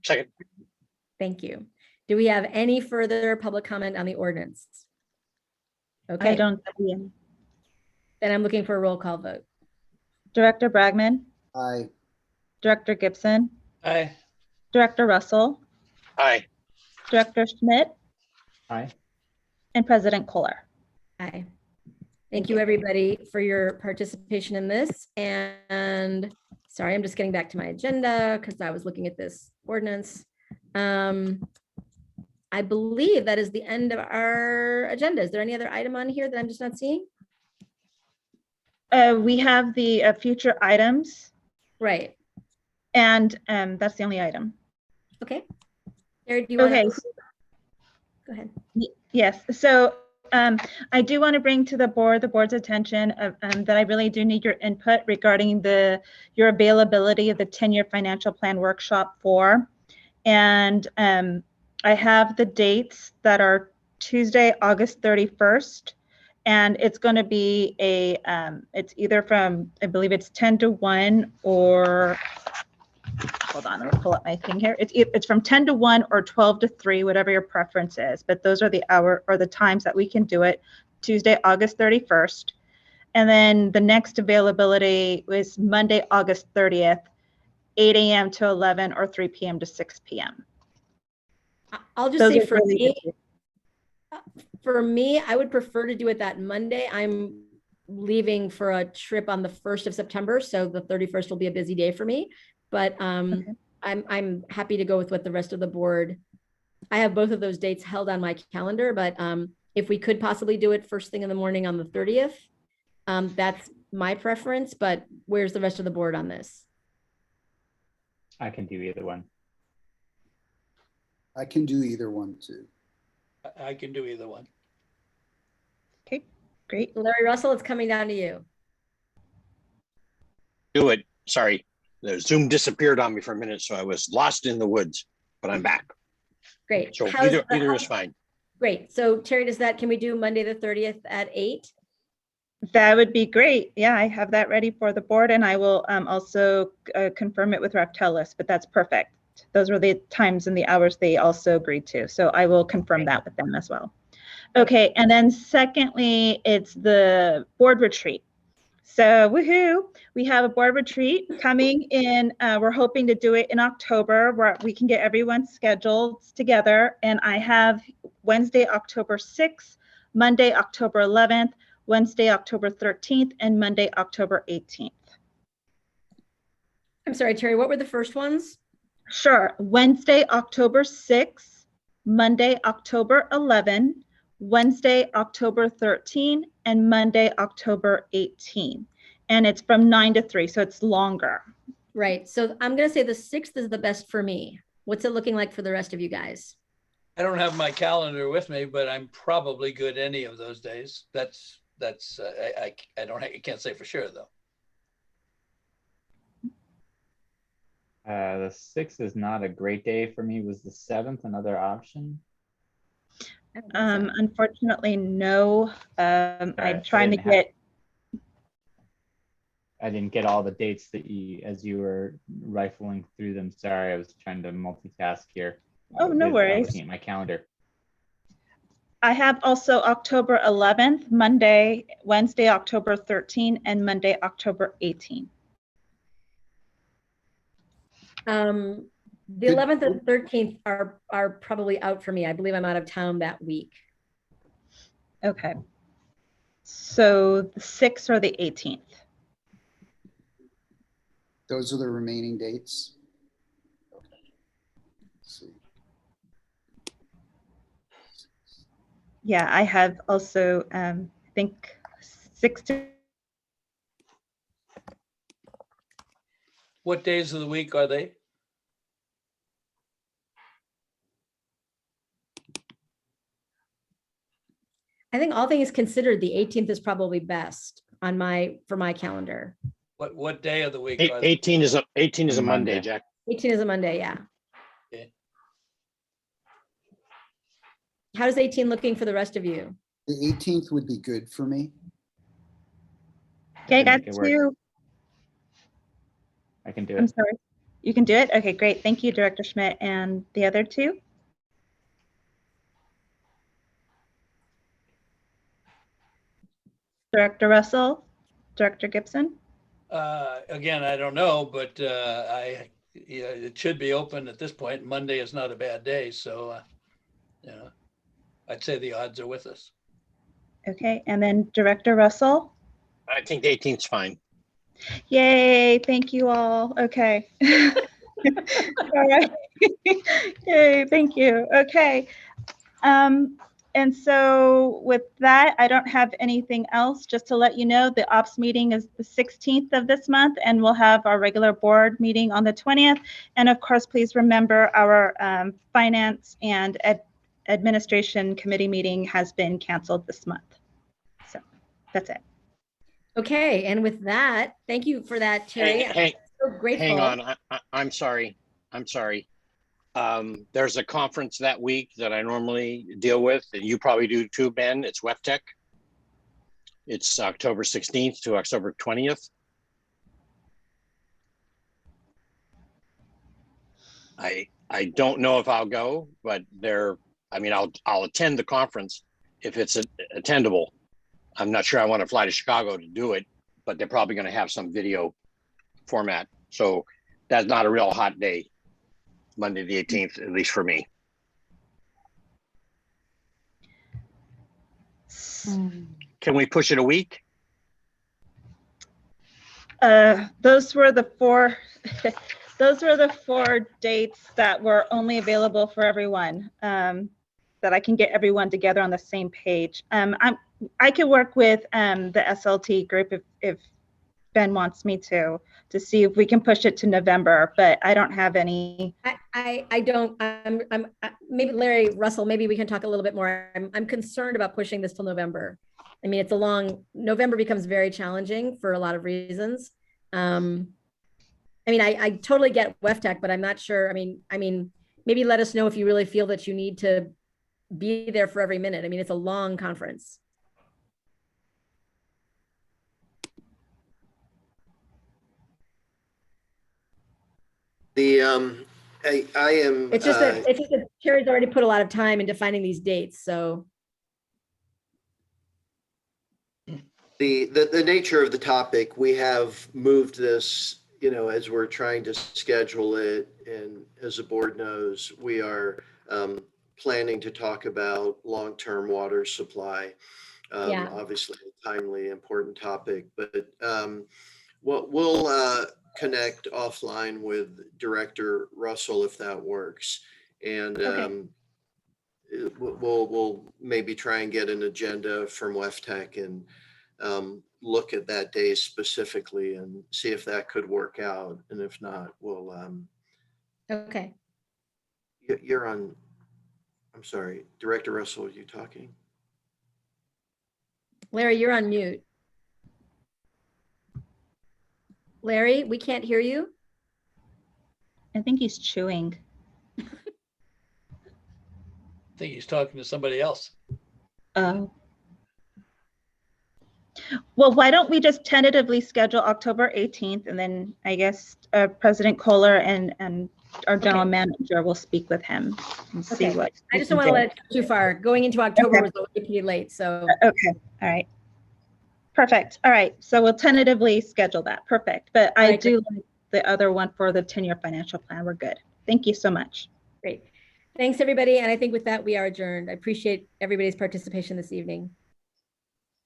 Second. Thank you. Do we have any further public comment on the ordinance? Okay. I don't see any. Then I'm looking for a roll call vote. Director Bragman, Aye. Director Gibson, Aye. Director Russell, Aye. Director Schmidt, Aye. and President Kohler. Aye. Thank you, everybody, for your participation in this. And sorry, I'm just getting back to my agenda because I was looking at this ordinance. I believe that is the end of our agenda. Is there any other item on here that I'm just not seeing? We have the future items. Right. And that's the only item. Okay. Sarah, do you want to? Go ahead. Yes. So I do want to bring to the board's attention that I really do need your input regarding your availability of the 10-year financial plan workshop 4. And I have the dates that are Tuesday, August 31st. And it's going to be it's either from, I believe it's 10 to 1 or, hold on, let me pull up my thing here. It's from 10 to 1 or 12 to 3, whatever your preference is. But those are the hour or the times that we can do it, Tuesday, August 31st. And then the next availability is Monday, August 30th, 8 a.m. to 11 or 3 p.m. to 6 p.m. I'll just say for me, I would prefer to do it that Monday. I'm leaving for a trip on the 1st of September. So the 31st will be a busy day for me, but okay. I'm happy to go with what the rest of the board. I have both of those dates held on my calendar, but if we could possibly do it first thing in the morning on the 30th, that's my preference, but where's the rest of the board on this? I can do either one. I can do either one too. I can do either one. Okay, great. Larry Russell, it's coming down to you. Do it. Sorry, the Zoom disappeared on me for a minute, so I was lost in the woods, but I'm back. Great. So either is fine. Great. So Terry, can we do Monday the 30th at 8? That would be great. Yeah, I have that ready for the board, and I will also confirm it with Raptelis, but that's perfect. Those were the times and the hours they also agreed to. So I will confirm that with them as well. Okay, and then secondly, it's the board retreat. So woohoo, we have a board retreat coming in. We're hoping to do it in October where we can get everyone scheduled together. And I have Wednesday, October 6th, Monday, October 11th, Wednesday, October 13th, and Monday, October 18th. I'm sorry, Terry, what were the first ones? Sure. Wednesday, October 6th, Monday, October 11, Wednesday, October 13, and Monday, October 18. And it's from 9 to 3, so it's longer. Right. So I'm going to say the 6th is the best for me. What's it looking like for the rest of you guys? I don't have my calendar with me, but I'm probably good any of those days. I can't say for sure though. The 6th is not a great day for me. Was the 7th another option? Unfortunately, no. I'm Sorry, trying to get. I didn't get all the dates that as you were rifling through them. Sorry, I was trying to multitask here. Oh, no worries. Looking at my calendar. I have also October 11th, Monday, Wednesday, October 13, and Monday, October 18. The 11th and 13th are probably out for me. I believe I'm out of town that week. Okay. So the 6th or the 18th? Those are the remaining dates. Okay. Let's see. Yeah, I have also, I think 6 to. What days of the week are they? I think all things considered, the 18th is probably best for my calendar. What day of the week? 18 is a Monday, Jack. 18 is a Monday, yeah. Okay. How's 18 looking for the rest of you? The 18th would be good for me. Okay, got two. I can do it. I'm sorry. You can do it? Okay, great. Thank you, Director Schmidt. And the other two? Director Russell, Director Gibson? Again, I don't know, but it should be open at this point. Monday is not a bad day, so I'd say the odds are with us. Okay, and then Director Russell? I think the 18th is fine. Yay, thank you all. Okay. All right. Yay, thank you. Okay. And so with that, I don't have anything else. Just to let you know, the ops meeting is the 16th of this month, and we'll have our regular board meeting on the 20th. And of course, please remember our finance and administration committee meeting has been canceled this month. So that's it. Okay, and with that, thank you for that, Terry. I'm so grateful. Hang on, I'm sorry. There's a conference that week that I normally deal with, and you probably do too, Ben. It's WEFTEC. It's October 16th to October 20th. I don't know if I'll go, but I'll attend the conference if it's attendable. I'm not sure I want to fly to Chicago to do it, but they're probably going to have some video format. So that's not a real hot day, Monday the 18th, at least for me. Can we push it a week? Those were the four. Those were the 4 dates that were only available for everyone. That I can get everyone together on the same page. I could work with the SLT group if Ben wants me to see if we can push it to November, but I don't have any. I don't. Maybe Larry, Russell, maybe we can talk a little bit more. I'm concerned about pushing this till November. I mean, November becomes very challenging for a lot of reasons. I totally get WEFTEC, but I'm not sure. I mean, maybe let us know if you really feel that you need to be there for every minute. I mean, it's a long conference. I am. It's just that Terry's already put a lot of time into finding these dates. So The nature of the topic, we have moved this, as we're trying to schedule it, and as the board knows, we are planning to talk about long-term water supply. Yeah. Obviously a timely, important topic, but we'll connect offline with Director Russell if that works. And we'll maybe try and get an agenda from WEFTEC and look at that day specifically and see if that could work out. And if not, we'll Okay. you're on. I'm sorry, Director Russell, are you talking? Larry, you're on mute. Larry, we can't hear you. I think he's chewing. I think he's talking to somebody else. Oh. Well, why don't we just tentatively schedule October 18th, and then I guess President Kohler and our general manager will speak with him and see what. I just don't want to let it go too far. Going into October was a little pretty late, so. Okay, all right. Perfect. All right, so we'll tentatively schedule that. Perfect. But I do like the other one for the 10-year financial plan. We're good. Thank you so much. Great. Thanks, everybody. And I think with that, we are adjourned. I appreciate everybody's participation this evening.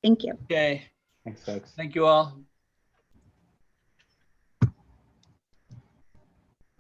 Thank you. Okay. Thanks, folks. Thank you all.